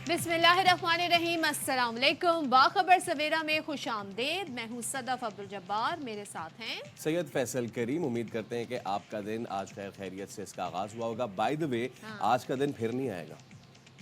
बिस्मिल्लाहिर्रहमानिर्रहीम, अस्सलाम वालेकुम। बाखबर सवेरा में खुश आमदेद। मैं हूँ सदफ अब्दुल जब्बार, मेरे साथ हैं सैयद फैसल करीम। उम्मीद करते हैं कि आपका दिन आज खैर खैरियत से इसका आगाज़ हुआ होगा। बाय द वे, आज का दिन फिर नहीं आएगा।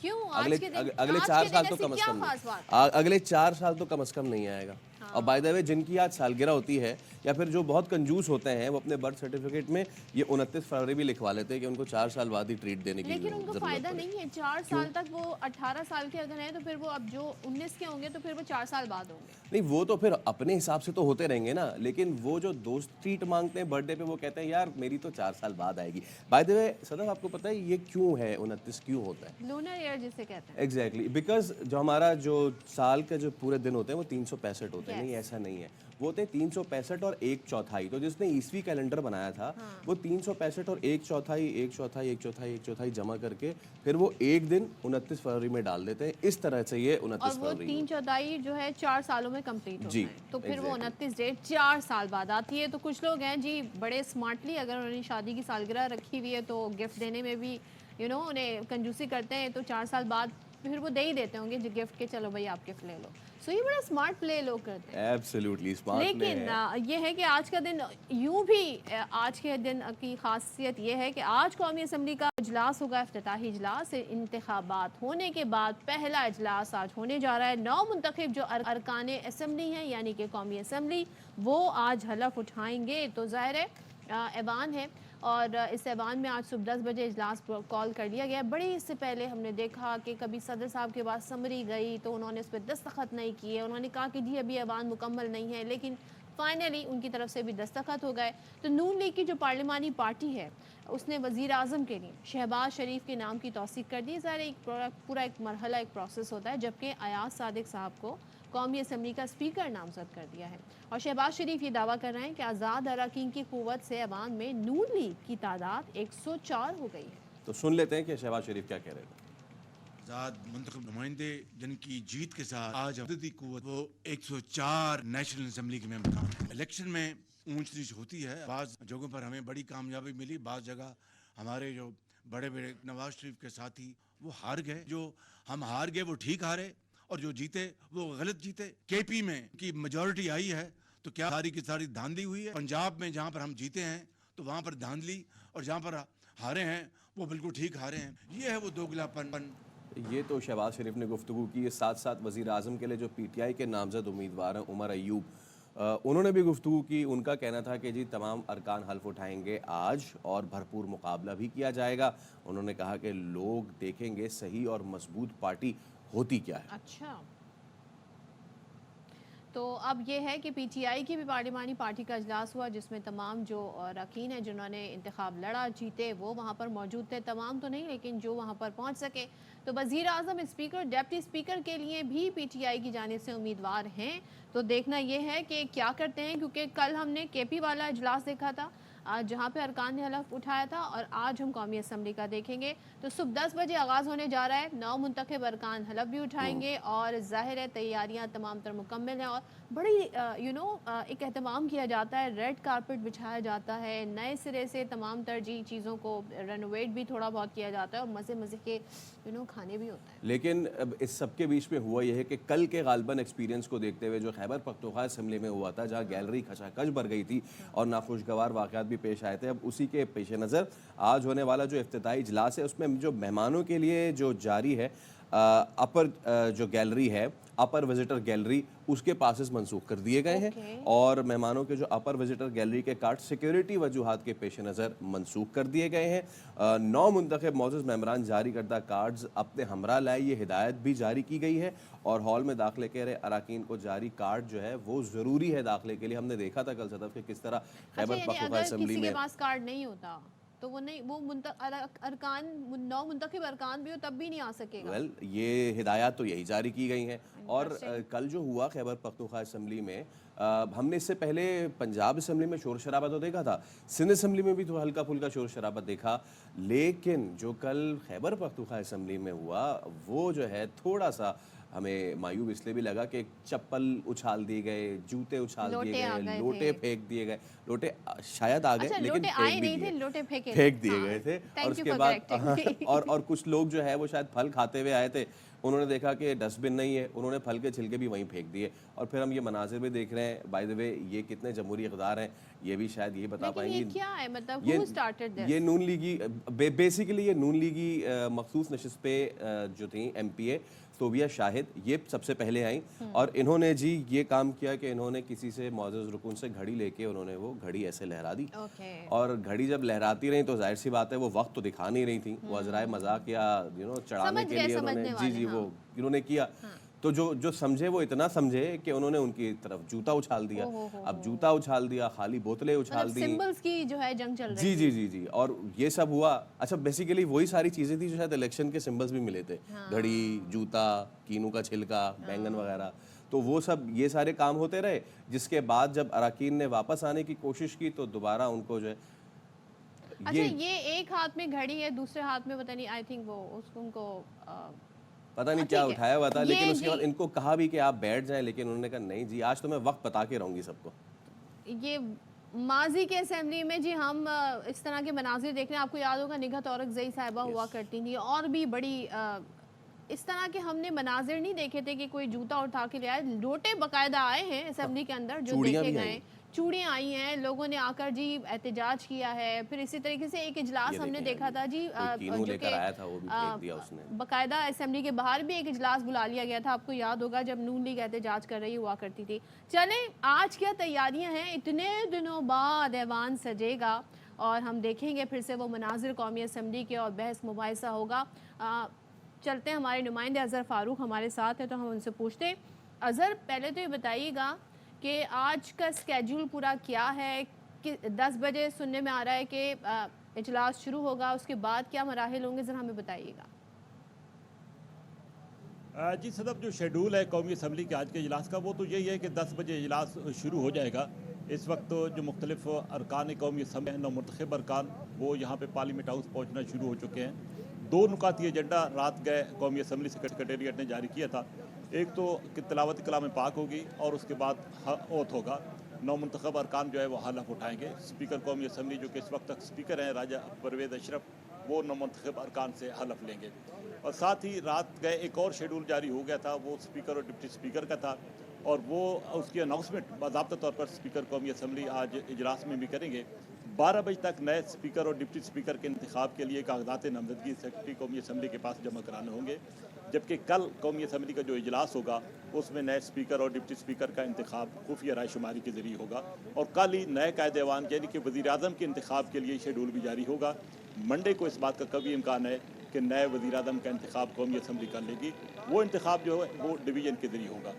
क्यों अगले आज के दिन अगले आज 4 के दिन साल तो ऐसी कम से क्या कम नहीं। खास बात? अगले 4 साल तो कम से कम नहीं आएगा। और बाय द वे, जिनकी आज सालगिरह होती है या फिर जो बहुत कंजूस होते हैं, वो अपने बर्थ सर्टिफिकेट में ये 29 फरवरी भी लिखवा लेते हैं कि उनको 4 साल बाद ही ट्रीट देने की लेकिन उनको ज़रूरत फायदा पड़े। नहीं है। 4 साल तक वो 18 साल के अगर हैं तो फिर वो अब जो 19 के होंगे तो फिर वो 4 साल बाद होंगे। नहीं, वो तो फिर अपने हिसाब से तो होते रहेंगे ना, लेकिन वो जो दोस्त ट्रीट मांगते हैं बर्थडे पे, वो कहते हैं यार मेरी तो 4 साल बाद आएगी। बाय द वे सदफ, आपको पता है ये क्यों है 29 क्यों होता है? लूनर ईयर जिसे कहते हैं। एग्जैक्टली, बिकॉज जो हमारा जो साल के जो पूरे दिन होते हैं वो 365 होते हैं। नहीं, ऐसा नहीं है, वो होते हैं 365 और 1/4। तो जिसने ईसवी कैलेंडर बनाया था वो 365 और 1/4 1/4 1/4 1/4 जमा करके फिर वो एक दिन 29 फरवरी में डाल देते हैं। इस तरह से ये 29 और वो फरवरी 3/4 जो है 4 सालों में कंप्लीट होता जी, है, तो फिर वो exactly. 29 डेट 4 साल बाद आती है। तो कुछ लोग हैं जी बड़े स्मार्टली, अगर उन्होंने शादी की सालगिरह रखी हुई है तो गिफ्ट देने में भी उन्हें कंजूसी करते हैं, तो 4 साल बाद फिर वो दे ही देते होंगे जी गिफ्ट के, चलो भाई आप गिफ्ट ले लो। सो ये बड़ा स्मार्ट प्ले लोग करते हैं। Absolutely smart. लेकिन ये है कि आज का दिन यूं भी आज के दिन की खासियत ये है कि आज कौमी असम्बली का इजलास होगा, इफ्तिताही इजलास। इंतखाबात होने के बाद पहला इजलास आज होने जा रहा है। 9 मुंतखब जो अरकान असम्बली हैं यानी कि कौमी असम्बली, वो आज हलफ उठाएंगे। तो ज़ाहिर है ऐवान है और इस ऐवान में आज सुबह 10 बजे इजलास कॉल कर लिया गया। बड़ी इससे पहले हमने देखा कि कभी सदर साहब के पास समरी गई तो उन्होंने उस पर दस्तखत नहीं किए। उन्होंने कहा कि जी अभी ऐवान मुकम्मल नहीं है, लेकिन फाइनली उनकी तरफ से भी दस्तखत हो गए। तो नून लीग की जो पार्लिमानी पार्टी है उसने वज़ीर आज़म के लिए शहबाज शरीफ के नाम की तौसीक कर दी। ज़ाहिर एक पूरा एक मरहला, एक प्रोसेस होता है, जबकि अयाज सादिक साहब को कौमी असम्बली का स्पीकर नामजद कर दिया है। और शहबाज शरीफ ये दावा कर रहे हैं कि आज़ाद अरकान की क़ुव्वत से ऐवान में नून लीग की तादाद 104 हो गई है। तो सुन लेते हैं कि शहबाज शरीफ क्या कह रहे थे। आज़ाद मुंतखब नुमाइंदे जिनकी जीत के साथ आज अददी कुव्वत वो 104 नेशनल असम्बली के मेंबर हैं। इलेक्शन में ऊंच नीच होती है, बाज़ जगहों पर हमें बड़ी कामयाबी मिली, बाज़ जगह हमारे जो बड़े बड़े नवाज शरीफ के साथी वो हार गए। जो हम हार गए वो ठीक हारे और जो जीते वो गलत जीते। केपी में की मेजॉरिटी आई है तो क्या सारी की सारी धांधली हुई है? पंजाब में जहाँ पर हम जीते हैं तो वहाँ पर धांधली, और जहाँ पर हारे हैं वो बिल्कुल ठीक हारे हैं। ये है वो दोगलापन। ये तो शहबाज शरीफ ने गुफ्तगू की। साथ साथ वज़ीर आज़म के लिए जो पीटीआई के नामज़द उम्मीदवार हैं उमर अयूब, उन्होंने भी गुफ्तगू की। उनका कहना था कि जी तमाम अरकान हल्फ उठाएंगे आज और भरपूर मुकाबला भी किया जाएगा। उन्होंने कहा कि लोग देखेंगे सही और मजबूत पार्टी होती क्या है। अच्छा, तो अब ये है कि पीटीआई की भी पार्लिमानी पार्टी का इजलास हुआ, जिसमें तमाम जो अरकान हैं जिन्होंने इंतखाब लड़ा जीते वो वहाँ पर मौजूद थे। तमाम तो नहीं, लेकिन जो वहाँ पर पहुँच सके। तो वज़ीर आज़म, स्पीकर, डिप्टी स्पीकर के लिए भी पीटीआई की जानिब से उम्मीदवार हैं। तो देखना ये है कि क्या करते हैं, क्योंकि कल हमने केपी वाला इजलास देखा था जहाँ पे अरकान ने हलफ उठाया था, और आज हम कौमी असम्बली का देखेंगे। तो सुबह 10 बजे आगाज़ होने जा रहा है। 9 मुंतखब अरकान हलफ भी उठाएंगे और ज़ाहिर है तैयारियाँ तमाम तर मुकम्मल हैं और बड़ी एक एहतमाम किया जाता है, रेड कारपेट बिछाया जाता है, नए सिरे से तमाम तरजी चीज़ों को रेनोवेट भी थोड़ा बहुत किया जाता है और मज़े मज़े के खाने भी होते हैं। लेकिन अब इस सब के बीच में हुआ यह है कि कल के गालबन एक्सपीरियंस को देखते हुए जो खैबर पख्तूनख्वा असम्बली में हुआ था, जहाँ गैलरी खचाखच भर गई थी और नाखुशगवार वाक़यात भी पेश आए थे, अब उसी के पेश नज़र आज होने वाला जो इफ्तिताही इजलास है उसमें जो मेहमानों के लिए जो जारी है अपर जो गैलरी है, अपर विजिटर गैलरी, उसके पासेस मंसूख कर दिए गए हैं और मेहमानों के जो अपर विजिटर गैलरी के कार्ड सिक्योरिटी वजूहात के पेश नज़र मंसूख कर दिए गए हैं। 9 मुंतखब मौजूद मेम्बरान जारी करदा कार्ड्स अपने हमरा लाए, ये हिदायत भी जारी की गई है। और हॉल में दाखिले के रहे अरकान को जारी कार्ड जो है वो ज़रूरी है दाखिले के लिए। हमने देखा था कल सदफ के किस तरह खैबर पख्तूनख्वा असम्बली में किसी के पास कार्ड नहीं होता तो वो नहीं, वो अरकान 9 मुंतखब अरकान भी हो तब भी नहीं आ सकेगा। वेल, ये हिदायत तो यही जारी की गई हैं। और कल जो हुआ खैबर पख्तूनख्वा असम्बली में, हमने इससे पहले पंजाब असम्बली में शोर शराबा तो देखा था, सिंध असम्बली में भी तो हल्का फुल्का शोर शराबा देखा, लेकिन जो कल खैबर पख्तूनख्वा असम्बली में हुआ वो जो है थोड़ा सा हमें मायूब इसलिए भी लगा कि चप्पल उछाल दिए गए, जूते उछाल दिए लोटे आ गए, गए लोटे थे। फेंक दिए गए। लोटे शायद आ गए अच्छा, लेकिन लोटे आए फेंक भी नहीं थे, दिए, लोटे फेंके फेंक थे। दिए हाँ, गए थे। और थैंक यू उसके फॉर बाद करेक्टिंग मी। और कुछ लोग जो है वो शायद फल खाते हुए आए थे, उन्होंने देखा कि डस्टबिन नहीं है, उन्होंने फल के छिलके भी वहीं फेंक दिए। और फिर हम ये मनाजिर भी देख रहे हैं, बाय द वे ये कितने जमहूरी इक़्तिदार हैं, ये भी शायद यही बता लेकिन ये पाएंगी। क्या है, मतलब ये हु स्टार्टेड दिस? ये नून लीगी बेसिकली ये नून लीगी मखसूस नशिस्त पे जो थी MPA सोबिया शाहिद, ये सबसे पहले आई और इन्होंने जी ये काम किया कि इन्होंने किसी से मुअज़्ज़ज़ रुकन से घड़ी लेके उन्होंने वो घड़ी ऐसे लहरा दी। ओके। और घड़ी जब लहराती रही तो जाहिर सी बात है वो वक्त तो दिखा नहीं रही थी, वो अज़राए मजाक या चढ़ाने समझ के गए लिए उन्होंने समझने जी वाले, जी हाँ। वो इन्होंने किया। तो जो समझे वो इतना समझे कि उन्होंने उनकी तरफ जूता उछाल दिया। अब जूता उछाल दिया, खाली बोतलें उछाल मतलब दी। सिंबल्स की जो है जंग चल रही जी जी जी जी और ये सब हुआ। अच्छा, बेसिकली वही सारी चीज़ें थी जो शायद इलेक्शन के सिंबल्स भी मिले थे, घड़ी, जूता, कीनू का छिलका, बैंगन वगैरह। तो वो सब ये सारे काम होते रहे, जिसके बाद जब अरकान ने वापस आने की कोशिश की तो दोबारा उनको जो है अच्छा, ये एक हाथ में घड़ी है, दूसरे हाथ में पता नहीं, आई थिंक वो उसको उनको पता नहीं ठीक क्या है। उठाया हुआ था, ये लेकिन उसके जी- बाद इनको कहा भी कि आप बैठ जाएं, लेकिन उन्होंने कहा नहीं जी, आज तो मैं वक्त बता के रहूंगी सबको। ये माजी के असेंबली में जी हम इस तरह के मनाजिर देख रहे हैं। आपको याद होगा निगहत औरंगज़ई साहिबा हुआ करती थी, और भी बड़ी इस तरह के हमने मनाजिर नहीं देखे थे कि कोई जूता उठा के ले आए। लोटे बाकायदा आए हैं असेंबली के अंदर जो चूड़ियाँ देखे भी गए, आई। चूड़ियाँ आई हैं, लोगों ने आकर जी एहतजाज किया है। फिर इसी तरीके से एक इजलास ये हमने देखें, देखा था जी कोई कीनू जो लेकर कि आया था, वो भी फेंक दिया उसने। बाकायदा असेंबली के बाहर भी एक इजलास बुला लिया गया था। आपको याद होगा जब नून लीग एहतजाज कर रही हुआ करती थी। चलें, आज क्या तैयारियां हैं, इतने दिनों बाद ऐवान सजेगा और हम देखेंगे फिर से वो मनाजिर कौमी असेंबली के और बहस मुबाहिसा होगा। चलते हैं, हमारे नुमाइंदे अज़हर फ़ारूक हमारे साथ है तो हम उनसे पूछते हैं। अज़हर, पहले तो ये बताइएगा कि आज का स्केड्यूल पूरा क्या है? कि 10 बजे सुनने में आ रहा है कि इजलास शुरू होगा, उसके बाद क्या मराहिल होंगे, ज़रा हमें बताइएगा। जी सदब, जो शेड्यूल है कौमी असम्बली के आज के इजलास का वो तो यही है कि 10 बजे इजलास शुरू हो जाएगा। इस वक्त तो जो मुख्तलिफ अरकान कौमी असम्बली हैं, नौमुंतखब अरकान, वो यहाँ पे पार्लियामेंट हाउस पहुँचना शुरू हो चुके हैं। 2 नुकाती एजेंडा रात गए कौमी असम्बली सेक्रेटेरिएट ने जारी किया था। एक तो कि तिलावत कलाम पाक होगी और उसके बाद ओथ होगा। नौमुंतखब अरकान जो है वो हलफ उठाएंगे। स्पीकर कौमी असम्बली जो कि इस वक्त तक स्पीकर हैं राजा परवेज़ अशरफ, वो नौमुंतखब अरकान से हलफ लेंगे। और साथ ही रात गए एक और शेड्यूल जारी हो गया था, वो स्पीकर और डिप्टी स्पीकर का था, और वो उसकी अनाउंसमेंट बाज़ाब्ता तौर पर स्पीकर कौमी असम्बली आज इजलास में भी करेंगे। 12 बजे तक नए स्पीकर और डिप्टी स्पीकर के इंतखाब के लिए कागजात नामजदगी सेक्रेटरी कौमी असम्बली के पास जमा कराने होंगे। जबकि कल कौमी असम्बली का जो इजलास होगा उसमें नए स्पीकर और डिप्टी स्पीकर का इंतखाब खुफिया राय शुमारी के ज़रिए होगा। और कल ही नए कायदे ऐवान यानी कि वज़ीर-ए-आज़म के इंतखाब के लिए शेड्यूल भी जारी होगा। मंडे को इस बात का कभी इम्कान है कि नए वज़ीर-ए-आज़म का इंतखाब कौमी असम्बली कर लेगी। वो इंतखाब जो है वो डिवीज़न के ज़रिए होगा।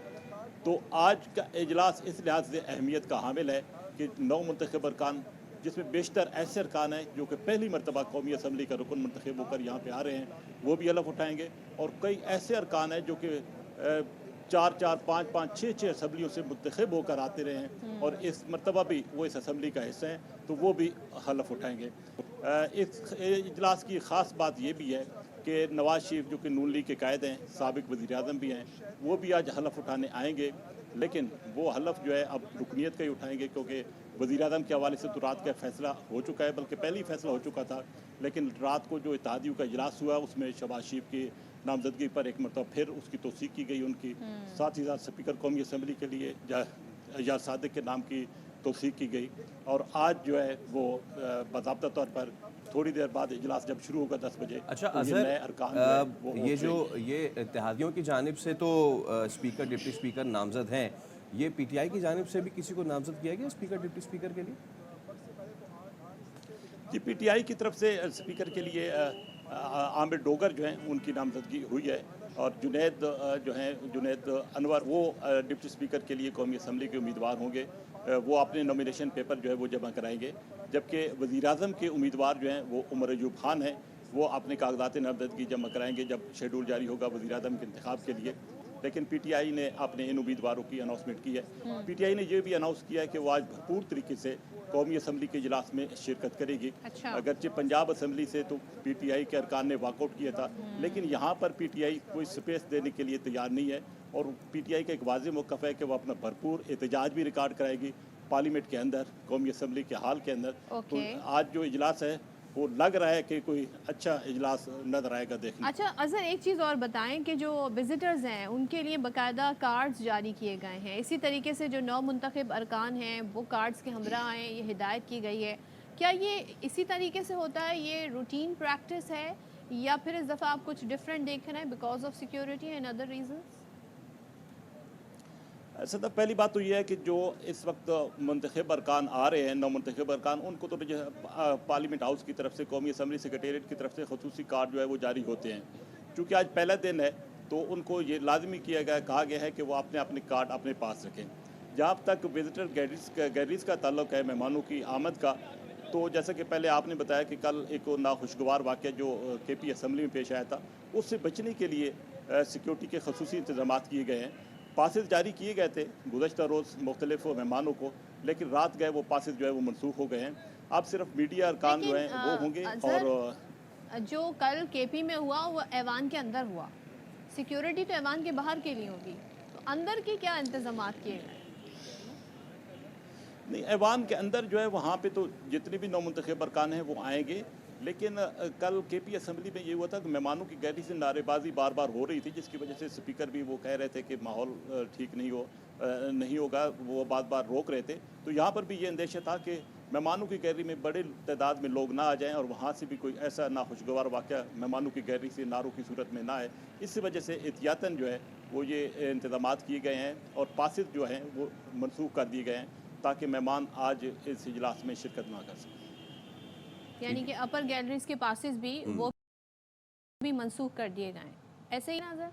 तो आज का इजलास इस लिहाज से अहमियत का हामिल है कि 9 मुंतखब अरकान, जिसमें बेशतर ऐसे अरकान हैं जो कि पहली मरतबा कौमी असम्बली का रुकन मुंतखब होकर यहाँ पे आ रहे हैं, वो भी हलफ उठाएंगे। और कई ऐसे अरकान हैं जो कि 4-4, 5-5, 6-6 असम्बलियों से मुंतखब होकर आते रहे हैं और इस मरतबा भी वो इस असम्बली का हिस्सा हैं, तो वो भी हलफ उठाएंगे। इस इजलास की ख़ास बात ये भी है कि नवाज शरीफ जो कि नून लीग के कायद हैं, साबिक वज़ीर-ए-आज़म भी हैं, वो भी आज हलफ उठाने आएंगे। लेकिन वो हलफ जो है अब रुकनीत का ही उठाएंगे, क्योंकि वज़ीर-ए-आज़म के हवाले से तो रात का फैसला हो चुका है, बल्कि पहले ही फैसला हो चुका था। लेकिन रात को जो इत्तेहादियों का इजलास हुआ उसमें शहबाज शरीफ की नामजदगी पर एक मरतबा फिर उसकी तौसीक की गई उनकी। साथ ही साथ स्पीकर कौमी असम्बली के लिए एजाज सादिक के नाम की तौसीक की गई। और आज जो है वो बाज़ाब्ता तौर पर थोड़ी देर बाद इजलास जब शुरू होगा 10 बजे। अच्छा तो अज़हर, नए अरकान जो है वो ये जो ये इत्तेहादियों की जानिब से तो स्पीकर डिप्टी स्पीकर नामजद हैं, ये PTI की जानिब से भी किसी को नामजद किया गया स्पीकर डिप्टी स्पीकर के लिए? जी, PTI की तरफ से स्पीकर के लिए आमिर डोगर जो हैं उनकी नामजदगी हुई है, और जुनैद जो हैं जुनैद अनवर, वो डिप्टी स्पीकर के लिए कौमी असम्बली के उम्मीदवार होंगे। वो अपने नॉमिनेशन पेपर जो है वो जमा कराएंगे। जबकि वज़ीर-ए-आज़म के उम्मीदवार जो हैं वो उमर अयूब खान हैं, वो अपने कागजात नामजदगी जमा कराएंगे जब शेड्यूल जारी होगा वज़ीर-ए-आज़म के इंतखाब के लिए। लेकिन PTI ने अपने इन उम्मीदवारों की अनाउंसमेंट की है। PTI ने यह भी अनाउंस किया है कि वो आज भरपूर तरीके से कौमी असम्बली के इजलास में शिरकत करेगी। अच्छा। अगरचे पंजाब असम्बली से तो पीटीआई के अरकान ने वॉकआउट किया था, लेकिन यहाँ पर पीटीआई कोई स्पेस देने के लिए तैयार नहीं है और पीटीआई का एक वाज़ेह मौक़िफ़ है कि वो अपना भरपूर एहतजाज भी रिकॉर्ड कराएगी पार्लियामेंट के अंदर, कौमी असम्बली के हाल के अंदर। तो ओके। आज जो इजलास है वो लग रहा है कि कोई अच्छा इजलास नजर आएगा देखने। अच्छा अजहर, एक चीज़ और बताएं कि जो विजिटर्स हैं उनके लिए बाकायदा कार्ड्स जारी किए गए हैं, इसी तरीके से जो नौ मुंतखब अरकान हैं वो कार्ड्स के हमरा हैं, ये हिदायत की गई है। क्या ये इसी तरीके से होता है, ये रूटीन प्रैक्टिस है, या फिर इस दफ़ा आप कुछ डिफरेंट देख रहे हैं because of security and other reasons? सदा पहली बात तो ये है कि जो इस वक्त मुंतखब अरकान आ रहे हैं, नौ मुंतखब अरकान, उनको तो जो है पार्लियामेंट हाउस की तरफ से, कौमी असम्बली सेक्रेटेरिएट की तरफ से खसूसी कार्ड जो है वो जारी होते हैं। चूँकि आज पहला दिन है तो उनको ये लाजमी किया गया, कहा गया है कि वो अपने अपने कार्ड अपने पास रखें। जहाँ तक विजिटर गैलरीज का ताल्लुक है, मेहमानों की आमद का, तो जैसा कि पहले आपने बताया कि कल एक नाखुशगवार वाक़या जो केपी असम्बली में पेश आया था, उससे बचने के लिए सिक्योरिटी के खसूसी इंतजाम किए गए हैं। पासेज जारी किए गए थे गुज़श्ता रोज़ मुख्तलिफ मेहमानों को, लेकिन रात गए वो पासेज जो है वो मनसूख हो गए हैं। अब सिर्फ मीडिया अरकान जो हैं वो होंगे। और जो कल केपी में हुआ वो ऐवान के अंदर हुआ, सिक्योरिटी तो ऐवान के बाहर के लिए होगी, तो अंदर के क्या इंतजाम किए गए? नहीं, ऐवान के अंदर जो है वहाँ पे तो जितने भी नौ मुंतखब अरकान हैं वो आएंगे, लेकिन कल केपी असम्बली में ये हुआ था कि मेहमानों की गैलरी से नारेबाजी बार बार हो रही थी, जिसकी वजह से स्पीकर भी वो कह रहे थे कि माहौल ठीक नहीं होगा, वो बार बार रोक रहे थे। तो यहाँ पर भी ये अंदेशा था कि मेहमानों की गैलरी में बड़े तादाद में लोग ना आ जाएं और वहाँ से भी कोई ऐसा नाखुशगवार वाक़या मेहमानों की गैलरी से नारों की सूरत में ना आए। इस वजह से एहतियातन जो है वो ये इंतजाम किए गए हैं और पासेज जो हैं वो मनसूख कर दिए गए हैं ताकि मेहमान आज इस इजलास में शिरकत ना कर सकें। यानी कि अपर गैलरीज के पासेस भी वो भी मनसूख कर दिए गए हैं, ऐसे ही ना सर?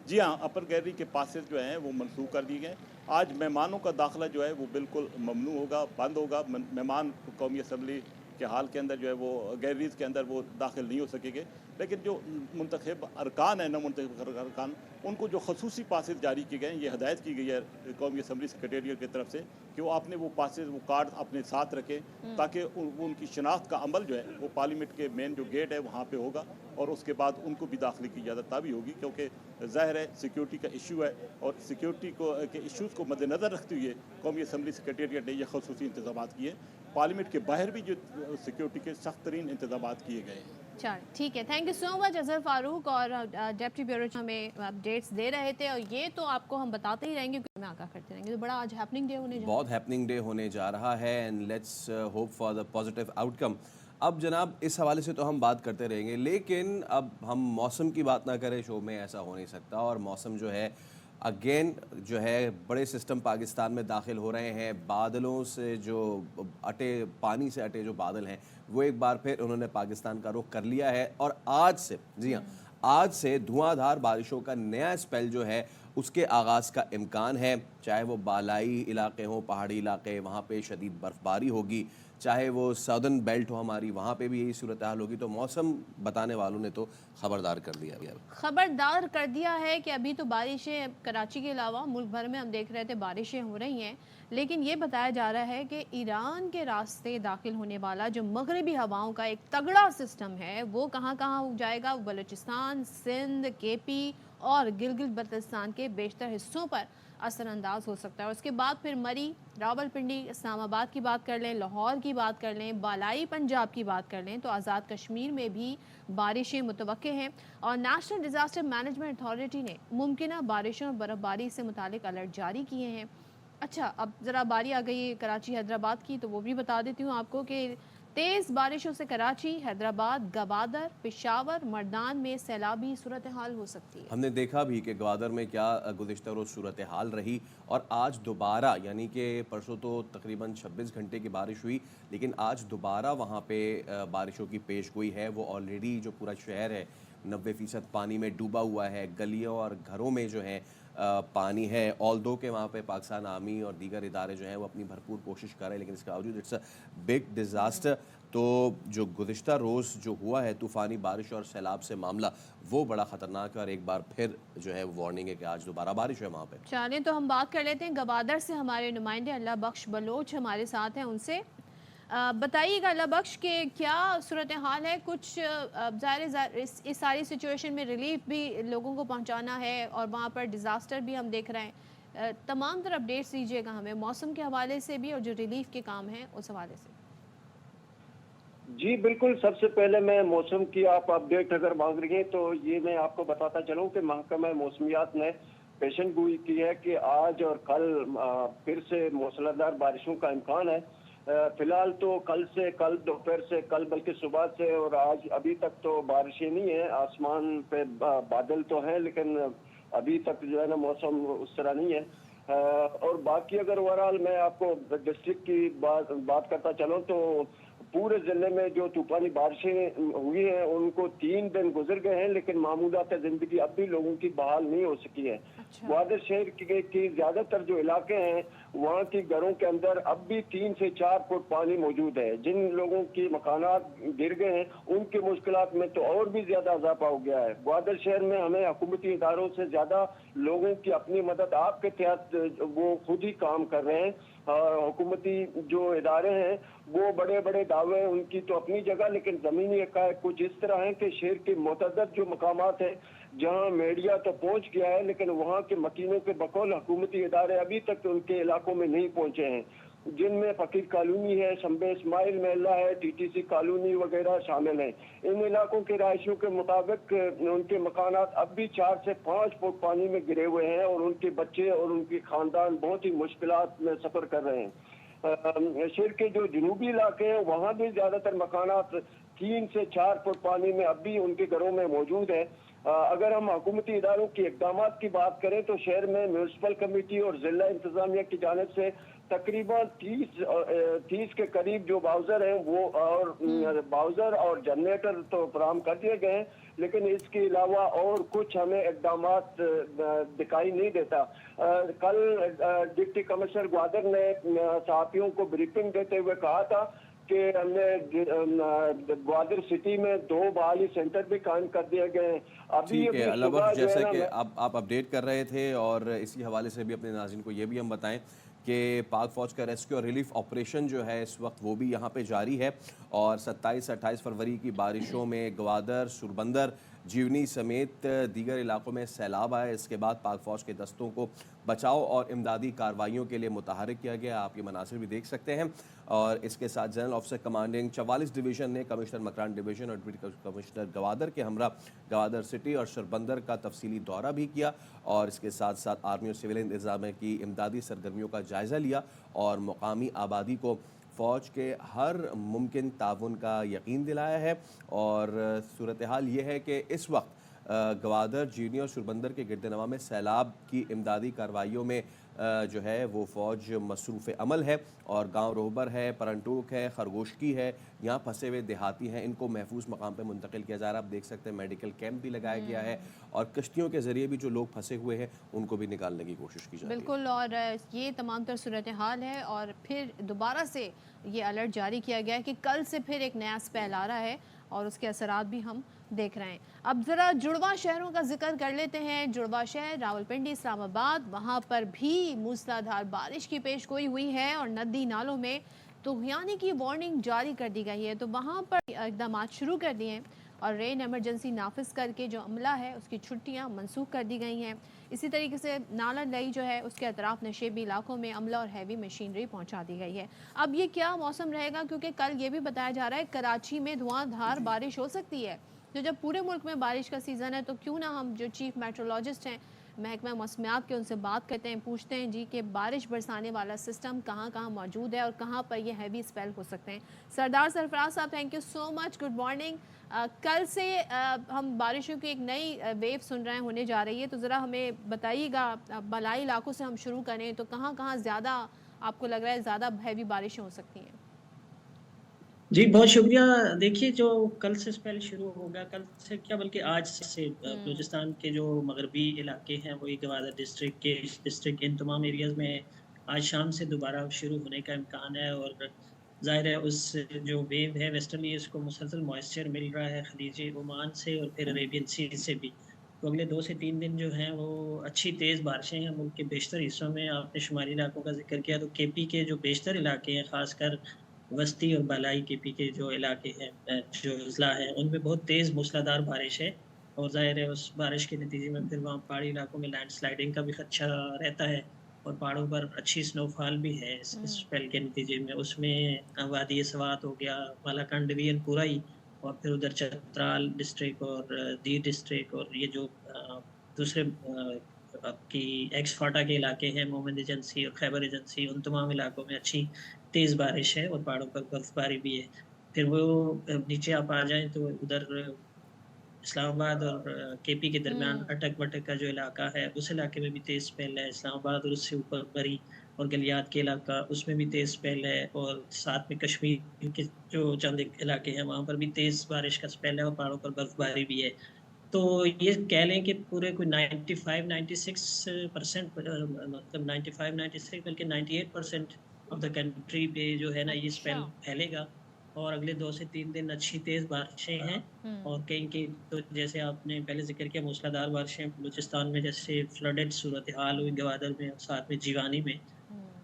जी हाँ, अपर गैलरी के पासेज जो हैं वो मनसूख कर दिए गए। आज मेहमानों का दाखिला जो है वो बिल्कुल ममनू होगा, बंद होगा। मेहमान कौमी असम्बली के हाल के अंदर जो है वो गैलरीज के अंदर वो दाखिल नहीं हो सकेंगे, लेकिन जो मुंतखब अरकान है, न मुंतखब अरकान, उनको जो खसूसी पासेज जारी किए गए हैं, ये हदायत की गई है कौमी असम्बली सेक्रेटेरिएट की तरफ से कि वो आपने वो पासेज, वो कार्ड अपने साथ रखें ताकि उनकी शनाख्त का अमल जो है वो पार्लियामेंट के मेन जो गेट है वहाँ पे होगा और उसके बाद उनको भी दाखिले की इजाज़त तभी होगी, क्योंकि ज़ाहिर है सिक्योरिटी का इशू है और सिक्योरिटी के इशूज़ को मद्देनज़र रखते हुए कौमी असम्बली सेक्रेटेरिएट ने यह खसूसी इंतजाम किए। पार्लियामेंट के बाहर भी जो सिक्योरिटी के सख्त तरीन इंतजाम किए गए हैं। चल ठीक है, thank you so much Azhar Farooq, और डेप्टी ब्यूरो हमें अपडेट्स दे रहे थे, और ये तो आपको हम बताते ही रहेंगे, मैं आगाह करते रहेंगे। तो बड़ा आज हैपनिंग डे होने जा रहा है। बहुत हैपनिंग डे होने जा रहा है and let's hope for the positive outcome. अब जनाब इस हवाले से तो हम बात करते रहेंगे, लेकिन अब हम मौसम की बात ना करें शो में, ऐसा हो नहीं सकता। और मौसम जो है अगेन जो है बड़े सिस्टम पाकिस्तान में दाखिल हो रहे हैं। बादलों से जो पानी से अटे जो बादल हैं वो एक बार फिर उन्होंने पाकिस्तान का रुख कर लिया है और आज से, जी हाँ, आज से धुआंधार बारिशों का नया स्पेल जो है उसके आगाज़ का इम्कान है। चाहे वो बालाई इलाके हों, पहाड़ी इलाके, वहाँ पे शदीद बर्फ़बारी होगी, चाहे वो सदर्न बेल्ट हो हमारी, वहाँ पे भी यही सूरत हाल होगी। तो मौसम बताने वालों ने तो ख़बरदार कर दिया है, खबरदार कर दिया है कि अभी तो बारिशें कराची के अलावा मुल्क भर में हम देख रहे थे बारिशें हो रही हैं, लेकिन ये बताया जा रहा है कि ईरान के रास्ते दाखिल होने वाला जो मगरबी हवाओं का एक तगड़ा सिस्टम है वो कहाँ कहाँ जाएगा। बलूचिस्तान, सिंध, केपी और गिलगित बल्तिस्तान के बेशतर हिस्सों पर असरअंदाज हो सकता है। उसके बाद फिर मरी, रावलपिंडी, इस्लामाबाद की बात कर लें, लाहौर की बात कर लें, बालाई पंजाब की बात कर लें, तो आज़ाद कश्मीर में भी बारिशें मुतवक्के हैं। और नेशनल डिज़ास्टर मैनेजमेंट अथॉरिटी ने मुमकिन बारिशों और बर्फ़बारी से मुतालिक अलर्ट जारी किए हैं। अच्छा, अब ज़रा बारी आ गई है कराची हैदराबाद की, तो वो भी बता देती हूँ आपको कि तेज़ बारिशों से कराची, हैदराबाद, गवादर, पेशावर, मर्दान में सैलाबी सूरत हाल हो सकती है। हमने देखा भी कि गवादर में क्या गुज़िश्ता रोज़ सूरत हाल रही और आज दोबारा, यानी कि परसों तो तकरीबन 26 घंटे की बारिश हुई, लेकिन आज दोबारा वहाँ पे बारिशों की पेश गोई है। वो ऑलरेडी जो पूरा शहर है 90% पानी में डूबा हुआ है। गलियों और घरों में जो है पानी है। ऑल्दो के वहाँ पे पाकिस्तान आर्मी और दीगर इदारे जो हैं वो अपनी भरपूर कोशिश कर रहे हैं, लेकिन इसके बावजूद इट्स अ बिग डिज़ास्टर। تو جو گزشتہ روز جو ہوا ہے طوفانی بارش اور سیلاب سے معاملہ وہ بڑا خطرناک ہے، اور ایک بار پھر جو ہے وارننگ ہے کہ آج دوبارہ بارش ہے وہاں پہ۔ چلیں تو ہم بات کر لیتے ہیں گوادر سے، ہمارے نمائندے اللہ بخش بلوچ ہمارے ساتھ ہیں، ان سے بتائیے گا اللہ بخش کہ کیا صورتحال ہے؟ کچھ ظاہر اس ساری سچویشن میں ریلیف بھی لوگوں کو پہنچانا ہے اور وہاں پر ڈیزاسٹر بھی ہم دیکھ رہے ہیں، تمام طرح اپڈیٹس دیجیے گا ہمیں موسم کے حوالے سے بھی اور جو ریلیف کے کام ہیں اس حوالے سے۔ جی بالکل، سب سے پہلے میں موسم کی آپ اپڈیٹ اگر مانگ رہی ہیں تو یہ میں آپ کو بتاتا چلوں کہ محکمہ موسمیات نے پیشن گوئی کی ہے کہ آج اور کل پھر سے موسلادھار بارشوں کا امکان ہے۔ فی الحال تو کل دوپہر سے کل بلکہ صبح سے اور آج ابھی تک تو بارشیں نہیں ہیں، آسمان پہ بادل تو ہیں لیکن ابھی تک جو ہے نا موسم اس طرح نہیں ہے۔ اور باقی اگر اوورآل میں آپ کو ڈسٹرکٹ کی بات کرتا چلوں تو پورے ضلع میں جو طوفانی بارشیں ہوئی ہیں ان کو 3 دن گزر گئے ہیں، لیکن معمولات زندگی اب بھی لوگوں کی بحال نہیں ہو سکی ہے۔ گوادر شہر کی زیادہ تر جو علاقے ہیں وہاں کی گھروں کے اندر اب بھی 3 سے 4 فٹ پانی موجود ہے۔ جن لوگوں کی مکانات گر گئے ہیں ان کی مشکلات میں تو اور بھی زیادہ اضافہ ہو گیا ہے۔ گوادر شہر میں ہمیں حکومتی اداروں سے زیادہ لوگوں کی اپنی مدد آپ کے تحت وہ خود ہی کام کر رہے ہیں۔ حکومتی جو ادارے ہیں وہ بڑے بڑے دعوے ان کی تو اپنی جگہ، لیکن زمینی حقائق کچھ اس طرح ہیں کہ شہر کے متعدد جو مقامات ہیں جہاں میڈیا تو پہنچ گیا ہے لیکن وہاں کے مکینوں کے بقول حکومتی ادارے ابھی تک ان کے علاقوں میں نہیں پہنچے ہیں، جن میں فقیر کالونی ہے، شمبے اسماعیل محلہ ہے، ٹی ٹی سی کالونی وغیرہ شامل ہیں۔ ان علاقوں کے رہائشیوں کے مطابق ان کے مکانات اب بھی 4 سے 5 فٹ پانی میں گرے ہوئے ہیں اور ان کے بچے اور ان کے خاندان بہت ہی مشکلات میں سفر کر رہے ہیں۔ شہر کے جو جنوبی علاقے ہیں وہاں بھی زیادہ تر مکانات 3 سے 4 فٹ پانی میں اب بھی ان کے گھروں میں موجود ہیں۔ اگر ہم حکومتی اداروں کی اقدامات کی بات کریں تو شہر میں میونسپل کمیٹی اور ضلع انتظامیہ کی جانب سے تقریباً 30 کے قریب جو باؤزر ہیں وہ اور باؤزر اور جنریٹر تو فراہم کر دیے گئے ہیں، لیکن اس کے علاوہ اور کچھ ہمیں اقدامات دکھائی نہیں دیتا۔ کل ڈپٹی کمشنر گوادر نے صحافیوں کو بریفنگ دیتے ہوئے کہا تھا کہ ہم نے گوادر سٹی میں 2 بحالی سینٹر بھی قائم کر دیے گئے ہیں۔ ٹھیک ہے اللہ بخش، جیسے کہ آپ اپڈیٹ کر رہے تھے اور اسی حوالے سے بھی اپنے ناظرین کو یہ بھی ہم بتائیں کہ پاک فوج کا ریسکیو اور ریلیف آپریشن جو ہے اس وقت وہ بھی یہاں پہ جاری ہے، اور 27-28 فروری کی بارشوں میں گوادر، سوربندر، جیونی سمیت دیگر علاقوں میں سیلاب آئے۔ اس کے بعد پاک فوج کے دستوں کو بچاؤ اور امدادی کارروائیوں کے لیے متحرک کیا گیا، آپ یہ مناظر بھی دیکھ سکتے ہیں۔ اور اس کے ساتھ جنرل آفیسر کمانڈنگ 44 ڈویژن نے کمشنر مکران ڈویژن اور ڈپٹی کمشنر گوادر کے ہمراہ گوادر سٹی اور سوربندر کا تفصیلی دورہ بھی کیا، اور اس کے ساتھ ساتھ آرمی اور سول انتظامیہ کی امدادی سرگرمیوں کا جائزہ لیا اور مقامی آبادی کو فوج کے ہر ممکن تعاون کا یقین دلایا ہے۔ اور صورتحال یہ ہے کہ اس وقت گوادر، جیونی اور سوربندر کے گردنواں میں سیلاب کی امدادی کارروائیوں میں جو ہے وہ فوج مصروف عمل ہے، اور گاؤں روہبر ہے، پرنٹوک ہے، خرگوشکی ہے، یہاں پھنسے ہوئے دیہاتی ہیں، ان کو محفوظ مقام پہ منتقل کیا جا رہا ہے۔ آپ دیکھ سکتے ہیں میڈیکل کیمپ بھی لگایا گیا ہے، اور کشتیوں کے ذریعے بھی جو لوگ پھنسے ہوئے ہیں ان کو بھی نکالنے کی کوشش کی جا رہی ہے۔ بالکل، اور یہ تمام تر صورتحال ہے، اور پھر دوبارہ سے یہ الرٹ جاری کیا گیا ہے کہ کل سے پھر ایک نیا اسپیل آ رہا ہے اور اس کے اثرات بھی ہم دیکھ رہے ہیں۔ اب ذرا جڑواں شہروں کا ذکر کر لیتے ہیں۔ جڑواں شہر راولپنڈی، اسلام آباد، وہاں پر بھی موسلادھار بارش کی پیش گوئی ہوئی ہے اور ندی نالوں میں طغیانی کی وارننگ جاری کر دی گئی ہے، تو وہاں پر اقدامات شروع کر دیے ہیں اور رین ایمرجنسی نافذ کر کے جو عملہ ہے اس کی چھٹیاں منسوخ کر دی گئی ہیں۔ اسی طریقے سے نالا لئی جو ہے اس کے اطراف نشیبی علاقوں میں عملہ اور ہیوی مشینری پہنچا دی گئی ہے۔ اب یہ کیا موسم رہے گا، کیونکہ کل یہ بھی بتایا جا رہا ہے کراچی میں دھواں دھار بارش ہو سکتی ہے، تو جب پورے ملک میں بارش کا سیزن ہے تو کیوں نہ ہم جو چیف میٹرولوجسٹ ہیں محکمہ موسمیات کے، ان سے بات کرتے ہیں، پوچھتے ہیں جی کہ بارش برسانے والا سسٹم کہاں کہاں موجود ہے اور کہاں پر یہ ہیوی اسپیل ہو سکتے ہیں۔ سردار سرفراز صاحب، thank you so much, good morning. کل سے ہم بارشوں کی ایک نئی ویو سن رہے ہیں ہونے جا رہی ہے، تو ذرا ہمیں بتائیے گا، بالائی علاقوں سے ہم شروع کریں تو کہاں کہاں زیادہ آپ کو لگ رہا ہے زیادہ ہیوی بارشیں ہو سکتی ہیں؟ جی بہت شکریہ۔ دیکھیے جو کل سے اسپیل شروع ہوگا، کل سے کیا بلکہ آج سے بلوچستان کے جو مغربی علاقے ہیں وہی گوادر ڈسٹرکٹ کے ان تمام ایریاز میں آج شام سے دوبارہ شروع ہونے کا امکان ہے، اور ظاہر ہے اس جو ویو ہے ویسٹرنلی اس کو مسلسل موئسچر مل رہا ہے خلیج عمان سے اور پھر عریبین سی سے بھی، تو اگلے 2 سے 3 دن جو ہیں وہ اچھی تیز بارشیں ہیں ملک کے بیشتر حصوں میں۔ آپ نے شمالی علاقوں کا ذکر کیا تو کے پی کے جو بیشتر علاقے ہیں، خاص کر وسطی اور بالائی کے پی کے جو علاقے ہیں، جو اضلاع ہیں، ان میں بہت تیز موسلادھار بارش ہے، اور ظاہر ہے اس بارش کے نتیجے میں پھر وہاں پہاڑی علاقوں میں لینڈ سلائڈنگ کا بھی خدشہ رہتا ہے، اور پہاڑوں پر اچھی سنو فال بھی ہے اس اسپیل کے نتیجے میں۔ اس میں وادی سوات ہو گیا، بالاکنڈ ڈویژن پورا ہی، اور پھر ادھر چترال ڈسٹرکٹ اور دی ڈسٹرکٹ، اور یہ جو دوسرے آپ کی ایکس فاٹا کے علاقے ہیں، مومند ایجنسی اور خیبر ایجنسی، ان تمام علاقوں میں اچھی تیز بارش ہے اور پہاڑوں پر برف باری بھی ہے۔ پھر وہ نیچے آپ آ جائیں تو ادھر اسلام آباد اور کے پی کے درمیان اٹک وٹک کا جو علاقہ ہے، اس علاقے میں بھی تیز اسپیل ہے۔ اسلام آباد اور اس سے اوپر بری اور گلیات کے علاقہ، اس میں بھی تیز اسپیل ہے، اور ساتھ میں کشمیر کے جو چند علاقے ہیں وہاں پر بھی تیز بارش کا اسپیل ہے اور پہاڑوں پر برف باری بھی ہے۔ تو یہ کہہ لیں کہ پورے کوئی 95-96% مطلب 95-96 بلکہ 98% آف دا کنٹری پہ جو ہے نا یہ اسپیل پھیلے گا، اور اگلے 2 سے 3 دن اچھی تیز بارشیں ہیں، اور کہیں تو جیسے آپ نے پہلے ذکر کیا موسلادھار بارشیں بلوچستان میں جیسے فلڈڈ صورتحال ہوئی گوادر میں اور ساتھ میں جیوانی میں،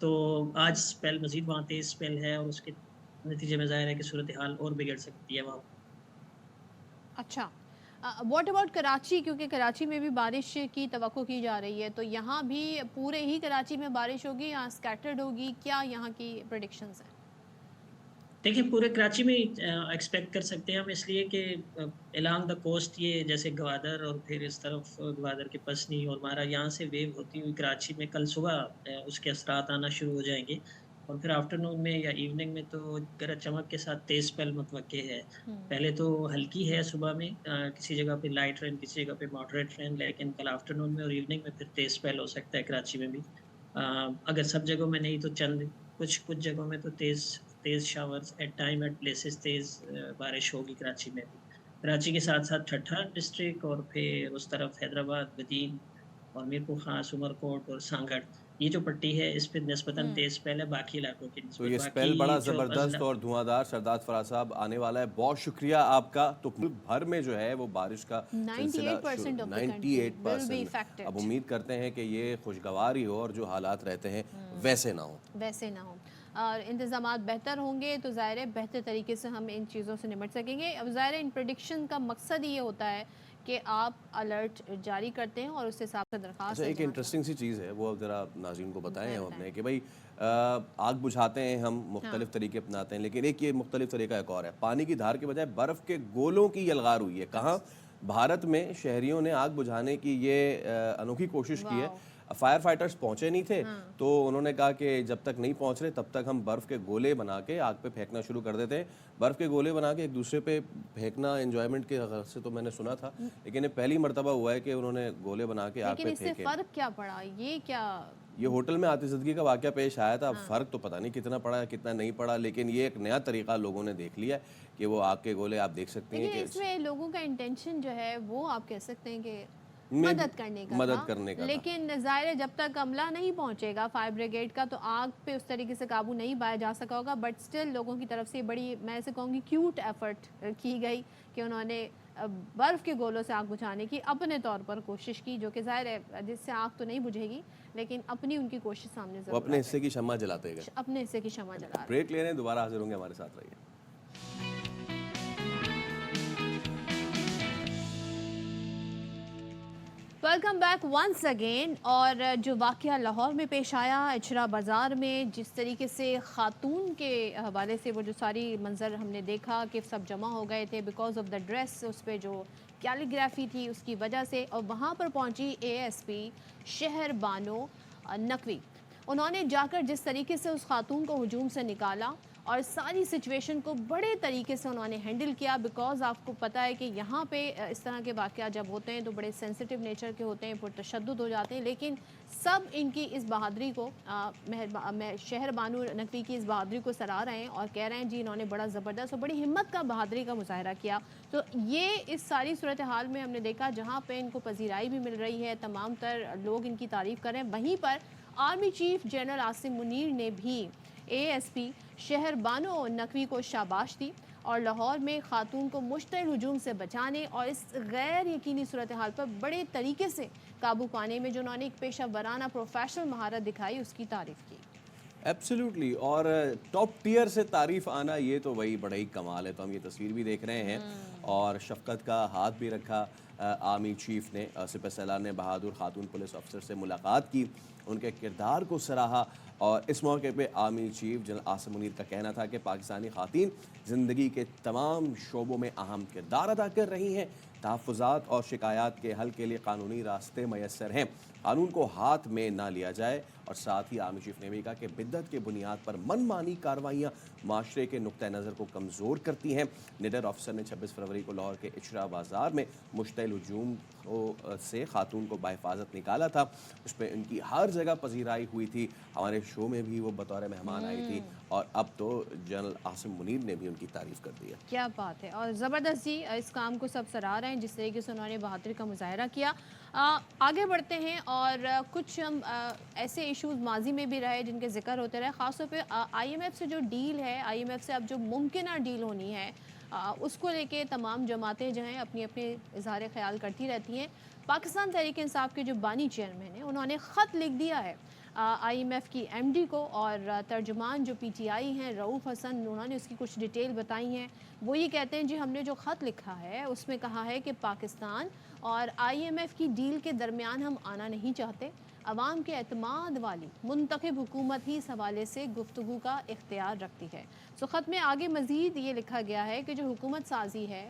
تو آج اسپیل مزید وہاں تیز اسپیل ہے، اور اس کے نتیجے میں ظاہر ہے کہ صورتحال اور بگڑ سکتی ہے وہاں۔ اچھا، واٹ اباؤٹ کراچی؟ کیونکہ کراچی میں بھی بارش کی توقع کی جا رہی ہے، تو یہاں بھی پورے ہی کراچی میں بارش ہوگی یا اسکیٹرڈ ہوگی؟ کیا یہاں کی پریڈکشنز ہیں؟ دیکھیں پورے کراچی میں ایکسپیکٹ کر سکتے ہیں ہم، اس لیے کہ الانگ دا کوسٹ یہ جیسے گوادر اور پھر اس طرف گوادر کے پسنی اور مارا، یہاں سے ویو ہوتی ہوئی کراچی میں کل صبح اس کے اثرات آنا شروع ہو جائیں گے، اور پھر آفٹرنون میں یا ایوننگ میں تو گرج چمک کے ساتھ تیز اسپیل متوقع ہے۔ پہلے تو ہلکی ہے صبح میں، کسی جگہ پہ لائٹ رین، کسی جگہ پہ ماڈریٹ رین، لیکن کل آفٹرنون میں اور ایوننگ میں پھر تیز اسپیل ہو سکتا ہے کراچی میں بھی۔ اگر سب جگہوں میں نہیں تو چند کچھ جگہوں میں تو تیز showers at time at places تیز بارش ہوگی کراچی میں بھی۔ کراچی کے ساتھ ساتھ ٹھٹھا ڈسٹرکٹ اور پھر اس طرف حیدرآباد، بدین اور میرپور خاص، عمر کوٹ اور سانگڑ، یہ جو پٹی ہے اس پہ نسبتاً تیز اسپیل ہے باقی علاقوں کی تو نسبت۔ یہ اسپیل بڑا زبردست اور دھواں دار سردار فراز صاحب آنے والا ہے، بہت شکریہ آپ کا۔ تو ملک بھر میں جو ہے وہ بارش کا سلسلہ 98%، اب امید کرتے ہیں کہ یہ خوشگوار ہی ہو اور جو حالات رہتے ہیں ویسے نہ ہوں، اور انتظامات بہتر ہوں گے تو ظاہر ہے بہتر طریقے سے ہم ان چیزوں سے نمٹ سکیں گے۔ اب ظاہر ہے ان پریڈکشن کا مقصد یہ ہوتا ہے کہ آپ الرٹ جاری کرتے ہیں اور اس حساب سے درخواست۔ ایک انٹرسٹنگ سی چیز ہے وہ ذرا ناظرین کو بتائیں ہم اپنے کہ بھائی آگ بجھاتے ہیں ہم، مختلف طریقے اپناتے ہیں، لیکن ایک یہ مختلف طریقہ ایک اور ہے، پانی کی دھار کے بجائے برف کے گولوں کی یلغار ہوئی ہے۔ کہاں؟ بھارت میں شہریوں نے آگ بجھانے کی یہ انوکھی کوشش کی ہے۔ فائر فائٹرز پہنچے نہیں تھے تو انہوں نے کہا کہ جب تک نہیں پہنچ رہے تب تک ہم برف کے گولے بنا کے آگ پہ پھینکنا شروع کر دیتے ہیں۔ برف کے گولے بنا کے ایک دوسرے پہ پھینکنا انجوائمنٹ کے غرض سے تو میں نے سنا تھا، لیکن یہ پہلی مرتبہ ہوا ہے کہ انہوں نے گولے بنا کے آگ پہ پھینکے۔ لیکن اس سے فرق کیا پڑا؟ یہ ہوٹل میں آتش زدگی کا واقعہ پیش آیا تھا، فرق تو پتہ نہیں کتنا پڑا ہے کتنا نہیں پڑا، لیکن یہ ایک نیا طریقہ لوگوں نے دیکھ لیا کہ وہ آگ کے گولے آپ دیکھ سکتے ہیں کہ اس میں لوگوں کا انٹینشن جو ہے وہ آپ کہہ سکتے ہیں کہ مدد کرنے کا، لیکن ظاہر ہے جب تک عملہ نہیں پہنچے گا فائر بریگیڈ کا تو آگ پہ اس طریقے سے قابو نہیں پایا جا سکا ہوگا، بٹ سٹل لوگوں کی طرف سے بڑی میں اسے کہوں گی کیوٹ ایفرٹ کی گئی کہ انہوں نے برف کے گولوں سے آگ بجھانے کی اپنے طور پر کوشش کی، جو کہ ظاہر ہے جس سے آگ تو نہیں بجھے گی لیکن اپنی ان کی کوشش سامنے ضرور، وہ اپنے حصے کی شمع جلاتے گئے، اپنے حصے کی شمع جلا رہے۔ بریک لے رہے ہیں، دوبارہ حاضر ہوں گے، ہمارے ساتھ رہیے۔ Welcome back once again. اور جو واقعہ لاہور میں پیش آیا اچھرا بازار میں، جس طریقے سے خاتون کے حوالے سے وہ جو ساری منظر ہم نے دیکھا کہ سب جمع ہو گئے تھے بیکاز آف دا ڈریس، اس پہ جو کیلیگرافی تھی اس کی وجہ سے، اور وہاں پر پہنچی اے ایس پی شہر بانو نقوی۔ انہوں نے جا کر جس طریقے سے اس خاتون کو ہجوم سے نکالا اور ساری سچویشن کو بڑے طریقے سے انہوں نے ہینڈل کیا، بیکاز آپ کو پتہ ہے کہ یہاں پہ اس طرح کے واقعات جب ہوتے ہیں تو بڑے سینسٹیو نیچر کے ہوتے ہیں، پرتشدد ہو جاتے ہیں، لیکن سب ان کی اس بہادری کو شہر بانو نقوی کی اس بہادری کو سراہ رہے ہیں اور کہہ رہے ہیں جی انہوں نے بڑا زبردست اور بڑی ہمت کا بہادری کا مظاہرہ کیا۔ تو یہ اس ساری صورتحال میں ہم نے دیکھا جہاں پہ ان کو پذیرائی بھی مل رہی ہے، تمام تر لوگ ان کی تعریف کر رہے ہیں، وہیں پر army chief general Asim Munir نے بھی ASP शहर बानो नकवी को शाबाश दी और लाहौर में खातून को मुश्तइल हुजूम से बचाने और इस गैर यकीनी सूरत हाल पर बड़े तरीके से काबू पाने में जो उन्होंने एक पेशा वराना प्रोफेशनल महारत दिखाई उसकी तारीफ की। एब्सोल्युटली, और टॉप टियर से तारीफ आना ये तो वही बड़ा ही कमाल है। तो हम ये तस्वीर भी देख रहे हैं और शफकत का हाथ भी रखा आर्मी चीफ ने। सिपह सलार ने बहादुर खातून पुलिस अफसर से मुलाकात की, उनके किरदार को सराहा और इस मौके पे army chief general Asim Munir का कहना था कि पाकिस्तानी ख़वातीन ज़िंदगी के तमाम शोबों में अहम किरदार अदा कर रही हैं। तहफ़्फ़ुज़ात और शिकायत के हल के लिए कानूनी रास्ते मैसर हैं, कानून को हाथ में ना लिया जाए। और साथ ही आर्मी चीफ ने भी कहा कि बिद्दत के बुनियाद पर मनमानी कार्रवाइयाँ माशरे के नुक्ता नज़र को कमज़ोर करती हैं। निडर ऑफिसर ने 26 फरवरी को लाहौर के इशरा बाज़ार में मुश्तइल हुजूम से खातून को बाहिफाजत निकाला था। उस पर इनकी हर जगह पजीराई हुई थी, हमारे शो में भी वो बतौर मेहमान आई थी और अब तो जनरल आसिम मुनीर ने भी उनकी तारीफ़ कर दी है। क्या बात है, और ज़बरदस्त जी, इस काम को सब सराह रहे हैं जिस तरीके से उन्होंने बहादुरी का मुजाहरा किया। आगे बढ़ते हैं और कुछ हम ऐसे इश्यूज माजी में भी रहे जिनके जिक्र होते रहे, ख़ासतौर पे IMF से जो डील है, IMF से अब जो मुमकिन डील होनी है उसको लेके तमाम जमातें जो हैं अपनी अपनी इजहार ख्याल करती रहती हैं। पाकिस्तान तहरीक इंसाफ के जो बानी चेयरमैन हैं उन्होंने ख़त लिख दिया है IMF की MD को, और तर्जुमान जो PTI हैं रऊफ़ हसन, उन्होंने उसकी कुछ डिटेल बताई हैं। वो ये कहते हैं जी हमने जो ख़त लिखा है उसमें कहा है कि पाकिस्तान और IMF की डील के दरमियान हम आना नहीं चाहते। अवाम के एतमाद वाली मुंतखब हुकूमत ही इस हवाले से गुफ्तगू का इख्तियार रखती है। सो ख़त में आगे मज़ीद ये लिखा गया है कि जो हुकूमत साजी है,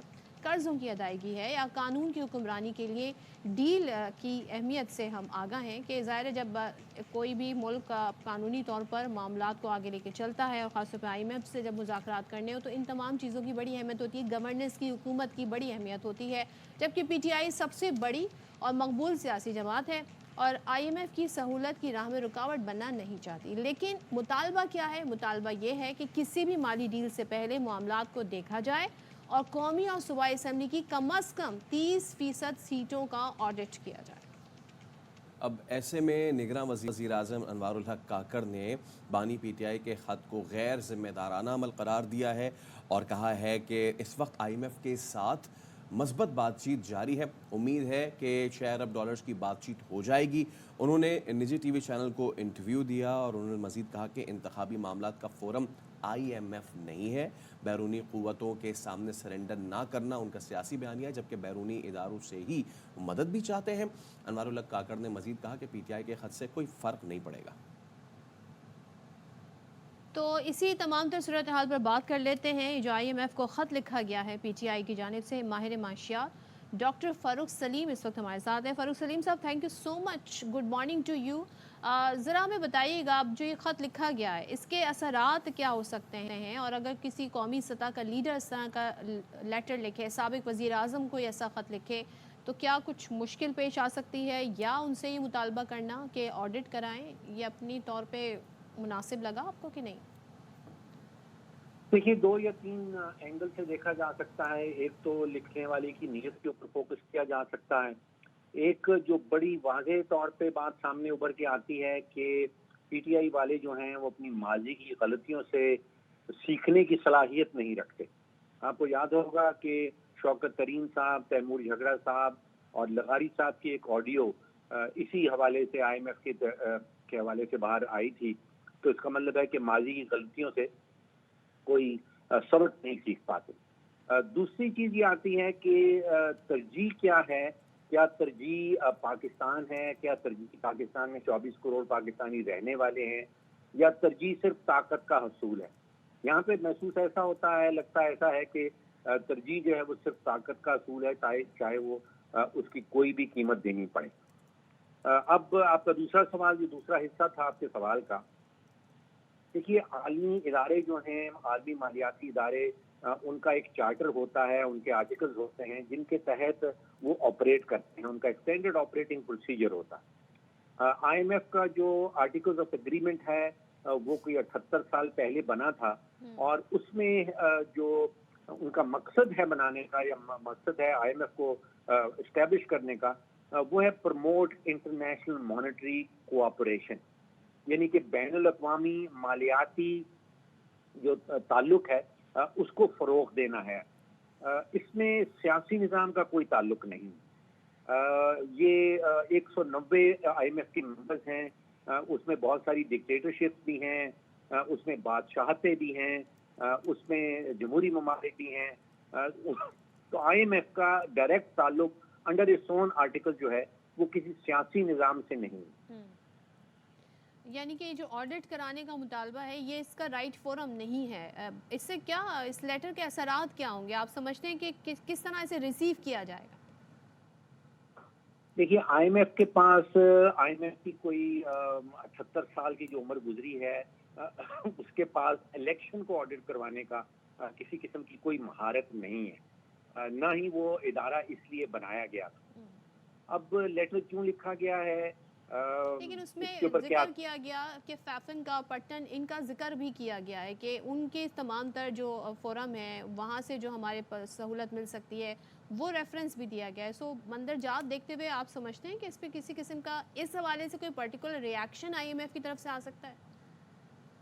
कर्ज़ों की अदायगी है या कानून की हुक्मरानी के लिए डील की अहमियत से हम आगाह हैं कि ज़ाहिर है जब कोई भी मुल्क कानूनी तौर पर मामलात को आगे लेके चलता है और ख़ासतौर पर IMF से जब मुज़ाकरात करने हो तो इन तमाम चीज़ों की बड़ी अहमियत होती है, गवर्नेंस की, हुकूमत की बड़ी अहमियत होती है। जबकि PTI सबसे बड़ी और मकबूल सियासी जमात है और IMF की सहूलत की राह में रुकावट बनना नहीं चाहती। लेकिन मुतालबा क्या है? मुतालबा ये है कि किसी भी माली डील से पहले मामलात को देखा जाए और कौमी और सूबाई असम्बली की कम अज़ कम 30% सीटों का ऑडिट किया जाए। अब ऐसे में निगरान वज़ीर आज़म अनवारुल हक काकर ने बानी PTI के ख़त को गैर ज़िम्मेदाराना अमल करार दिया है और कहा है कि इस वक्त IMF के साथ मस्बत बातचीत जारी है। उम्मीद है कि $6 अरब की बातचीत हो जाएगी। उन्होंने निजी TV चैनल को इंटरव्यू दिया और उन्होंने मज़ीद कहा कि इंतखाबी मामलात का फोरम IMF नहीं है, बैरूनी क़ुव्वतों के सामने सरेंडर ना करना उनका सियासी बयानिया है, जबकि बैरूनी इदारों से ही मदद भी चाहते हैं। अनवारुल हक काकर ने मज़ीद कहा कि PTI के ख़त से कोई फ़र्क नहीं पड़ेगा। तो इसी तमाम तर सूरत हाल पर बात कर लेते हैं। जो IMF को ख़त लिखा गया है PTI की जानिब से, माहिर माशियात डॉक्टर फ़ारूक सलीम इस वक्त हमारे साथ हैं। फ़ारूक सलीम साहब, thank you so much, good morning to you. ज़रा हमें बताइएगा, अब जो ये ख़त लिखा गया है इसके असरात क्या हो सकते हैं, और अगर किसी कौमी सतह का लीडर इस तरह का लेटर लिखे, साबिक़ वज़ीर आज़म कोई ऐसा ख़त लिखे, तो क्या कुछ मुश्किल पेश आ सकती है, या उनसे ये मुतालबा करना कि ऑडिट कराएं, ये अपनी तौर पर मुनासिब लगा आपको कि नहीं? देखिए, 2 या 3 एंगल से देखा जा सकता है। एक तो लिखने वाले की नीयत के ऊपर फोकस किया जा सकता है। एक जो बड़ी वाज़ेह तौर पे बात सामने उभर के आती है कि PTI वाले जो हैं वो अपनी माजी की गलतियों से सीखने की सलाहियत नहीं रखते। आपको याद होगा कि शौकत तरीन साहब, तैमूर झगड़ा साहब और लगारी साहब की एक ऑडियो इसी हवाले से IMF के हवाले से बाहर आई थी। तो इसका मतलब है कि माजी की गलतियों से कोई सबक नहीं सीख पाते। दूसरी चीज़ ये आती है कि तरजीह क्या है, क्या तरजीह पाकिस्तान है, क्या तरजीह पाकिस्तान में 24 करोड़ पाकिस्तानी रहने वाले हैं, या तरजीह सिर्फ ताकत का हसूल है। यहाँ पे महसूस ऐसा होता है, लगता है ऐसा है कि तरजीह जो है वो सिर्फ ताकत का हसूल है, चाहे वो उसकी कोई भी कीमत देनी पड़े। अब आपका दूसरा सवाल, जो दूसरा हिस्सा था आपके सवाल का, देखिए आलमी इदारे जो हैं, आलमी मालियाती इदारे, उनका एक चार्टर होता है, उनके आर्टिकल्स होते हैं जिनके तहत वो ऑपरेट करते हैं, उनका स्टैंडर्ड ऑपरेटिंग प्रोसीजर होता है। IMF का जो आर्टिकल्स ऑफ एग्रीमेंट है वो कोई 78 साल पहले बना था और उसमें जो उनका मकसद है बनाने का, या मकसद है IMF को इस्टेब्लिश करने का, वो है प्रमोट इंटरनेशनल मॉनेटरी कोऑपरेशन। یعنی کہ بین الاقوامی مالیاتی جو تعلق ہے اس کو فروغ دینا ہے. اس میں سیاسی نظام کا کوئی تعلق نہیں. یہ 190 IMF کے ممبرز ہیں, اس میں بہت ساری ڈکٹیٹرشپ بھی ہیں, اس میں بادشاہتیں بھی ہیں, اس میں جمہوری ممالک بھی ہیں. تو IMF کا ڈائریکٹ تعلق انڈر اٹس اون آرٹیکل جو ہے وہ کسی سیاسی نظام سے نہیں. یعنی کہ جو آڈٹ کرانے کا مطالبہ ہے یہ اس کا رائٹ فورم نہیں ہے. اس سے کیا, اس لیٹر کے اثرات کیا ہوں گے؟ آپ سمجھتے ہیں کہ کس طرح اسے ریسیو کیا جائے گا؟ دیکھیے IMF کے پاس IMF کی کوئی 78 سال کی جو عمر گزری ہے, اس کے پاس الیکشن کو آڈٹ کروانے کا کسی قسم کی کوئی مہارت نہیں ہے, نہ ہی وہ ادارہ اس لیے بنایا گیا تھا. اب لیٹر کیوں لکھا گیا ہے, لیکن اس میں ذکر کیا گیا کہ فیفن کا, پٹن, ان کا ذکر بھی کیا گیا ہے کہ ان کے تمام تر جو فورم ہے وہاں سے جو ہمارے سہولت مل سکتی ہے وہ ریفرنس بھی دیا گیا ہے. سو مندرجات دیکھتے ہوئے آپ سمجھتے ہیں کہ اس پہ کسی قسم کا اس حوالے سے کوئی پرٹیکولر ریاکشن IMF کی طرف سے آ سکتا ہے؟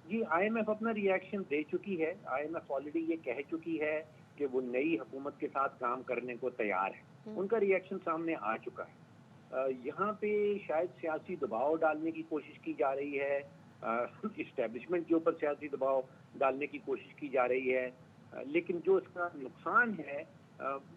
جی IMF اپنا ریاکشن دے چکی ہے. IMF آلریڈی یہ کہہ چکی ہے کہ وہ نئی حکومت کے ساتھ کام کرنے کو تیار ہے. ان کا ریاکشن سامنے آ چکا ہے. یہاں پہ شاید سیاسی دباؤ ڈالنے کی کوشش کی جا رہی ہے, اسٹیبلشمنٹ کے اوپر سیاسی دباؤ ڈالنے کی کوشش کی جا رہی ہے, لیکن جو اس کا نقصان ہے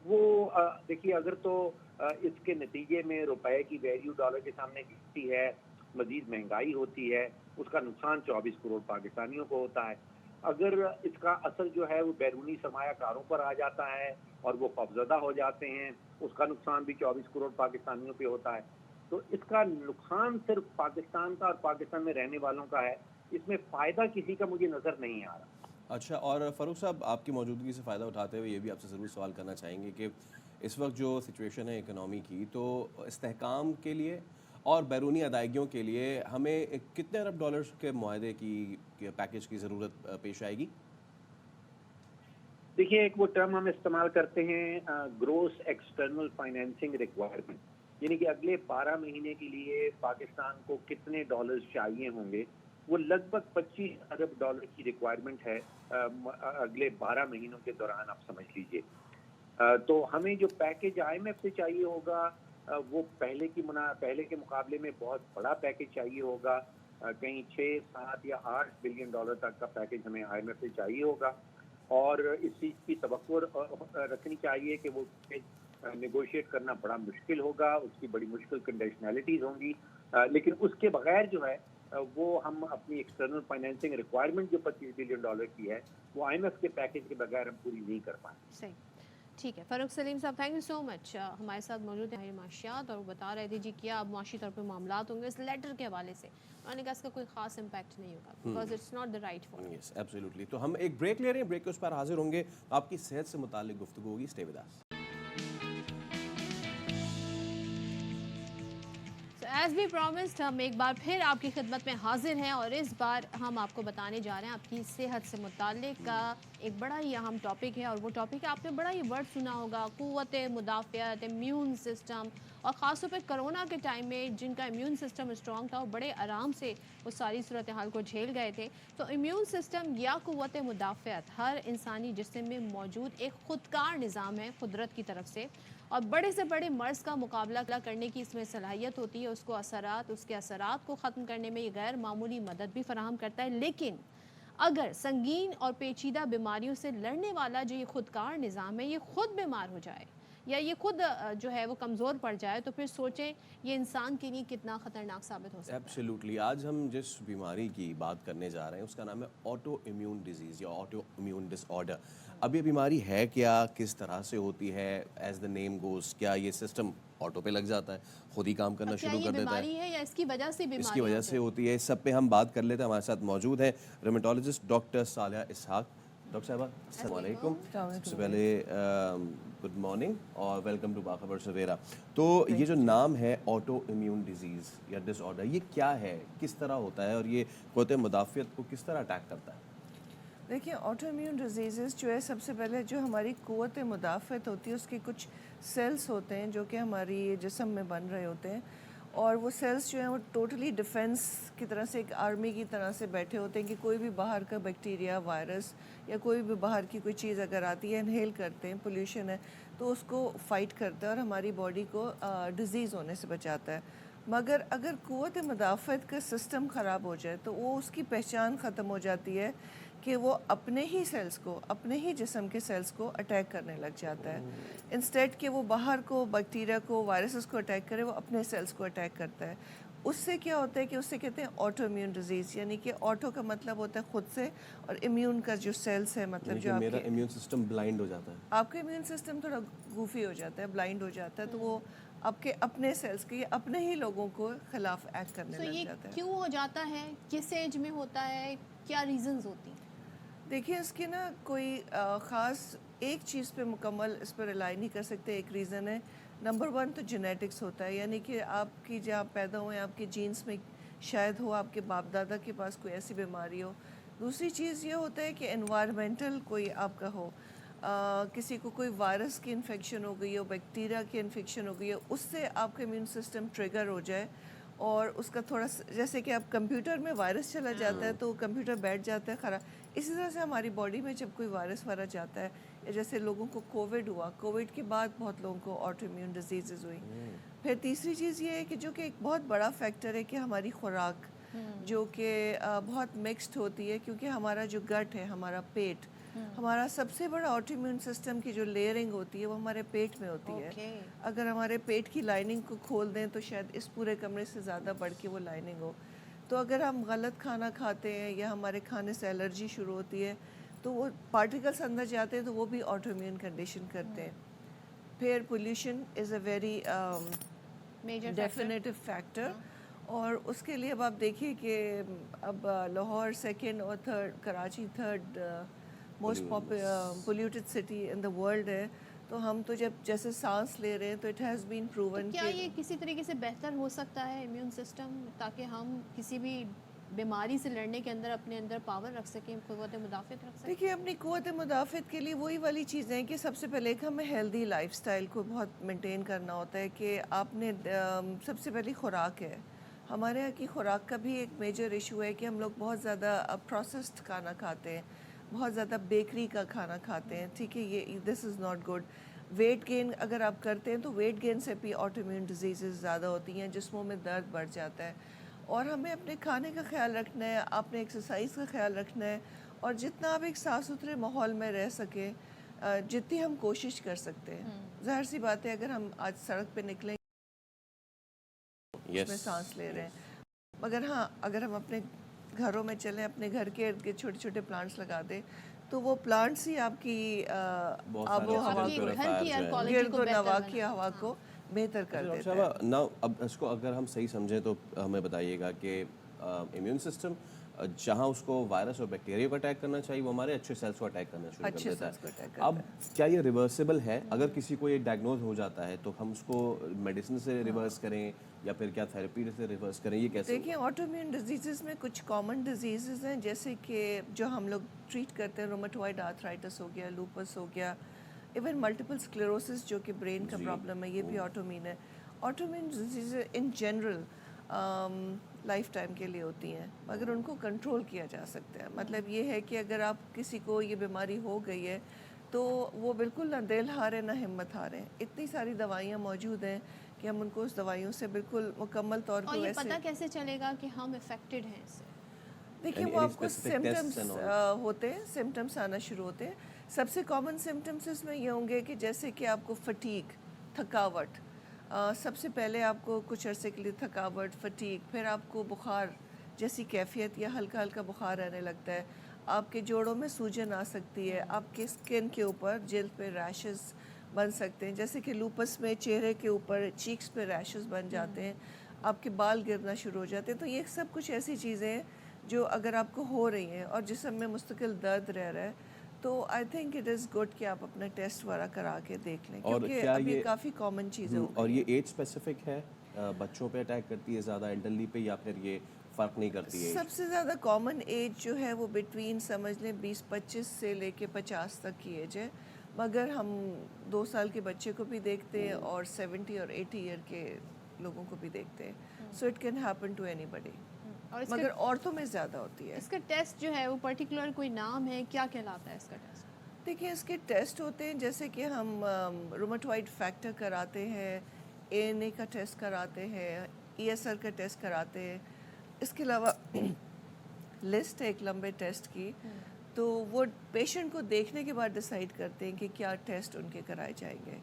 وہ دیکھیے, اگر تو اس کے نتیجے میں روپے کی ویلیو ڈالر کے سامنے گرتی ہے, مزید مہنگائی ہوتی ہے, اس کا نقصان 24 کروڑ پاکستانیوں کو ہوتا ہے. اگر اس کا اثر جو ہے وہ بیرونی سرمایہ کاروں پر آ جاتا ہے اور وہ خوفزدہ ہو جاتے ہیں, اس کا نقصان بھی 24 کروڑ پاکستانیوں پہ ہوتا ہے. تو اس کا نقصان صرف پاکستان کا اور پاکستان میں رہنے والوں کا ہے, اس میں فائدہ کسی کا مجھے نظر نہیں آ رہا. اچھا, اور فاروق صاحب آپ کی موجودگی سے فائدہ اٹھاتے ہوئے یہ بھی آپ سے ضرور سوال کرنا چاہیں گے کہ اس وقت جو سچویشن ہے اکنامی کی, تو استحکام کے لیے اور بیرونی ادائیگیوں کے لیے ہمیں کتنے ارب ڈالرز کے معاہدے کی پیکیج کی ضرورت پیش آئے گی؟ دیکھیے, ایک وہ ٹرم ہم استعمال کرتے ہیں گروس ایکسٹرنل فائنینسنگ ریکوائرمنٹ, یعنی کہ اگلے 12 مہینے کے لیے پاکستان کو کتنے ڈالرز چاہیے ہوں گے. وہ لگ بھگ 25 ارب ڈالر کی ریکوائرمنٹ ہے اگلے 12 مہینوں کے دوران, آپ سمجھ لیجئے. تو ہمیں جو پیکیج IMF سے چاہیے ہوگا وہ پہلے کے مقابلے میں بہت بڑا پیکیج چاہیے ہوگا. کہیں 6, 7 یا 8 بلین ڈالر تک کا پیکیج ہمیں IMF سے چاہیے ہوگا, اور اس چیز کی توقع رکھنی چاہیے کہ وہ نیگوشیٹ کرنا بڑا مشکل ہوگا, اس کی بڑی مشکل کنڈیشنلٹیز ہوں گی, لیکن اس کے بغیر جو ہے وہ ہم اپنی ایکسٹرنل فائنینسنگ ریکوائرمنٹ جو 25 بلین ڈالر کی ہے وہ IMF کے پیکیج کے بغیر ہم پوری نہیں کر پائیں. صحیح, ٹھیک ہے. فاروق سلیم صاحب, تھینک یو سو مچ. ہمارے ساتھ موجود ہیں معاشیات, اور وہ بتا رہے تھے جی کیا اب معاشی طور پہ معاملات ہوں گے اس لیٹر کے حوالے سے. انہوں نے کہا اس کا کوئی خاص امپیکٹ نہیں ہوگا because it's not the right form. Yes absolutely. تو ہم ایک بریک لے رہے ہیں, بریک کے اس پر حاضر ہوں گے. آپ کی صحت سے متعلق گفتگو ہوگی, stay with us. As be promised ہم ایک بار پھر آپ کی خدمت میں حاضر ہیں, اور اس بار ہم آپ کو بتانے جا رہے ہیں آپ کی صحت سے متعلق کا ایک بڑا ہی اہم ٹاپک ہے. اور وہ ٹاپک آپ نے بڑا ہی ورڈ سنا ہوگا, قوت مدافعت, امیون سسٹم. اور خاص طور پہ کرونا کے ٹائم میں جن کا امیون سسٹم اسٹرانگ تھا وہ بڑے آرام سے وہ ساری صورتحال کو جھیل گئے تھے. تو امیون سسٹم یا قوت مدافعت ہر انسانی جسم میں موجود ایک خودکار نظام ہے قدرت کی طرف سے, اور بڑے سے بڑے مرض کا مقابلہ کرنے کی اس میں صلاحیت ہوتی ہے. اس کے اثرات کو ختم کرنے میں یہ غیر معمولی مدد بھی فراہم کرتا ہے. لیکن اگر سنگین اور پیچیدہ بیماریوں سے لڑنے والا جو یہ خودکار نظام ہے یہ خود بیمار ہو جائے یا یہ خود جو ہے وہ کمزور پڑ جائے, تو پھر سوچیں یہ انسان کے لیے کتنا خطرناک ثابت ہو سکتا ہے. ایبسلیوٹلی. آج ہم جس بیماری کی بات کرنے جا رہے ہیں اس کا نام ہے آٹو امیون ڈیزیز یا آٹو امیون ڈس آرڈر. اب یہ بیماری ہے کیا, کس طرح سے ہوتی ہے؟ ایز دا نیم گوز, کیا یہ سسٹم آٹو پہ لگ جاتا ہے, خود ہی کام کرنا شروع کر دیتا ہے؟ بیماری ہے یا اس کی وجہ سے بیماری؟ اس کی وجہ سے ہوتی ہے. اس سب پہ ہم بات کر لیتے ہیں. ہمارے ساتھ موجود ہیں ریمیٹولوجسٹ ڈاکٹر صالحہ اسحاق. ڈاکٹر صاحبہ السلام علیکم. سب سے پہلے گڈ مارننگ اور ویلکم ٹو باخبر سویرا. تو یہ جو نام ہے آٹو امیون ڈیزیز یا ڈس آرڈر, یہ کیا ہے, کس طرح ہوتا ہے, اور یہ قوت مدافعت کو کس طرح اٹیک کرتا ہے؟ دیکھیں, آٹو امیون ڈیزیزز جو ہے سب سے پہلے جو ہماری قوت مدافعت ہوتی ہے اس کے کچھ سیلز ہوتے ہیں جو کہ ہماری جسم میں بن رہے ہوتے ہیں, اور وہ سیلز جو ہیں وہ ٹوٹلی ڈیفنس کی طرح سے ایک آرمی کی طرح سے بیٹھے ہوتے ہیں کہ کوئی بھی باہر کا بیکٹیریا وائرس یا کوئی بھی باہر کی کوئی چیز اگر آتی ہے انہیل کرتے ہیں پولیوشن ہے تو اس کو فائٹ کرتا ہے اور ہماری باڈی کو ڈیزیز ہونے سے بچاتا ہے. مگر اگر قوت مدافعت کا سسٹم خراب ہو جائے تو وہ اس کی پہچان ختم ہو جاتی ہے کہ وہ اپنے ہی سیلز کو اپنے ہی جسم کے سیلز کو اٹیک کرنے لگ جاتا ہے. انسٹیڈ کہ وہ باہر کو بیکٹیریا کو وائرسز کو اٹیک کرے وہ اپنے سیلز کو اٹیک کرتا ہے. اس سے کیا ہوتا ہے کہ اس سے کہتے ہیں آٹو امیون ڈیزیز, یعنی کہ آٹو کا مطلب ہوتا ہے خود سے اور امیون کا جو سیلز ہے مطلب جو میرا امیون سسٹم بلائنڈ ہو جاتا ہے. آپ کا امیون سسٹم تھوڑا گوفی ہو جاتا ہے, بلائنڈ ہو جاتا ہے, تو وہ آپ کے اپنے سیلز کے اپنے ہی لوگوں کو خلاف ایکٹ کرنے لگ یہ جاتا ہے. کیوں ہو جاتا ہے, کس ایج میں ہوتا ہے, کیا ریزنز ہوتی ہیں؟ دیکھیے اس کی نا کوئی خاص ایک چیز پہ مکمل اس پہ ریلائی نہیں کر سکتے. ایک ریزن ہے نمبر 1 تو جینیٹکس ہوتا ہے, یعنی کہ آپ کی جہاں پیدا ہوئے آپ کے جینس میں شاید ہو آپ کے باپ دادا کے پاس کوئی ایسی بیماری ہو. دوسری چیز یہ ہوتا ہے کہ انوائرمنٹل کوئی آپ کا ہو, کسی کو کوئی وائرس کی انفیکشن ہو گئی ہو, بیکٹیریا کی انفیکشن ہو گئی ہو, اس سے آپ کا امیون سسٹم ٹریگر ہو جائے اور اس کا تھوڑا جیسے کہ آپ کمپیوٹر میں وائرس چلا جاتا ہے تو کمپیوٹر بیٹھ جاتا ہے خراب. اسی طرح سے ہماری باڈی میں جب کوئی وائرس وغیرہ جاتا ہے, جیسے لوگوں کو کووڈ ہوا, کووڈ کے بعد بہت لوگوں کو آٹو امیون ڈیزیزز ہوئی. پھر تیسری چیز یہ ہے کہ جو کہ ایک بہت بڑا فیکٹر ہے کہ ہماری خوراک جو کہ بہت مکسڈ ہوتی ہے, کیونکہ ہمارا جو گٹ ہے ہمارا پیٹ, ہمارا سب سے بڑا آٹو امیون سسٹم کی جو لیئرنگ ہوتی ہے وہ ہمارے پیٹ میں ہوتی ہے. اگر ہمارے پیٹ کی لائننگ کو کھول دیں تو شاید اس پورے کمرے سے زیادہ بڑھ کے وہ لائننگ ہو. تو اگر ہم غلط کھانا کھاتے ہیں یا ہمارے کھانے سے الرجی شروع ہوتی ہے تو وہ پارٹیکلس اندر جاتے ہیں تو وہ بھی آٹو امیون کنڈیشن کرتے ہیں. پھر pollution is a very definitive factor, اور اس کے لیے اب آپ دیکھیے کہ اب لاہور 2nd اور 3rd, Karachi 3rd most polluted city in the world ہے. تو ہم تو جب جیسے سانس لے رہے ہیں تو اٹ ہیز بین پروون. کیا یہ کسی طریقے سے بہتر ہو سکتا ہے امیون سسٹم, تاکہ ہم کسی بھی بیماری سے لڑنے کے اندر اپنے اندر پاور رکھ سکیں, قوت مدافعت رکھ سکیں؟ دیکھیے اپنی قوت مدافعت کے لیے وہی والی چیزیں ہیں کہ سب سے پہلے ایک ہمیں ہیلدی لائف سٹائل کو بہت مینٹین کرنا ہوتا ہے. کہ آپ نے سب سے پہلی خوراک ہے, ہمارے یہاں کی خوراک کا بھی ایک میجر ایشو ہے کہ ہم لوگ بہت زیادہ پروسیسڈ کھانا کھاتے ہیں, بہت زیادہ بیکری کا کھانا کھاتے ہیں. ٹھیک ہے, یہ this is not good. Weight gain اگر آپ کرتے ہیں تو ویٹ گین سے بھی آٹو امیون ڈیزیزز زیادہ ہوتی ہیں, جسموں میں درد بڑھ جاتا ہے. اور ہمیں اپنے کھانے کا خیال رکھنا ہے, اپنے ایکسرسائز کا خیال رکھنا ہے, اور جتنا آپ ایک صاف ستھرے ماحول میں رہ سکیں جتنی ہم کوشش کر سکتے ہیں. ظاہر سی بات ہے اگر ہم آج سڑک پہ نکلیں اس میں سانس لے رہے ہیں, مگر ہاں اگر ہم اپنے گھروں میں چلیں, اپنے گھر کے ارد گرد چھوٹے چھوٹے پلانٹس لگا دیں تو وہ پلانٹس ہی آپ کی آب و ہوا کو, گرد و نواح کی ہوا کو بہتر کر دیتے ہیں. نا اب اس کو اگر ہم صحیح سمجھیں تو ہمیں بتائیے گا کہ امیون سسٹم جہاں اس کو وائرس اور بیکٹیریا کو اٹیک کرنا چاہیے وہ ہمارے اچھے سیلس کو اٹیک کرنا شروع کر دیتا ہے. اب کیا یہ ریورسیبل ہے؟ اگر کسی کو یہ ڈائگنوز ہو جاتا ہے تو ہم اس کو میڈیسن سے ریورس کریں یا پھر کیا تھیراپی سے ریورس کریں, یہ کیسے؟ دیکھیں آٹو امیون ڈیزیزز میں کچھ کامن ڈیزیزز ہیں جیسے کہ جو ہم لوگ ٹریٹ کرتے ہیں, رومیٹوائڈ آرتھرائٹس ہو گیا, لوپس ہو گیا, ایون ملٹیپل اسکلیروسس جو کہ برین کا پرابلم ہے, یہ بھی آٹو امیون ہے. Auto immune disease in general life time کے لیے ہوتی ہیں مگر ان کو کنٹرول کیا جا سکتا ہے. مطلب یہ ہے کہ اگر آپ کسی کو یہ بیماری ہو گئی ہے تو وہ بالکل نہ دل ہارے نہ ہمت ہارے. اتنی ساری دوائیاں موجود ہیں کہ ہم ان کو اس دوائیوں سے بالکل مکمل طور پر. اور یہ پتہ کیسے چلے گا کہ ہم افیکٹڈ ہیں اس سے؟ دیکھیے وہ آپ کو سمٹمس ہوتے ہیں, سمٹمس آنا شروع ہوتے ہیں. سب سے کامن سمٹمس اس میں یہ ہوں گے کہ جیسے کہ آپ کو فٹیگ, تھکاوٹ, سب سے پہلے آپ کو کچھ عرصے کے لیے تھکاوٹ, فٹیگ, پھر آپ کو بخار جیسی کیفیت یا ہلکا ہلکا بخار رہنے لگتا ہے, آپ کے جوڑوں میں سوجن آ سکتی ہے, آپ کے اسکن کے اوپر جلد پہ ریشز بن سکتے ہیں, جیسے کہ لوپس میں چہرے کے اوپر چیکس پہ ریشز بن جاتے ہیں, آپ کے بال گرنا شروع ہو جاتے ہیں. تو یہ سب کچھ ایسی چیزیں ہیں جو اگر آپ کو ہو رہی ہیں اور جسم میں مستقل درد رہ رہا ہے تو I think it is good کہ آپ اپنا ٹیسٹ وغیرہ کرا کے دیکھ لیں, کیونکہ اب یہ کافی کامن چیزیں. اور یہ ایج اسپیسیفک ہے, بچوں پہ اٹیک کرتی ہے زیادہ, ایلڈرلی پہ, یا پھر یہ فرق نہیں کرتی ہے؟ سب سے زیادہ کامن ایج جو ہے وہ بٹوین سمجھ لیں 20-25 سے لے کے 50 تک کی ایج ہے, مگر ہم 2 سال کے بچے کو بھی دیکھتے ہیں اور 70 اور 80 ایئر کے लोगों को भी देखते हैं. So it can happen to anybody, और मगर औरतों में ज़्यादा होती है. इसका टेस्ट जो है वो पर्टिकुलर कोई नाम है, क्या कहलाता है इसका टेस्ट? देखिए इसके टेस्ट होते हैं जैसे कि हम रूमेटॉइड फैक्टर कराते हैं, ANA का टेस्ट कराते हैं, ESR का टेस्ट कराते हैं. इसके अलावा लिस्ट है एक लंबे टेस्ट की, तो वो पेशेंट को देखने के बाद डिसाइड करते हैं कि क्या टेस्ट उनके कराए जाएंगे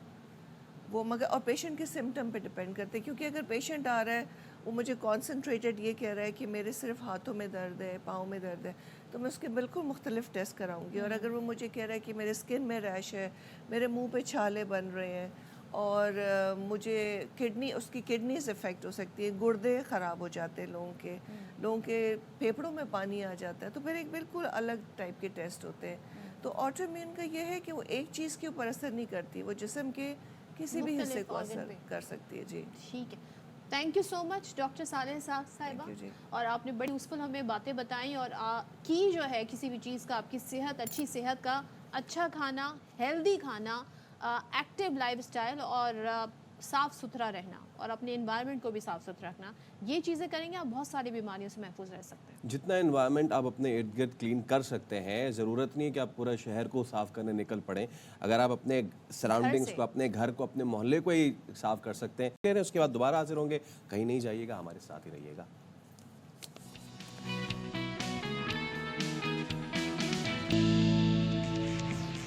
वो, मगर और पेशेंट के सिम्टम पे डिपेंड करते हैं. क्योंकि अगर पेशेंट आ रहा है वो मुझे कॉन्सनट्रेटेड ये कह रहा है कि मेरे सिर्फ हाथों में दर्द है, पाँव में दर्द है, तो मैं उसके बिल्कुल मुख्तलिफ टेस्ट कराऊंगी. और अगर वो मुझे कह रहा है कि मेरे स्किन में रैश है, मेरे मुंह पे छाले बन रहे हैं, और मुझे उसकी किडनीज इफ़ेक्ट हो सकती है, गुर्दे ख़राब हो जाते हैं लोगों के फेफड़ों में पानी आ जाता है, तो फिर एक बिल्कुल अलग टाइप के टेस्ट होते हैं. तो ऑटो इम्यून का ये है कि वो एक चीज़ के ऊपर असर नहीं करती, वो जिस्म के किसी भी हिस्से को असर कर सकती है. जी ठीक है, thank you so much doctor Saleh साहिबा. और आपने बड़ी यूज़फुल हमें बातें बताई, और की जो है किसी भी चीज़ का, आपकी सेहत, अच्छी सेहत का, अच्छा खाना, हेल्दी खाना, एक्टिव लाइफस्टाइल और साफ़ सुथरा रहना, और अपने एनवायरनमेंट को भी साफ़ सुथरा रखना, ये चीज़ें करेंगे आप बहुत सारी बीमारियों से महफूज रह सकते हैं. जितना एनवायरनमेंट आप अपने इर्द गिर्द क्लीन कर सकते हैं, ज़रूरत नहीं है कि आप पूरा शहर को साफ़ करने निकल पड़ें. अगर आप अपने सराउंडिंग्स को, अपने घर को, अपने मोहल्ले को ही साफ़ कर सकते हैं, उसके बाद दोबारा हाजिर होंगे. कहीं नहीं जाइएगा, हमारे साथ ही रहिएगा.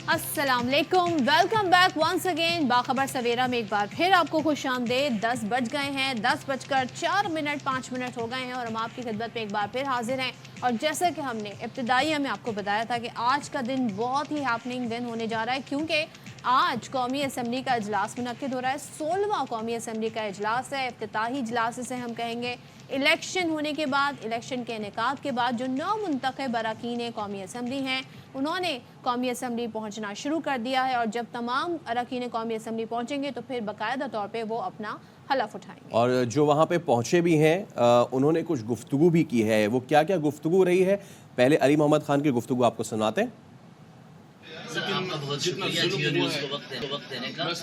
अस्सलाम वालेकुम, वेलकम बैक वंस अगेन. बाखबर सवेरा में एक बार फिर आपको खुशामदीद. 10 बज गए हैं, 10:04 5 मिनट हो गए हैं, और हम आपकी खिदमत में एक बार फिर हाजिर हैं. और जैसा कि हमने इब्तिदाई में आपको बताया था कि आज का दिन बहुत ही हैपनिंग दिन होने जा रहा है, क्योंकि आज कौमी असम्बली का इजलास मुनक्किद हो रहा है. 16वां कौमी असम्बली का इजलास है, इफ्तिताही इजलास इसे हम कहेंगे. इलेक्शन होने के बाद, इलेक्शन के इनेकाद के बाद, जो 9 मुंतखब अरकान कौमी असम्बली हैं, उन्होंने कौमी असम्बली पहुंचना शुरू कर दिया है. और जब तमाम अरकान कौमी असम्बली पहुंचेंगे तो फिर बाकायदा तौर पे वो अपना हलफ उठाएंगे. और जो वहाँ पे पहुँचे भी हैं, उन्होंने कुछ गुफ्तगू भी की है. वो क्या क्या गुफ्तगू रही है, पहले अली मोहम्मद खान की गुफ्तगू आपको सुनाते हैं. आपका बहुत शुक्रिया जियो न्यूज़ को वक्त देने का. आज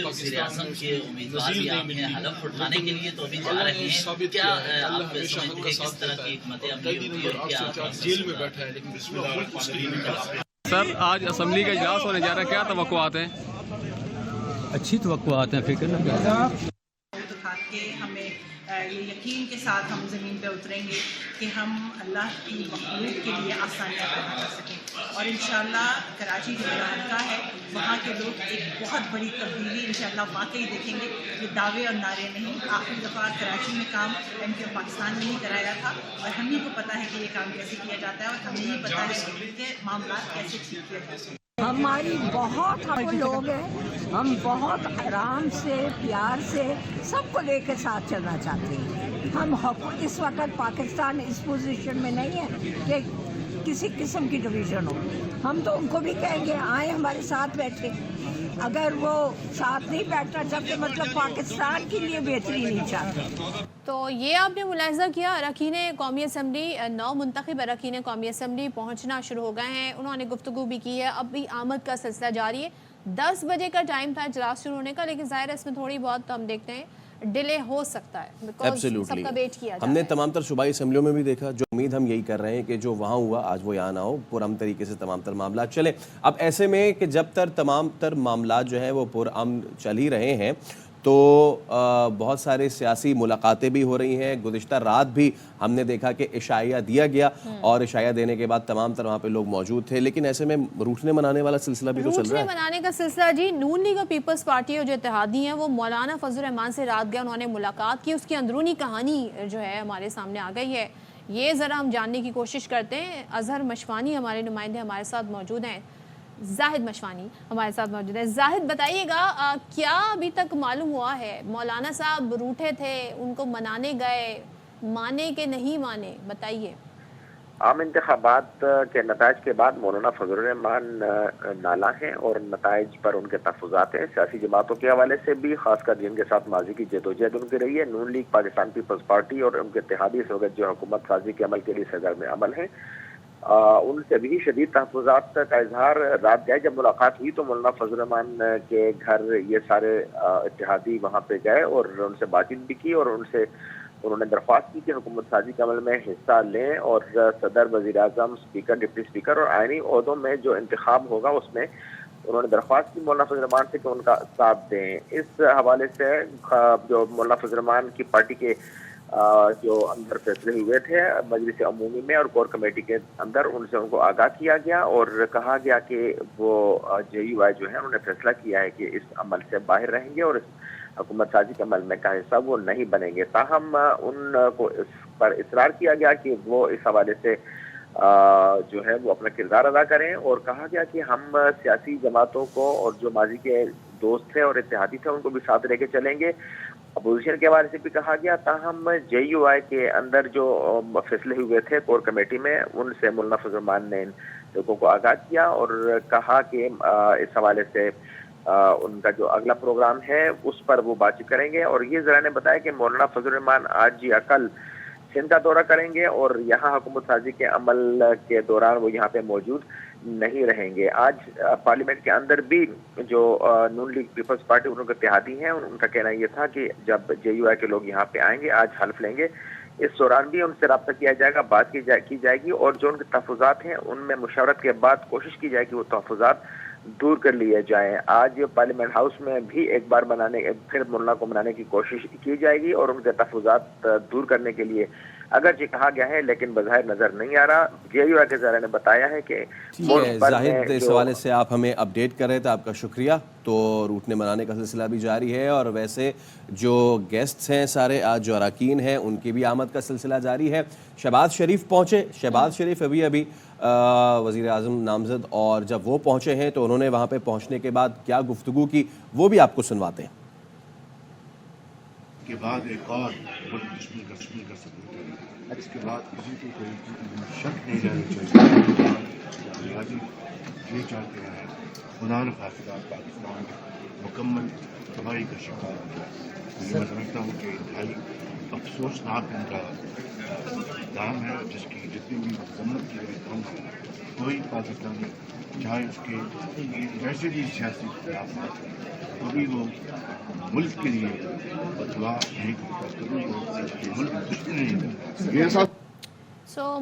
वज़ीर-ए-आज़म के उम्मीदवार भी आप हैं हलफ उठाने के लिए, तो अभी जा रहे हैं. क्या आप समझते हैं किस तरह की हिकमत अमली होगी और क्या जेल में बैठा है लेकिन बिस्मिल्लाह. सर, आज असम्बली का इजलास होने जा रहा है, क्या तवक्कुआत हैं? अच्छी तवक्कुआत हैं, फिक्र न करें. के हमें ये यकीन के साथ हम ज़मीन पे उतरेंगे कि हम अल्लाह की मखलूक के लिए आसानियाँ पैदा कर सकें. और इंशाअल्लाह कराची जो मेरा हल्का है, वहाँ के लोग एक बहुत बड़ी तब्दीली इंशाअल्लाह वाकई देखेंगे. ये दावे और नारे नहीं. आखिरी दफ़ा कराची में काम MK पाकिस्तान में ही कराया था, और हम ही को पता है कि ये काम कैसे किया जाता है, और हमें ही पता है कि मामला कैसे ठीक किया जाता है. हमारी बहुत हम लोग हैं, हम बहुत आराम से, प्यार से सबको लेकर साथ चलना चाहते हैं. हम इस वक्त पाकिस्तान इस पोजीशन में नहीं है कि किसी किस्म की डिवीज़न हो. हम तो उनको भी कहेंगे आए हमारे साथ बैठे. अगर वो साथ नहीं बैठना चाहते, मतलब पाकिस्तान के लिए बेहतरी नहीं चाहते. तो ये आपने मुलाहिज़ा किया, अरकान कौमी असम्बली, 9 मुंतखब अरकान कौमी असम्बली पहुंचना शुरू हो गए हैं. उन्होंने गुफ्तगू भी की है, अब भी आमद का सिलसिला जारी है. 10 बजे का टाइम था इजलास शुरू होने का, लेकिन ज़ाहिर है इसमें थोड़ी बहुत हम देखते हैं डिले हो सकता है, बिकॉज़ सबका वेट किया हमने तमाम तर सूबाई असम्बलियों में भी देखा. जो उम्मीद हम यही कर रहे हैं कि जो वहाँ हुआ आज वो यहाँ ना हो, पुरअमन तरीके से तमाम तर मामला चले. अब ऐसे में कि जब तक तमाम तर मामला जो है वो पुरअमन चल ही रहे हैं, तो बहुत सारे सियासी मुलाकातें भी हो रही हैं. गुज़िश्ता रात भी हमने देखा कि इशाया दिया गया, और इशाया देने के बाद तमाम तरह वहाँ पे लोग मौजूद थे. लेकिन ऐसे में रूठने मनाने वाला सिलसिला भी तो चल रहा है. मनाने का सिलसिला जी, नून लीग और पीपल्स पार्टी और जो इत्तेहादी हैं वो मौलाना फजल रहमान से रात गए, उन्होंने मुलाकात की. उसकी अंदरूनी कहानी जो है हमारे सामने आ गई है, ये ज़रा हम जानने की कोशिश करते हैं. अजहर मशवानी हमारे नुमाइंदे हमारे साथ मौजूद हैं, जाहिद मशवानी हमारे साथ मौजूद है. जाहिद, बताइएगा क्या अभी तक मालूम हुआ है? मौलाना साहब रूठे थे, उनको मनाने गए, माने कि नहीं माने, बताइए. आम इंतखाबात के नताइज के बाद मौलाना फजल रहमान नाला हैं और नताइज पर उनके तहफ़्फ़ुज़ात हैं. सियासी जमातों के हवाले से भी, खासकर जिनके साथ माजी की जदोजहद उनकी रही है, नून लीग, पाकिस्तान पीपल्स पार्टी और उनके इत्तेहादी इस वक्त जो हुकूमत साजी के अमल के लिए सदर में अमल हैं. ان سے بھی شدید تحفظات کا اظہار رات گئے. جب ملاقات ہوئی تو مولانا فضل الرحمان کے گھر یہ سارے اتحادی وہاں پہ گئے اور ان سے بات چیت بھی کی اور انہوں نے درخواست کی کہ حکومت سازی کے عمل میں حصہ لیں اور صدر، وزیر اعظم، اسپیکر، ڈپٹی اسپیکر اور آئینی عہدوں میں جو انتخاب ہوگا اس میں انہوں نے درخواست کی مولانا فضل الرحمان سے کہ ان کا ساتھ دیں. اس حوالے سے جو مولانا فضل الرحمان کی پارٹی کے جو اندر فیصلے ہوئے تھے مجلس عمومی میں اور کور کمیٹی کے اندر، ان سے ان کو آگاہ کیا گیا اور کہا گیا کہ وہ JUI جو ہے انہوں نے فیصلہ کیا ہے کہ اس عمل سے باہر رہیں گے اور اس حکومت سازی کے عمل میں کا حصہ وہ نہیں بنیں گے. تاہم ان کو اس پر اصرار کیا گیا کہ وہ اس حوالے سے جو ہے وہ اپنا کردار ادا کریں اور کہا گیا کہ ہم سیاسی جماعتوں کو اور جو ماضی کے دوست تھے اور اتحادی تھے ان کو بھی ساتھ لے کے چلیں گے. اپوزیشن کے حوالے سے بھی کہا گیا. تاہم JUI کے اندر جو فیصلے ہوئے تھے کور کمیٹی میں ان سے مولانا فضل الرحمان نے ان لوگوں کو آگاہ کیا اور کہا کہ اس حوالے سے ان کا جو اگلا پروگرام ہے اس پر وہ بات چیت کریں گے. اور یہ ذرا نے بتایا کہ مولانا فضل الرحمان آج یا کل سندھ کا دورہ کریں گے اور یہاں حکومت سازی کے عمل کے دوران وہ یہاں پہ موجود نہیں رہیں گے. آج پارلیمنٹ کے اندر بھی جو نون لیگ پیپلز پارٹی ان کے اتحادی ہیں ان کا کہنا یہ تھا کہ جب JUI کے لوگ یہاں پہ آئیں گے آج حلف لیں گے اس دوران بھی ان سے رابطہ کیا جائے گا، بات کی جائے گی اور جو ان کے تحفظات ہیں ان میں مشاورت کے بعد کوشش کی جائے کہ وہ تحفظات دور کر لیے جائیں. آج پارلیمنٹ ہاؤس میں بھی ایک بار پھر مولانا کو منانے کی کوشش کی جائے گی اور ان کے تحفظات دور کرنے کے لیے اگرچہ کہا گیا ہے لیکن بظاہر نظر نہیں آ رہا. JUI کے ذرائع نے بتایا ہے کہ زاہد اس حوالے سے آپ ہمیں اپڈیٹ کر رہے تھے، آپ کا شکریہ. تو روٹنے منانے کا سلسلہ بھی جاری ہے اور ویسے جو گیسٹس ہیں سارے آج جو اراکین ہیں ان کی بھی آمد کا سلسلہ جاری ہے. شہباز شریف پہنچے، شہباز شریف ابھی وزیر اعظم نامزد، اور جب وہ پہنچے ہیں تو انہوں نے وہاں پہ پہنچنے کے بعد کیا گفتگو کی وہ بھی آپ کو سنواتے ہیں. کے بعد ایک اور دشمنی کر سکتے ہیں، اس کے بعد کسی کو کوئی شک نہیں رہنا چاہیے. یہ چاہتے ہیں خدا نخواستہ پاکستان مکمل تباہی کا شکار ہو گیا. میں سمجھتا ہوں کہ انتہائی افسوسناک ان کا کام ہے جس کی جتنی بھی مذمت کی گئی کم ہے. کوئی پاکستانی چاہے اس کے ویسے بھی سیاسی اختلافات کبھی وہ ملک کے لیے بدعا نہیں کرتا، کبھی وہ ملک دشمن نہیں کرتا.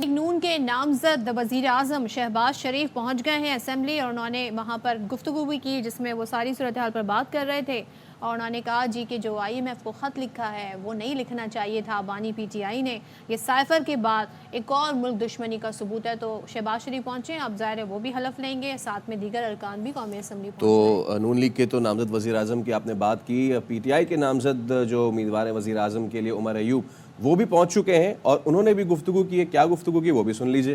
نون کے نامزد وزیر اعظم شہباز شریف پہنچ گئے ہیں اسمبلی اور انہوں نے وہاں پر گفتگو بھی کی جس میں وہ ساری صورتحال پر بات کر رہے تھے اور انہوں نے کہا جی کہ جو IMF کو خط لکھا ہے وہ نہیں لکھنا چاہیے تھا بانی PTI نے. یہ سائفر کے بعد ایک اور ملک دشمنی کا ثبوت ہے. تو شہباز شریف پہنچے، اب ظاہر ہے وہ بھی حلف لیں گے، ساتھ میں دیگر ارکان بھی قومی اسمبلی پہنچ گئے. تو نون لیگ کے تو نامزد وزیر اعظم کی آپ نے بات کی، PTI کے نامزد جو امیدوار ہیں وزیر اعظم کے لیے عمر ایوب وہ بھی پہنچ چکے ہیں اور انہوں نے بھی گفتگو کی ہے. کیا گفتگو کی وہ بھی سن لیجئے.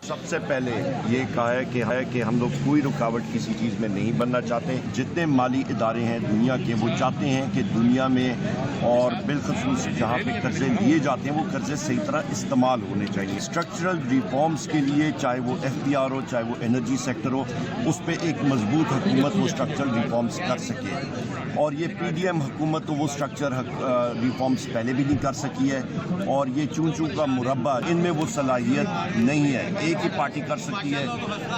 سب سے پہلے یہ کہا ہے کہ ہم لوگ کوئی رکاوٹ کسی چیز میں نہیں بننا چاہتے. جتنے مالی ادارے ہیں دنیا کے وہ چاہتے ہیں کہ دنیا میں اور بالخصوص جہاں پہ قرضے لیے جاتے ہیں وہ قرضے صحیح طرح استعمال ہونے چاہیے. اسٹرکچرل ریفارمز کے لیے چاہے وہ FDR ہو چاہے وہ انرجی سیکٹر ہو اس پہ ایک مضبوط حکومت وہ اسٹرکچرل ریفارمز کر سکے. اور یہ PDM حکومت تو وہ اسٹرکچر ریفارمز پہلے بھی نہیں کر سکی ہے اور یہ چون چون کا مربع ان میں وہ صلاحیت نہیں ہے. ایک ہی پارٹی کر سکتی ہے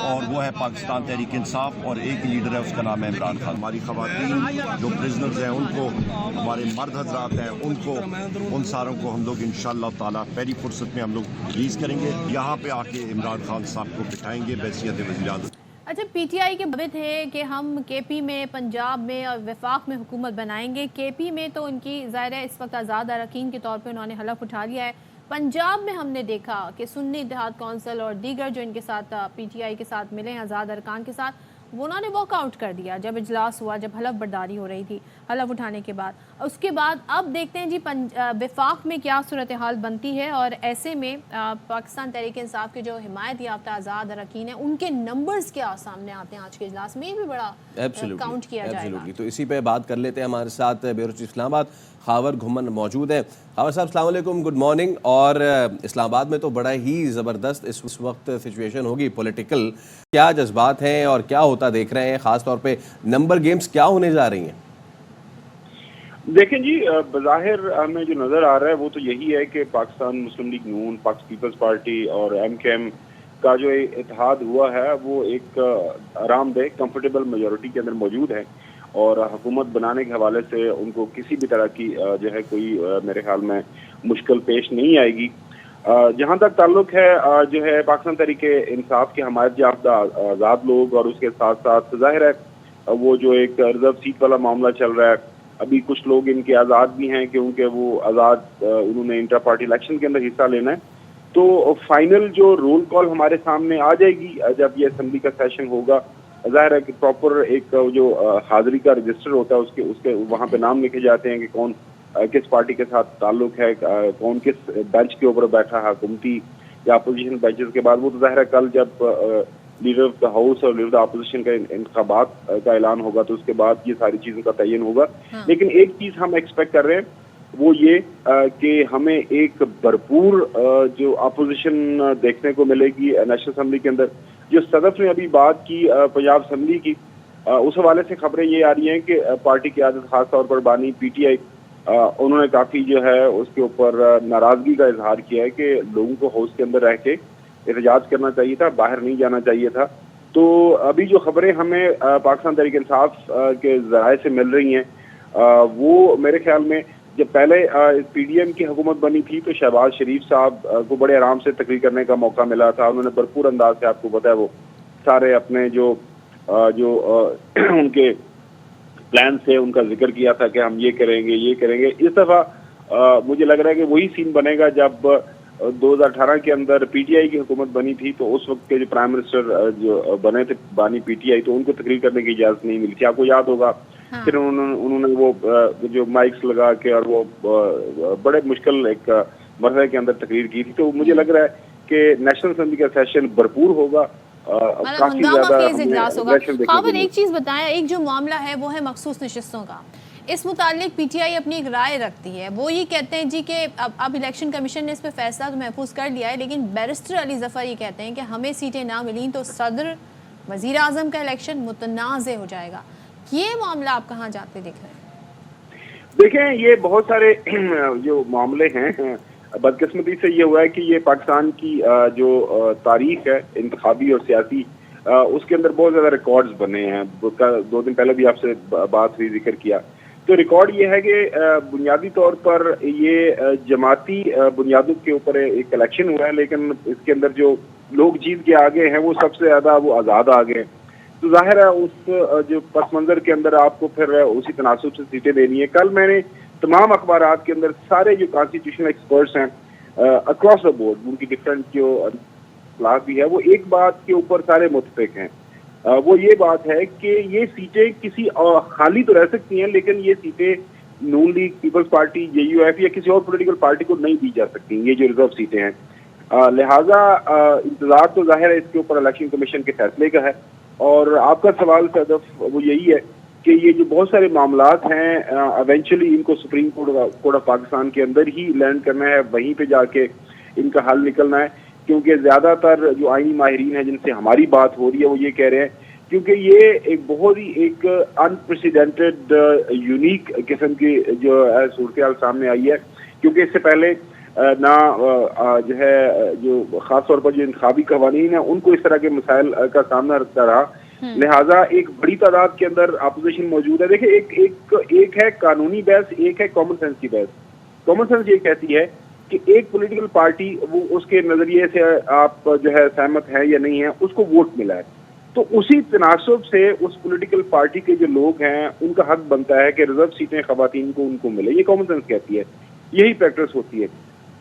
اور وہ ہے پاکستان تحریک انصاف اور ایک ہی لیڈر ہے اس کا نام ہے عمران خان. ہماری خواتین جو پرزنرز ہیں ان کو، ہمارے مرد حضرات ہیں ان کو، ان ساروں کو ہم لوگ انشاءاللہ تعالیٰ پہلی فرصت میں ہم لوگ ریلیز کریں گے. یہاں پہ آ کے عمران خان صاحب کو بٹھائیں گے بحیثیت وزیر اعظم. اچھا PTI کے بابت ہے کہ ہم KP میں، پنجاب میں اور وفاق میں حکومت بنائیں گے. KP میں تو ان کی ظاہر ہے اس وقت آزاد اراکین کے طور پہ انہوں نے حلف اٹھا لیا ہے. پنجاب میں ہم نے دیکھا کہ سنی اتحاد کونسل اور دیگر جو ان کے ساتھ PTI کے ساتھ ملے ہیں آزاد ارکان کے ساتھ، وہ انہوں نے واک آؤٹ کر دیا جب اجلاس ہوا، جب حلف برداری ہو رہی تھی حلف اٹھانے کے بعد. اس کے بعد اب دیکھتے ہیں جی وفاق میں کیا صورتحال بنتی ہے اور ایسے میں پاکستان تحریک انصاف کے جو حمایت یافتہ آزاد اراکین ہیں ان کے نمبرز کیا سامنے آتے ہیں آج کے اجلاس میں، یہ بھی بڑا کاؤنٹ کیا جائے گا. تو اسی پہ بات کر لیتے ہیں. ہمارے ساتھ بیورو چیف اسلام آباد خاور گھمن موجود ہیں. خاور صاحب السلام علیکم، گڈ مارننگ. اور اسلام آباد میں تو بڑا ہی زبردست اس وقت سچویشن ہوگی پولیٹیکل، کیا جذبات ہیں اور کیا ہوتا دیکھ رہے ہیں، خاص طور پہ نمبر گیمز کیا ہونے جا رہی ہیں؟ دیکھیں جی، بظاہر ہمیں جو نظر آ رہا ہے وہ تو یہی ہے کہ پاکستان مسلم لیگ نون، پاکستان پیپلز پارٹی اور ایم کے ایم کا جو اتحاد ہوا ہے وہ ایک آرام دہ کمفرٹیبل میجورٹی کے اندر موجود ہے، اور حکومت بنانے کے حوالے سے ان کو کسی بھی طرح کی جو ہے کوئی میرے خیال میں مشکل پیش نہیں آئے گی۔ جہاں تک تعلق ہے جو ہے پاکستان تحریک انصاف کے حمایت یافتہ آزاد لوگ، اور اس کے ساتھ ساتھ ظاہر ہے وہ جو ایک ریزرو سیٹ والا معاملہ چل رہا ہے، ابھی کچھ لوگ ان کے آزاد بھی ہیں کیونکہ وہ آزاد انہوں نے انٹرا پارٹی الیکشن کے اندر حصہ لینا ہے، تو فائنل جو رول کال ہمارے سامنے آ جائے گی جب یہ اسمبلی کا سیشن ہوگا۔ ظاہر ہے کہ پراپر ایک جو حاضری کا رجسٹر ہوتا ہے اس کے وہاں پہ نام لکھے جاتے ہیں کہ کون کس پارٹی کے ساتھ تعلق ہے، کون کس بینچ کے اوپر بیٹھا ہے، حکومتی یا اپوزیشن بینچز کے بعد۔ وہ تو ظاہر ہے کل جب لیڈر آف دا ہاؤس اور لیڈر آف دا اپوزیشن کا انتخابات کا اعلان ہوگا تو اس کے بعد یہ ساری چیزوں کا تعین ہوگا۔ لیکن ایک چیز ہم ایکسپیکٹ کر رہے ہیں وہ یہ کہ ہمیں ایک بھرپور جو اپوزیشن دیکھنے کو ملے گی نیشنل اسمبلی کے اندر۔ جو صدف نے ابھی بات کی پنجاب اسمبلی کی، اس حوالے سے خبریں یہ آ رہی ہیں کہ پارٹی قیادت خاص طور پر بانی پی ٹی آئی انہوں نے کافی جو ہے اس کے اوپر ناراضگی کا اظہار کیا ہے کہ لوگوں کو ہاؤس کے اندر رہ کے احتجاج کرنا چاہیے تھا، باہر نہیں جانا چاہیے تھا۔ تو ابھی جو خبریں ہمیں پاکستان تحریک انصاف کے ذرائع سے مل رہی ہیں وہ میرے خیال میں جب پہلے پی ڈی ایم کی حکومت بنی تھی تو شہباز شریف صاحب کو بڑے آرام سے تقریر کرنے کا موقع ملا تھا، انہوں نے بھرپور انداز سے، آپ کو پتہ ہے وہ سارے اپنے جو ان کے پلان سے ان کا ذکر کیا تھا کہ ہم یہ کریں گے یہ کریں گے۔ اس دفعہ مجھے لگ رہا ہے کہ وہی سین بنے گا جب 2018 کے اندر پی ٹی آئی کی حکومت بنی تھی تو اس وقت کے جو پرائم منسٹر جو بنے تھے بانی پی ٹی آئی، تو ان کو تقریر کرنے کی اجازت نہیں ملی تھی، آپ کو یاد ہوگا۔ پھر انہوں نے وہ جو مائکس لگا کے اور وہ بڑے مشکل ایک مرحلے کے اندر تقریر کی تھی۔ تو مجھے لگ رہا ہے کہ نیشنل اسمبلی کا سیشن بھرپور ہوگا، کافی زیادہ اجلاس ہوگا۔ خاور ایک چیز بتائیں، ایک جو معاملہ ہے وہ ہے مخصوص نشستوں کا، اس متعلق پی ٹی آئی اپنی ایک رائے رکھتی ہے، وہ یہ کہتے ہیں جی کہ اب الیکشن کمیشن نے اس پہ فیصلہ تو محفوظ کر لیا ہے، لیکن بیرسٹر علی ظفر یہ کہتے ہیں کہ ہمیں سیٹیں نہ ملیں تو صدر وزیر اعظم کا الیکشن متنازع ہو جائے گا۔ یہ معاملہ آپ کہاں جاتے دیکھ رہے ہیں؟ دیکھیں یہ بہت سارے جو معاملے ہیں، بدقسمتی سے یہ ہوا ہے کہ یہ پاکستان کی جو تاریخ ہے انتخابی اور سیاسی، اس کے اندر بہت زیادہ ریکارڈز بنے ہیں۔ 2 دن پہلے بھی آپ سے بات ہوئی، ذکر کیا، تو ریکارڈ یہ ہے کہ بنیادی طور پر یہ جماعتی بنیادوں کے اوپر ایک الیکشن ہوا ہے، لیکن اس کے اندر جو لوگ جیت کے آگے ہیں وہ سب سے زیادہ وہ آزاد آگے، تو ظاہر ہے اس جو پس منظر کے اندر آپ کو پھر اسی تناسب سے سیٹیں دینی ہے۔ کل میں نے تمام اخبارات کے اندر سارے جو کانسٹیٹیوشنل ایکسپرٹس ہیں اکراس دا بورڈ، ان کی ڈفرینٹ جو اطلاع بھی ہے، وہ ایک بات کے اوپر سارے متفق ہیں، وہ یہ بات ہے کہ یہ سیٹیں کسی خالی تو رہ سکتی ہیں لیکن یہ سیٹیں Noon League, Peoples Party, J U F یا کسی اور پولیٹیکل پارٹی کو نہیں دی جا سکتی، یہ جو ریزرو سیٹیں ہیں۔ لہٰذا انتظار تو ظاہر ہے اس کے اوپر الیکشن کمیشن کے فیصلے کا ہے، اور آپ کا سوال صدف وہ یہی ہے کہ یہ جو بہت سارے معاملات ہیں ایونچولی ان کو سپریم کورٹ آف پاکستان کے اندر ہی لینڈ کرنا ہے، وہیں پہ جا کے ان کا حل نکلنا ہے، کیونکہ زیادہ تر جو آئینی ماہرین ہیں جن سے ہماری بات ہو رہی ہے وہ یہ کہہ رہے ہیں کیونکہ یہ ایک بہت ہی ایک انپریسیڈنٹڈ یونیک قسم کی جو صورتحال سامنے آئی ہے، کیونکہ اس سے پہلے نہ جو ہے جو خاص طور پر جو انتخابی قوانین ہیں ان کو اس طرح کے مسائل کا سامنا رکھتا رہا، لہٰذا ایک بڑی تعداد کے اندر اپوزیشن موجود ہے۔ دیکھیں ایک ہے قانونی بحث، ایک ہے کامن سینس کی بحث۔ کامن سینس یہ کہتی ہے کہ ایک پولیٹیکل پارٹی وہ اس کے نظریے سے آپ جو ہے سہمت ہے یا نہیں ہے، اس کو ووٹ ملا ہے، تو اسی تناسب سے اس پولیٹیکل پارٹی کے جو لوگ ہیں ان کا حق بنتا ہے کہ ریزرو سیٹیں خواتین کو ان کو ملے، یہ کامن سینس کہتی ہے، یہی پریکٹس ہوتی ہے۔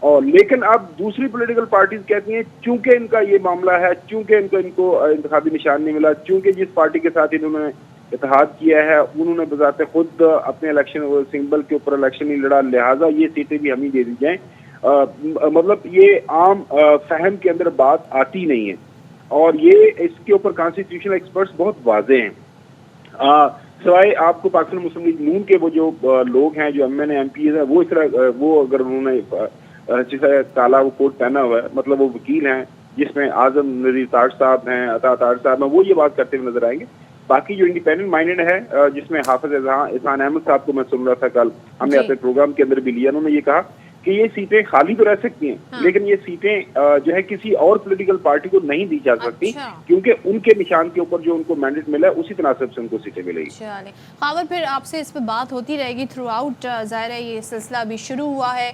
اور لیکن اب دوسری پولیٹیکل پارٹیز کہتی ہیں چونکہ ان کا یہ معاملہ ہے، چونکہ ان کو انتخابی نشان نہیں ملا، چونکہ جس پارٹی کے ساتھ انہوں نے اتحاد کیا ہے انہوں نے بذات خود اپنے الیکشن سمبل کے اوپر الیکشن نہیں لڑا، لہٰذا یہ سیٹیں بھی ہم ہی دے دی جائیں۔ مطلب یہ عام فہم کے اندر بات آتی نہیں ہے، اور یہ اس کے اوپر کانسٹیٹیوشنل ایکسپرٹس بہت واضح ہیں۔ سوائے آپ کو پاکستان مسلم لیگ نون کے وہ جو لوگ ہیں جو M N A M Ps ہیں، وہ اس طرح وہ اگر انہوں نے جیسا کالا وہ کوٹ پہنا ہوا ہے، مطلب وہ وکیل ہیں جس میں اعظم نذیر تاج صاحب ہیں، عطا تاج صاحب ہیں، وہ یہ بات کرتے ہوئے نظر آئیں گے۔ बाकी जो इंडिपेंडेंट माइंडेड है, जिसमें हाफिज एहसान अहमद साहब को मैं सुन रहा था कल, हमने अपने प्रोग्राम के अंदर भी लिया, उन्होंने ये कहा कि ये सीटें खाली तो रह सकती हैं, लेकिन ये सीटें जो है किसी और पॉलिटिकल पार्टी को नहीं दी जा सकती, क्योंकि उनके निशान के ऊपर जो उनको मैंडेट मिला है उसी तनासब से उनको सीटें मिलेगी। चलिए खबर, फिर आपसे इस पर बात होती रहेगी थ्रू आउट। ज़ाहिर है ये सिलसिला अभी शुरू हुआ है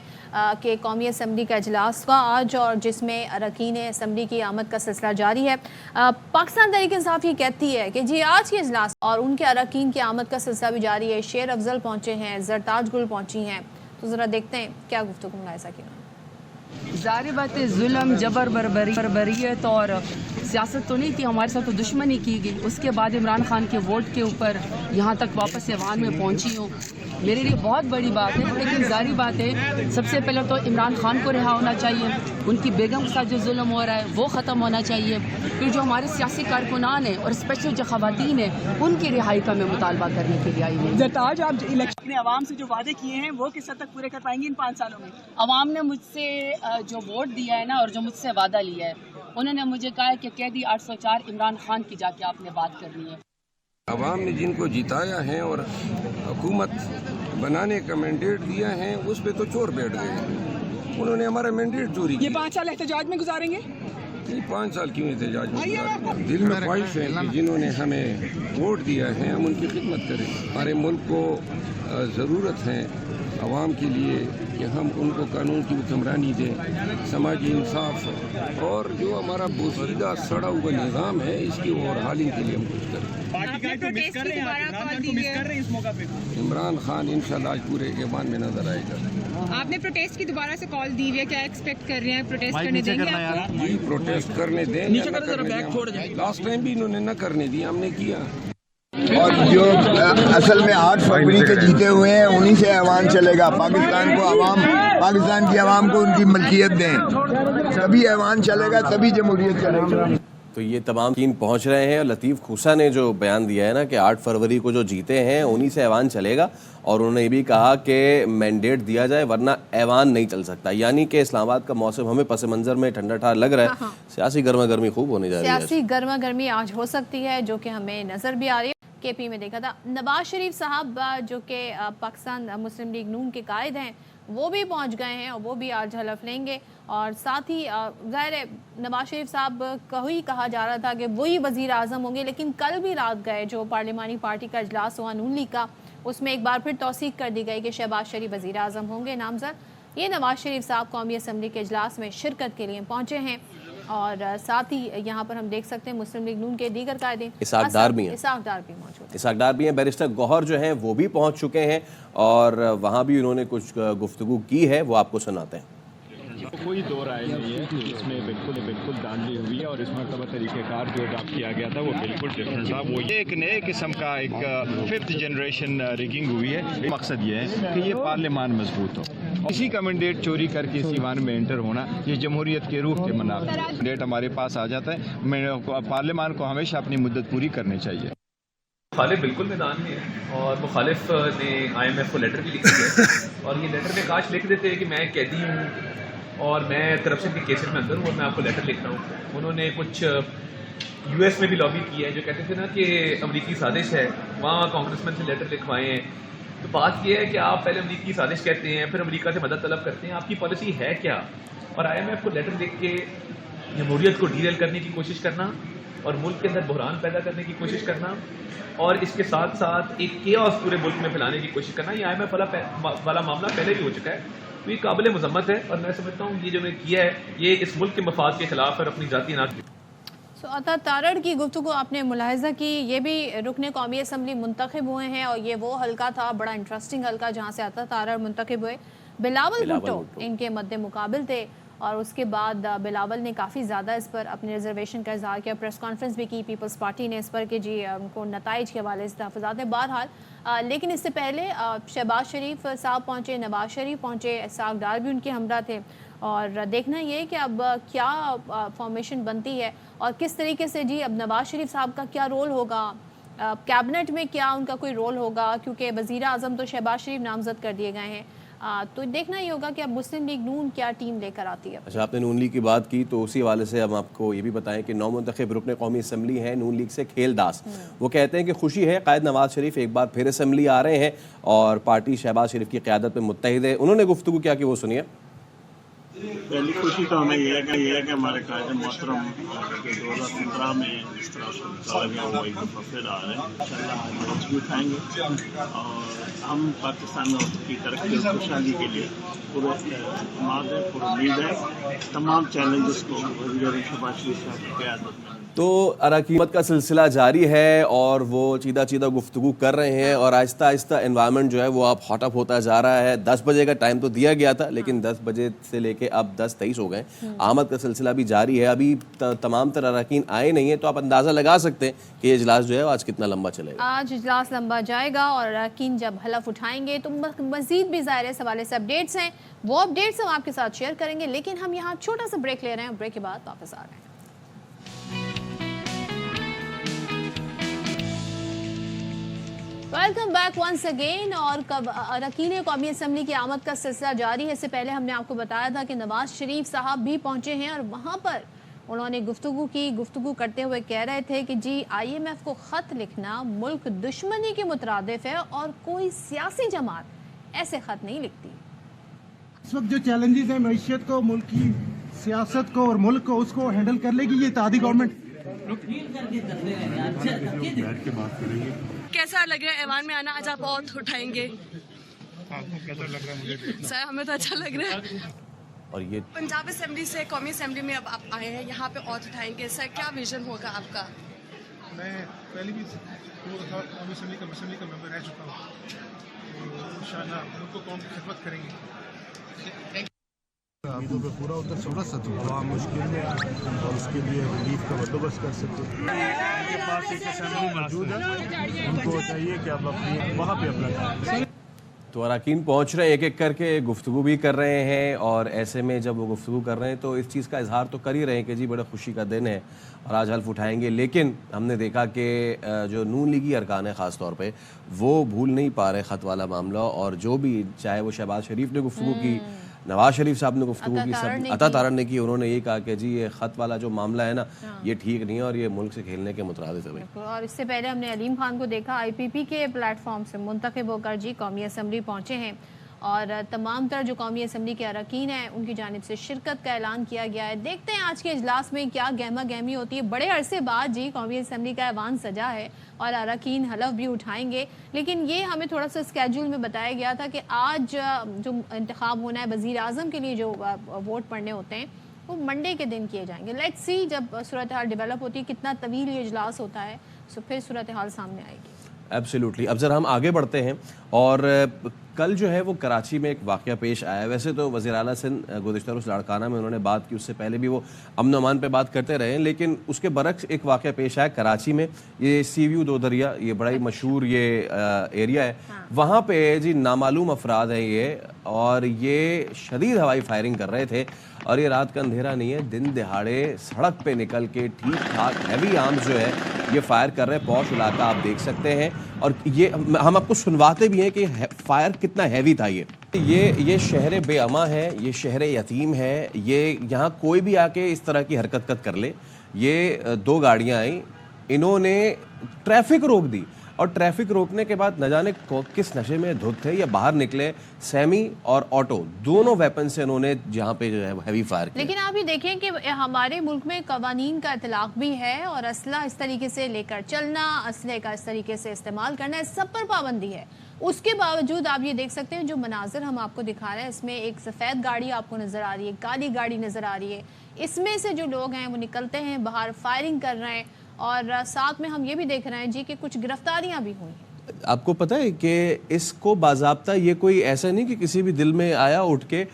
कि कौमी असम्बली का इजलास का आज, और जिसमें अरकान असम्बली की आमद का सिलसिला जारी है। पाकिस्तान तहरीक इंसाफ ये कहती है कि जी आज के इजलास और उनके अरकान की आमद का सिलसिला भी जारी है। शेर अफजल पहुँचे हैं, जरताज गुल पहुँची हैं, तो ज़रा देखते हैं क्या गुफ्तगू मुलाहिज़ा की। ज़ाहिर बात है जुल्म, जबर, बर्बरियत और सियासत तो नहीं थी, हमारे साथ तो दुश्मनी की गई। उसके बाद इमरान खान के वोट के ऊपर यहाँ तक वापस ऐवान में पहुँची हूँ, मेरे लिए बहुत बड़ी बात है। लेकिन ज़ाहिर बात है सबसे पहले तो इमरान खान को रिहा होना चाहिए, उनकी बेगम के साथ जो जुल्म हो रहा है वो ख़त्म होना चाहिए। फिर जो हमारे सियासी कारकुनान हैं और स्पेशल जो ख़वातीन हैं उनकी रिहाई का मैं मुतालबा करने के लिए आई हूँ। जरताज, आप इलेक्शन ने आवाम से जो वादे किए हैं वो किस हद तक पूरे कर पाएंगे इन 5 सालों में? आवाम ने मुझसे जो वोट दिया है ना और जो मुझसे वादा लिया है, उन्होंने मुझे कहा है कि कैदी 804 इमरान खान की जाके आपने बात करनी है। आवाम ने जिनको जिताया है और हुकूमत बनाने का मैंडेट दिया है उस पे तो चोर बैठ गए, उन्होंने हमारा मैंडेट चोरी किया। ये 5 साल एहतजाज में गुजारेंगे? नहीं, 5 साल क्यों एहतजाज में गुजारेंगे? दिल में ख्वाहिश है कि जिन्होंने हमें वोट दिया है हम उनकी खिदमत करें। हमारे मुल्क को ज़रूरत है आवाम के लिए कि हम उनको कानून की हुक्मरानी दें, समाजी इंसाफ और जो हमारा बोसीदा सड़ा हुआ निज़ाम है इसकी ओवरहालिंग के लिए हम कुछ करें। इमरान खान इंशाल्लाह आज पूरे ऐवान में नजर आएगा। आपने प्रोटेस्ट की दोबारा से कॉल दी है, क्या एक्सपेक्ट कर रहे हैं? प्रोटेस्ट करने देंगे आपको? जी, प्रोटेस्ट करने दें। लास्ट टाइम भी इन्होंने न करने दिया, हमने किया। और जो असल में 8 फरवरी के जीते हुए हैं उन्हीं से ऐवान चलेगा। पाकिस्तान की आवाम को उनकी मलकियत दें, तभी ऐवान चलेगा, तभी जमहूरियत चलेगी। तो ये तमाम टीम पहुंच रहे हैं और लतीफ़ खूसा ने जो बयान दिया है ना कि 8 फरवरी को जो जीते हैं उन्हीं से ऐवान चलेगा, और उन्होंने ये भी कहा कि मैंडेट दिया जाए वरना ऐवान नहीं चल सकता। यानी कि इस्लामाबाद का मौसम हमें पस मंज़र में ठंडा ठार लग रहा है। सियासी गर्मा गर्मी खूब होने जा रही है, सियासी गर्मा गर्मी आज हो सकती है, जो कि हमें नज़र भी आ रही है। केपी में देखा था नवाज शरीफ साहब जो कि पाकिस्तान मुस्लिम लीग नून के कायद हैं, वो भी पहुंच गए हैं और वो भी आज हलफ लेंगे। और साथ ही ज़ाहिर है नवाज शरीफ साहब का ही कहा जा रहा था कि वही वज़ीर आज़म होंगे, लेकिन कल भी रात गए जो पार्लिमानी पार्टी का इजलास हुआ नून लीग का, उसमें एक बार फिर तौसीक कर दी गई कि शहबाज शरीफ वज़ीर आज़म होंगे नामज़द। ये नवाज शरीफ साहब कौमी असम्बली के इजलास में शिरकत के लिए पहुँचे हैं। और साथ ही यहाँ पर हम देख सकते हैं मुस्लिम लीग नून के दीगर कायदे इसाक डार भी मौजूद, इसाक डार भी हैं, बैरिस्टर गौहर जो हैं वो भी पहुँच चुके हैं और वहाँ भी उन्होंने कुछ गुफ्तगू की है, वो आपको सुनाते हैं। कोई दो राय नहीं है कि इसमें बिल्कुल दांधली हुई है और इस मरतबा तरीक़ेकार जो अडॉप्ट किया गया था वो बिल्कुल डिफरेंट था। वो एक नए किस्म का एक 5th जनरेशन रिगिंग हुई है। मकसद ये है कि ये पार्लियामान मजबूत हो। इसी का मैंडेट चोरी करके इस ईवान में एंटर होना ये जमहूरियत के रूह के मनाफ। मैंडेट हमारे पास आ जाता है, पार्लियामान को हमेशा अपनी मुद्दत पूरी करनी चाहिए। मुखालिफ बिल्कुल मैदान में है और मुखालिफ ने IMF को लेटर भी लिख दिया है और ये लेटर में काश लिख देते हैं कि मैं कैदी हूँ और मैं करप्शन के केसेस में अंदर हूँ और मैं आपको लेटर लिख रहा हूँ। उन्होंने कुछ US में भी लॉबी की है, जो कहते थे ना कि अमरीकी साजिश है, वहाँ कांग्रेसमैन से लेटर लिखवाए हैं। तो बात यह है कि आप पहले अमरीकी साजिश कहते हैं, फिर अमेरिका से मदद तलब करते हैं, आपकी पॉलिसी है क्या? और IMF को लेटर लिख के जमहूरियत को डीरेल करने की कोशिश करना और मुल्क के अंदर बहरान पैदा करने की कोशिश करना और इसके साथ साथ एक केओस पूरे मुल्क में फैलाने की कोशिश करना, ये IMF वाला मामला पहले भी हो चुका है। तो ये काबिल मजम्मत है और मैं समझता हूँ ये जो उन्होंने किया है ये इस मुल्क के मफाद के खिलाफ और अपनी जाती नात। अता तारड़ की गुफ्तगू आपने मुलाहिजा की, ये भी रुकने कौमी असम्बली मुंतखब हुए हैं और ये वो हल्का था, बड़ा इंटरेस्टिंग हल्का जहाँ से अता तारड़ मुंतखब हुए। बिलावल भुट्टो इनके मद्दे मुकाबिल थे और उसके बाद बिलावल ने काफ़ी ज़्यादा इस पर अपने रिजर्वेशन का इजहार किया, प्रेस कॉन्फ्रेंस भी की पीपल्स पार्टी ने इस पर कि जी उनको नताइज के हवाले से तहफ़्फ़ुज़ात हैं। बहरहाल लेकिन इससे पहले शहबाज शरीफ साहब पहुँचे, नवाज शरीफ पहुँचे, इसाक डार भी उनके हमरा थे और देखना ये कि अब क्या फॉर्मेशन बनती है और किस तरीके से जी अब नवाज शरीफ साहब का क्या रोल होगा, कैबिनेट में क्या उनका कोई रोल होगा, क्योंकि वज़ीर आज़म तो शहबाज शरीफ नामज़द कर दिए गए हैं। तो देखना ही होगा कि अब मुस्लिम लीग नून क्या टीम लेकर आती है। अच्छा, आपने नून लीग की बात की तो उसी हवाले से हम आपको ये भी बताएं कि नौ मुंतखब रुकन कौमी असम्बली हैं नून लीग से खेल दास, वो कहते हैं कि खुशी है कायद नवाज शरीफ एक बार फिर असम्बली आ रहे हैं और पार्टी शहबाज शरीफ की क़यादत में मुत्तहिद है। उन्होंने गुफ्तगू क्या की वो सुनिए। पहली खुशी तो हमें ये है कि हमारे कायदे मोहतरम 2015 में इस तरह से निकाला गया वो एक दफ़ा फिर आ रहे हैं। इंशाल्लाह हम रोज भी उठाएंगे और हम पाकिस्तान की तरक्की और खुशहाली के लिए पूरे एतमाद है, पूरी उम्मीद है तमाम चैलेंजेस को वज़ीर शहबाज शरीफ साहब की क़यादत में। तो अरकान का सिलसिला जारी है और वो चीदा चीदा गुफ्तगू कर रहे हैं और आहिस्ता आहिस्ता एनवायरनमेंट जो है वो अब हॉट अप होता जा रहा है। 10 बजे का टाइम तो दिया गया था लेकिन 10 बजे से लेके अब 10:23 हो गए। आमद का सिलसिला भी जारी है, अभी तमाम तरह अरकान आए नहीं है, तो आप अंदाज़ा लगा सकते हैं कि ये इजलास जो है आज कितना लंबा चलेगा। आज इजलास लंबा जाएगा और अरकान जब हलफ उठाएंगे तो मज़ीद भी ज़ाहिर इस हवाले से अपडेट्स हैं, वो अपडेट्स हम आपके साथ शेयर करेंगे। लेकिन हम यहाँ छोटा सा ब्रेक ले रहे हैं, ब्रेक के बाद वापस आ रहे हैं। Welcome back once again. और अरकान कौमी असम्बली की आमद का सिलसिला जारी है। इससे पहले हमने आपको बताया था कि नवाज शरीफ साहब भी पहुंचे हैं और वहां पर उन्होंने गुफ्तगू करते हुए कह रहे थे कि जी IMF को ख़त लिखना मुल्क दुश्मनी के मुतरादिफ है और कोई सियासी जमात ऐसे ख़त नहीं लिखती। इस वक्त जो चैलेंजेस हैं मईशत को, मुल्क की सियासत को और मुल्क को उसको हैंडल कर लेगी ये इत्तेहादी गवर्नमेंट। कैसा लग रहा है ऐवान में आना? आज आप बहुत उठाएंगे? आपको कैसा लग रहा है? मुझे सर हमें तो अच्छा लग रहा है। और ये पंजाब असेंबली से कौमी असेंबली में अब आप आए हैं, यहाँ पे और उठाएंगे। सर क्या विजन होगा आपका? मैं पहले भी 2 दफ़ा कौमी असेंबली का मेंबर रह चुका हूँ, तो इंशाल्लाह उनको कौम की खिदमत करेंगे। आपको पे पूरा उतर थोड़ा सा तो मुश्किल है और उसके लिए रिलीफ का बंदोबस्त कर सकते हैं। उनके पास एक असेंबली मौजूद है, उनको चाहिए कि आप अपनी वहाँ पे अपना तो अरकान पहुँच रहे हैं एक एक करके, गुफ्तगू भी कर रहे हैं और ऐसे में जब वो गुफ्तगू कर रहे हैं तो इस चीज़ का इजहार तो कर ही रहे हैं कि जी बड़ा खुशी का दिन है और आज हल्फ उठाएंगे। लेकिन हमने देखा कि जो नून लीगी अरकान है ख़ास तौर पे वो भूल नहीं पा रहे ख़त वाला मामला, और जो भी चाहे वो शहबाज शरीफ ने गुफ्तगू की, नवाज शरीफ साहब ने गुफ्तगू की, सब अता तारण ने की, उन्होंने ये कहा कि जी ये ख़त वाला जो मामला है ना ये ठीक नहीं है और ये मुल्क से खेलने के मुतरादिफ है। और इससे पहले हमने अलीम खान को देखा IPP के प्लेटफॉर्म से मुंतखब होकर जी कौमी असम्बली पहुँचे हैं और तमाम तर जो कौमी असम्बली के अरकान हैं उनकी जानिब से शिरकत का ऐलान किया गया है। देखते हैं आज के इजलास में क्या गहमा गहमी होती है। बड़े अरसे बाद जी कौमी असम्बली का ऐवान सजा है और अरकान हलफ भी उठाएंगे, लेकिन ये हमें थोड़ा सा स्केड्यूल में बताया गया था कि आज जो इंतखाब होना है वज़ीर आज़म के लिए जो वोट पड़ने होते हैं वो मंडे के दिन किए जाएंगे। लेट्स सी जब सूरत हाल डेवलप होती है, कितना तवील ये इजलास होता है, तो फिर सूरत हाल सामने आएगी। एब्सोल्युटली। अब ज़रा हम आगे बढ़ते हैं और कल जो है वो कराची में एक वाक़या पेश आया। वैसे तो वज़ीर आला सिंध गुज़िश्ता रोज़ लाड़काना में उन्होंने बात की, उससे पहले भी वो अमन अमान पे बात करते रहे, लेकिन उसके बरक्स एक वाक़या पेश आया कराची में। ये सी व्यू 2 दरिया, ये बड़ा ही मशहूर ये एरिया है, वहाँ पे जी नामालूम अफराद हैं ये, और ये शदीद हवाई फायरिंग कर रहे थे। और ये रात का अंधेरा नहीं है, दिन दिहाड़े सड़क पे निकल के ठीक ठाक हैवी आर्म्स जो है ये फायर कर रहे हैं। पौश इलाका आप देख सकते हैं और ये हम आपको सुनवाते भी हैं कि फायर कितना हैवी था। ये शहर बेअमा है, ये शहर यतीम है, ये यहाँ कोई भी आके इस तरह की हरकत कर ले। ये 2 गाड़ियाँ आई, इन्होंने ट्रैफिक रोक दी और ट्रैफिक रोकने के बाद न जाने किस नशे में धुत थे या बाहर निकले, सेमी और ऑटो दोनों वेपन से इन्होंने जहाँ पे जो है हैवी फायर किया। लेकिन आप ये देखें कि हमारे मुल्क में कवानीन का इतलाक भी है और असला इस तरीके से लेकर चलना, असले का इस तरीके से इस्तेमाल करना, इस सब पर पाबंदी है। उसके बावजूद आप ये देख सकते हैं जो मनाजिर हम आपको दिखा रहे हैं, इसमें एक सफ़ेद गाड़ी आपको नज़र आ रही है, काली गाड़ी नज़र आ रही है, इसमें से जो लोग हैं वो निकलते हैं बाहर, फायरिंग कर रहे हैं और साथ में हम ये भी देख रहे हैं जी कि कुछ गिरफ्तारियां भी हुई हैं। आपको पता है कि इसको बाज़ाब्ता, ये कोई ऐसा नहीं कि किसी भी दिल में आया उठ के,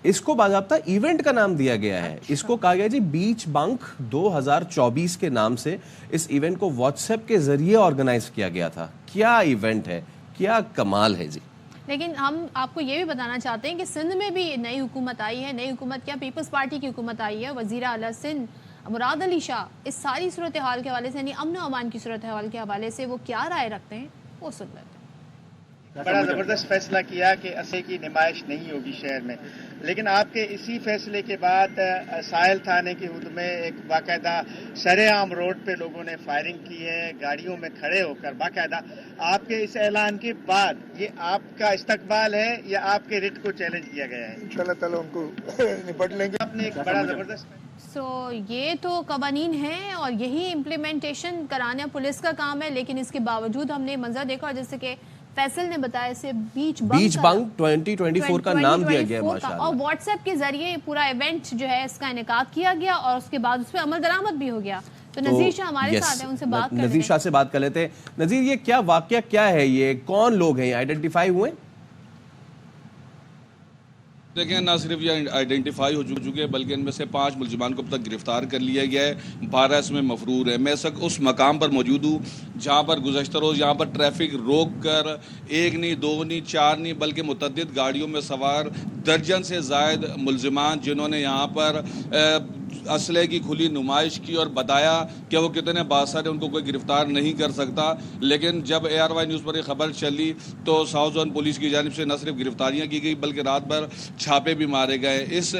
इसको बाज़ाब्ता इवेंट का नाम दिया गया है। इसको कहा गया जी बीच बंक 2024 के नाम से इस इवेंट को व्हाट्सएप के जरिए ऑर्गेनाइज किया गया था। क्या इवेंट है, क्या कमाल है जी। लेकिन हम आपको ये भी बताना चाहते हैं कि सिंध में भी नई हुकूमत आई है। नई हुकूमत क्या, पीपल्स पार्टी की हुकूमत आई है। वज़ीर आला सिंध मुराद अली शाह इस सारी सूरत हाल के हवाले से, यानी अमन अमान की सूरत हाल के हवाले से वो क्या राय रखते हैं वो सुन लेते हैं। बड़ा ज़बरदस्त फैसला किया कि असले की नुमाइश नहीं होगी शहर में, लेकिन आपके इसी फैसले के बाद साहिल थाने की हुद में एक बाकायदा सरेआम रोड पे लोगों ने फायरिंग की है, गाड़ियों में खड़े होकर बाकायदा। आपके इस ऐलान के बाद ये आपका इस्तकबाल है या आपके रिट को चैलेंज किया गया है? इंशाल्लाह ताला उनको निपट लेंगे। आपने एक बड़ा ज़बरदस्त ये तो कवानीन हैं और यही इम्प्लीमेंटेशन कराना पुलिस का काम है, लेकिन इसके बावजूद हमने मंजर देखा, और जैसे कि फैसल ने बताया इसे बीच बंक 2024 का नाम दिया गया माशाअल्लाह, और व्हाट्सएप के जरिए पूरा इवेंट जो है इसका इनेकाद किया गया और उसके बाद उस पर अमल दरामद भी हो गया। तो नजीर शाह हमारे साथ हैं, उनसे बात करते हैं। नजीर शाह से बात कर लेते हैं। नजीर, ये क्या वाकया क्या है, ये कौन लोग हैं, आइडेंटिफाई हुए? देखें, ना सिर्फ ये आइडेंटिफाई हो चुके हैं बल्कि इनमें से 5 मुलजिमान को अब तक गिरफ्तार कर लिया गया है, 12 इसमें मफरूर है। मैं उस मकाम पर मौजूद हूँ जहाँ पर गुज़श्ता रोज़ यहाँ पर ट्रैफिक रोक कर 1 नहीं 2 नहीं 4 नहीं बल्कि मुतअद्दिद गाड़ियों में सवार दर्जन से ज़ायद मुलजिमान जिन्होंने यहाँ पर असले की खुली नुमाइश की और बताया कि वो कितने बादशाह उनको कोई गिरफ्तार नहीं कर सकता, लेकिन जब ARY न्यूज़ पर ये खबर चली तो साउथ जोन पुलिस की जानिब से न सिर्फ गिरफ्तारियाँ की गई बल्कि रात भर छापे भी मारे गए। इस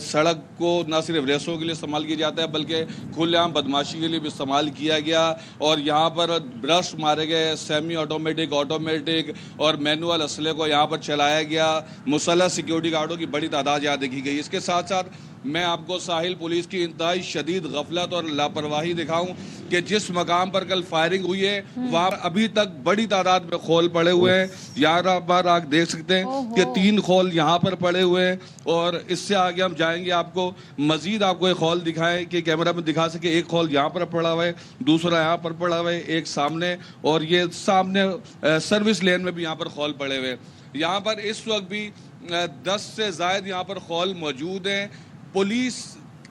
सड़क को न सिर्फ रेसों के लिए इस्तेमाल किया जाता है बल्कि खुलेआम बदमाशी के लिए भी इस्तेमाल किया गया, और यहाँ पर ब्रश मारे गए, सेमी ऑटोमेटिक, ऑटोमेटिक और मैनुअल असले को यहाँ पर चलाया गया। मुसल्लह सिक्योरिटी गार्डों की बड़ी तादाद यहाँ देखी गई। इसके साथ साथ मैं आपको साहिल पुलिस की इंतहाई शदीद गफलत और लापरवाही दिखाऊं कि जिस मकाम पर कल फायरिंग हुई है वहाँ अभी तक बड़ी तादाद में खोल पड़े हुए हैं। यहाँ पर आप देख सकते हैं कि 3 खोल यहाँ पर पड़े हुए हैं, और इससे आगे हम जाएंगे आपको मजीद आपको एक खोल दिखाएं कि कैमरा में दिखा सके। एक खोल यहाँ पर पड़ा हुआ है, दूसरा यहाँ पर पड़ा हुआ है, एक सामने, और ये सामने सर्विस लेन में भी यहाँ पर खोल पड़े हुए हैं। यहाँ पर इस वक्त भी 10 से ज़ायद यहाँ पर खोल मौजूद हैं। पुलिस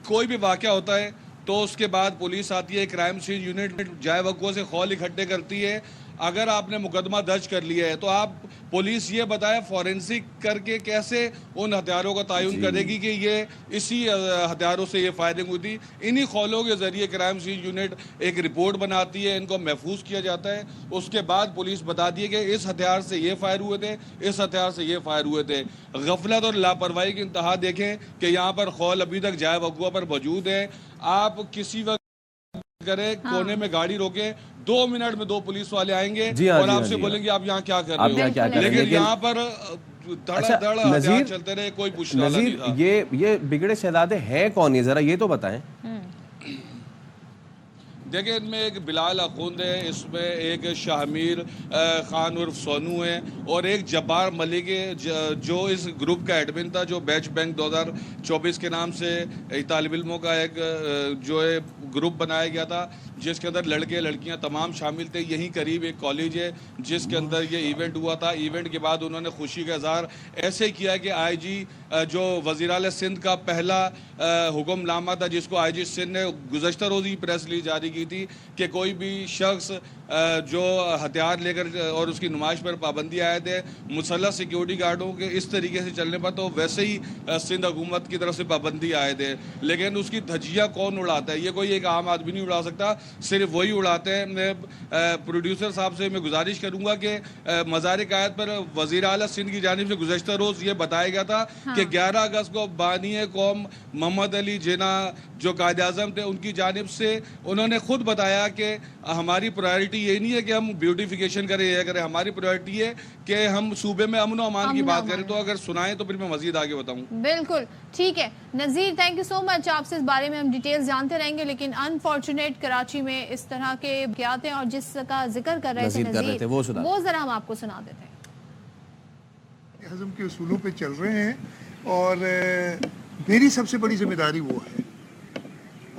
कोई भी वाक़या होता है तो उसके बाद पुलिस आती है, क्राइम सीन यूनिट जाए वक़्त से खोल इकट्ठे करती है। अगर आपने मुकदमा दर्ज कर लिया है तो आप पुलिस ये बताए फॉरेंसिक करके कैसे उन हथियारों का तयन करेगी कि ये इसी हथियारों से ये फायरिंग हुई थी। इन्हीं खोलों के ज़रिए क्राइम सीन यूनिट एक रिपोर्ट बनाती है, इनको महफूज किया जाता है। उसके बाद पुलिस बताती है कि इस हथियार से ये फायर हुए थे, इस हथियार से ये फायर हुए थे। गफलत और लापरवाही की इंतहा देखें कि यहाँ पर खोल अभी तक जाए वक़्वा पर मौजूद है। आप किसी वक्त करें कोने में गाड़ी रोके, 2 मिनट में 2 पुलिस वाले आएंगे और आपसे बोलेंगे आप यहाँ क्या कर रहे हो, लेकिन यहाँ पर धड़ाधड़ हथियार चलते रहे, कोई पूछने वाला नहीं था। ये बिगड़े शहजादे हैं कौन, ये जरा ये तो बताएं। देखिए, इनमें एक बिलाल अखुंद है, इसमें एक शाहमीर खान उर्फ सोनू है, और एक जब्बार मलिक है जो इस ग्रुप का एडमिन था, जो बैच बैंक 2024 के नाम से तालिब इल्मों का एक जो है ग्रुप बनाया गया था जिसके अंदर लड़के लड़कियां तमाम शामिल थे। यहीं करीब एक कॉलेज है जिसके अंदर ये इवेंट हुआ था। इवेंट के बाद उन्होंने खुशी का इजहार ऐसे किया कि IG जो वज़ीर आला सिंध का पहला हुक्मनामा था जिसको IG सिंध ने गुज़श्ता रोज़ ही प्रेस रिलीज जारी की थी कि कोई भी शख्स जो हथियार लेकर और उसकी नुमाइश पर पाबंदी आए थे, मुसल्लह सिक्योरिटी गार्डों के इस तरीके से चलने पर तो वैसे ही सिंध हुकूमत की तरफ से पाबंदी आए थे, लेकिन उसकी धज्जियाँ कौन उड़ाता है? ये कोई एक आम आदमी नहीं उड़ा सकता, सिर्फ वही उड़ाते हैं। मैं प्रोड्यूसर साहब से मैं गुजारिश करूँगा कि मज़ार कायद पर वज़ीर आला सिंध की जानिब से गुज़श्ता रोज़ ये बताया गया था कि 11 अगस्त को बानी कौम मोहम्मद अली जिन्ना जो कायद आज़म थे उनकी जानिब से उन्होंने खुद बताया कि हमारी प्रायोरिटी ये नहीं है कि हम ब्यूटिफिकेशन करें, ये करें, हमारी प्रायोरिटी है कि हम सूबे में अमन और अमान की बात करें। तो अगर सुनाएं तो फिर मैं मजीद आगे बताऊं। बिल्कुल ठीक है नज़ीर, थैंक यू सो मच। आपसे इस बारे में हम डिटेल्स जानते रहेंगे, लेकिन अनफॉर्चुनेट कराची में इस तरह के वाक़यात हैं और जिसका जिक्र कर रहे थे नज़ीर वो जरा हम आपको सुना देते हैं। हज़म के उसूलों पे चल रहे हैं और मेरी सबसे बड़ी जिम्मेदारी वो है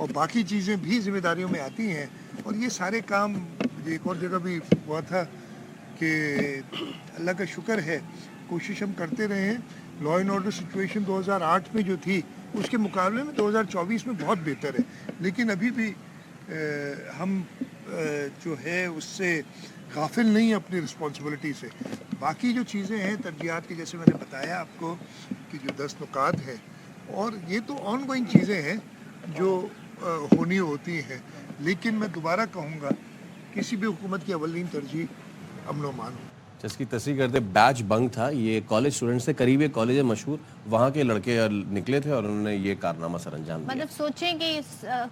और बाकी चीज़ें भी जिम्मेदारियों में आती हैं। और ये सारे काम एक और जगह भी हुआ था कि अल्लाह का शुक्र है कोशिश हम करते रहे हैं। लॉ एंड ऑर्डर सिचुएशन 2008 में जो थी उसके मुकाबले में 2024 में बहुत बेहतर है, लेकिन अभी भी हम जो है उससे गाफिल नहीं अपनी रिस्पॉन्सिबिलिटी से। बाकी जो चीज़ें हैं तरजीहात की, जैसे मैंने बताया आपको कि जो 10 नुकात हैं, और ये तो ऑन गोइंग चीज़ें हैं जो होनी होती हैं, लेकिन मैं दोबारा कहूँगा किसी भी हुकूमत की अवलीन तरजीह अमन व अमान हो। جس کی تصریح کرتے بیچ بنک تھا, یہ کالج اسٹوڈنٹس تھے, قریب ایک کالج ہے مشہور, وہاں کے لڑکے نکلے تھے اور انہوں نے یہ کارنامہ سر انجام دیا. مطلب سوچیں کہ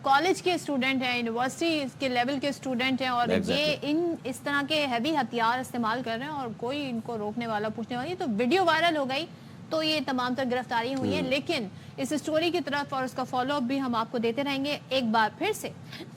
کالج کے اسٹوڈنٹ ہیں, یونیورسٹی کے لیول کے اسٹوڈنٹ ہیں, اور یہ اس طرح کے ہیوی ہتھیار استعمال کر رہے ہیں اور کوئی ان کو روکنے والا پوچھنے والا نہیں. تو ویڈیو وائرل ہو گئی تو یہ تمام تر گرفتاری ہوئی ہیں. لیکن اس اسٹوری کی طرف اور اس کا فالو اپ بھی ہم آپ کو دیتے رہیں گے. ایک بار پھر سے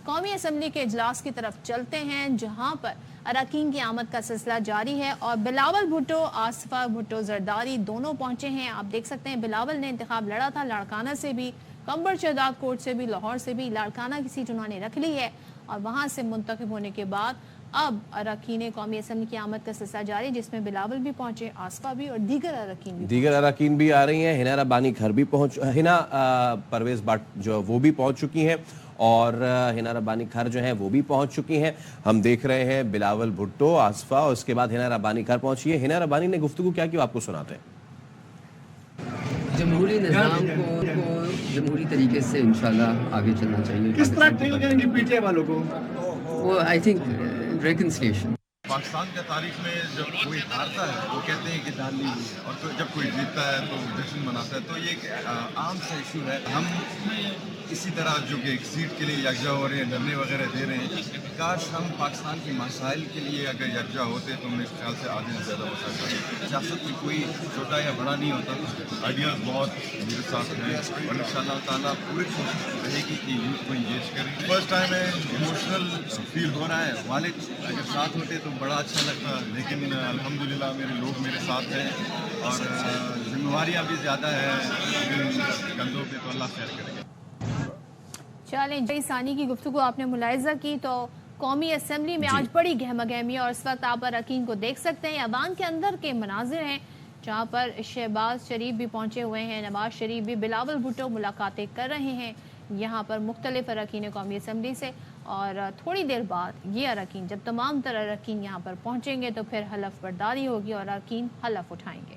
قومی اسمبلی کے اجلاس کی طرف چلتے ہیں, جہاں پر اراکین کی آمد کا سلسلہ جاری ہے اور بلاول بھٹو, آصفہ بھٹو زرداری دونوں پہنچے ہیں. آپ دیکھ سکتے ہیں بلاول نے انتخاب لڑا تھا لاڑکانہ سے بھی, کمبر شہداد کوٹ سے بھی, لاہور سے بھی. لاڑکانہ کی سیٹ انہوں نے رکھ لی ہے اور وہاں سے منتخب ہونے کے بعد اب اراکین قومی اسمبلی کی آمد کا سلسلہ جاری, جس میں بلاول بھی پہنچے, آصفہ بھی, اور دیگر اراکین بھی آ رہی ہیں. ہنا ربانی گھر بھی ہنا پرویز بٹ جو وہ بھی پہنچ چکی ہیں اور ہنا ربانی گھر جو ہیں وہ بھی پہنچ چکی ہیں. ہم دیکھ رہے ہیں بلاول بھٹو, آصفہ, اور اس کے بعد ہنا ربانی گھر پہنچی ہے. ہنا ربانی نے گفتگو کیا کہ آپ کو سناتے ہیں. جمہوری نظام کو جمہوری طریقے سے انشاءاللہ آگے چلنا چاہیے. کس طرح ڈیل کریں گے پی ٹی آئی والوں کو؟ وہ آئی تھنک ریکنسلیشن. پاکستان کا تاریخ میں جب کوئی ہارتا ہے وہ کہتے ہیں کہ ڈال لی ہوئی ہے, اور جب کوئی جیتتا ہے تو جشن مناتا ہے. تو یہ ایک عام سا ایشو ہے. ہم اسی طرح جو کہ ایک سیٹ کے لیے یکجا ہو رہے ہیں, دھرنے وغیرہ دے رہے ہیں, کاش ہم پاکستان کے مسائل کے لیے اگر یکجا ہوتے تو میرے خیال سے آدھے سے زیادہ ہوتا ہے. سیاست میں کوئی چھوٹا یا بڑا نہیں ہوتا. آئیڈیاز بہت میرے ساتھ ہیں اور ان شاء اللہ تعالیٰ پوری کوشش رہے گی کہ یوتھ کو انگیج کریں. فرسٹ ٹائم ہے, ایموشنل فیل ہو رہا ہے. والد اگر ساتھ ہوتے تو بڑا اچھا لگتا, لیکن الحمدللہ میرے لوگ میرے ساتھ ہیں اور ذمہ داریاں بھی زیادہ ہیں کندھوں پہ, تو اللہ خیر کرے گا. چلیں, جی ثانی کی گفتگو آپ نے ملاحظہ کی تو قومی اسمبلی میں آج بڑی گہما گہمی, اور اس وقت آپ اراکین کو دیکھ سکتے ہیں. ایوان کے اندر کے مناظر ہیں جہاں پر شہباز شریف بھی پہنچے ہوئے ہیں, نواز شریف بھی, بلاول بھٹو ملاقاتیں کر رہے ہیں یہاں پر مختلف اراکین قومی اسمبلی سے. اور تھوڑی دیر بعد یہ اراکین, جب تمام تر اراکین یہاں پر پہنچیں گے تو پھر حلف برداری ہوگی اور اراکین حلف اٹھائیں گے.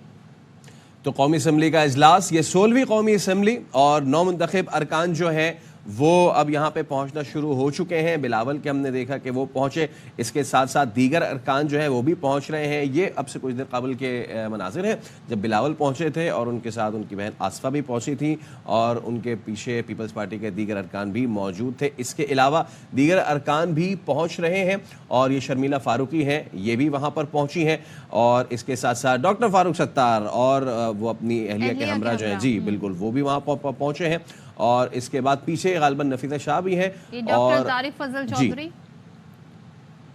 تو قومی اسمبلی کا اجلاس, یہ 16ویں قومی اسمبلی, اور 9 منتخب ارکان جو ہیں وہ اب یہاں پہ پہنچنا شروع ہو چکے ہیں. بلاول کے ہم نے دیکھا کہ وہ پہنچے, اس کے ساتھ ساتھ دیگر ارکان جو ہیں وہ بھی پہنچ رہے ہیں. یہ اب سے کچھ دیر قبل کے مناظر ہیں جب بلاول پہنچے تھے اور ان کے ساتھ ان کی بہن آصفہ بھی پہنچی تھی اور ان کے پیچھے پیپلز پارٹی کے دیگر ارکان بھی موجود تھے. اس کے علاوہ دیگر ارکان بھی پہنچ رہے ہیں اور یہ شرمیلہ فاروقی ہیں, یہ بھی وہاں پر پہنچی ہیں, اور اس کے ساتھ ساتھ ڈاکٹر فاروق ستار اور وہ اپنی اہلیہ کے ہمراہ جو ہیں, جی بالکل, وہ بھی وہاں پہنچے ہیں. اور اس کے بعد پیچھے غالباً نفیسہ شاہ بھی ہیں, ڈاکٹر طارق فضل چودھری.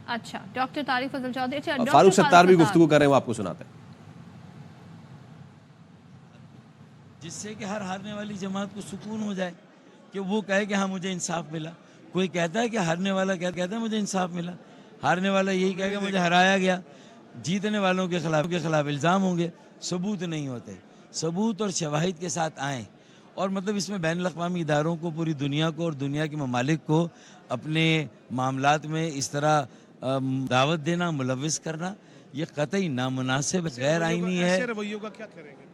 اچھا, ڈاکٹر طارق فضل چودھری. اچھا, فاروق ستار بھی گفتگو کر رہے ہیں, وہ آپ کو سناتے ہیں. جس سے کہ ہر ہارنے والی جماعت کو سکون ہو جائے کہ وہ کہے کہ ہاں مجھے انصاف ملا. کوئی کہتا ہے کہ ہارنے والا کہتا ہے مجھے انصاف ملا, ہارنے والا یہی کہے کہ مجھے ہرایا گیا. جیتنے والوں کے خلاف الزام ہوں گے, ثبوت نہیں ہوتے. ثبوت اور شواہد کے ساتھ آئیں, اور مطلب اس میں بین الاقوامی اداروں کو, پوری دنیا کو اور دنیا کے ممالک کو اپنے معاملات میں اس طرح دعوت دینا, ملوث کرنا, یہ قطعی نامناسب, غیر آئینی ہے. ایسے رویوں کا کیا کریں گے؟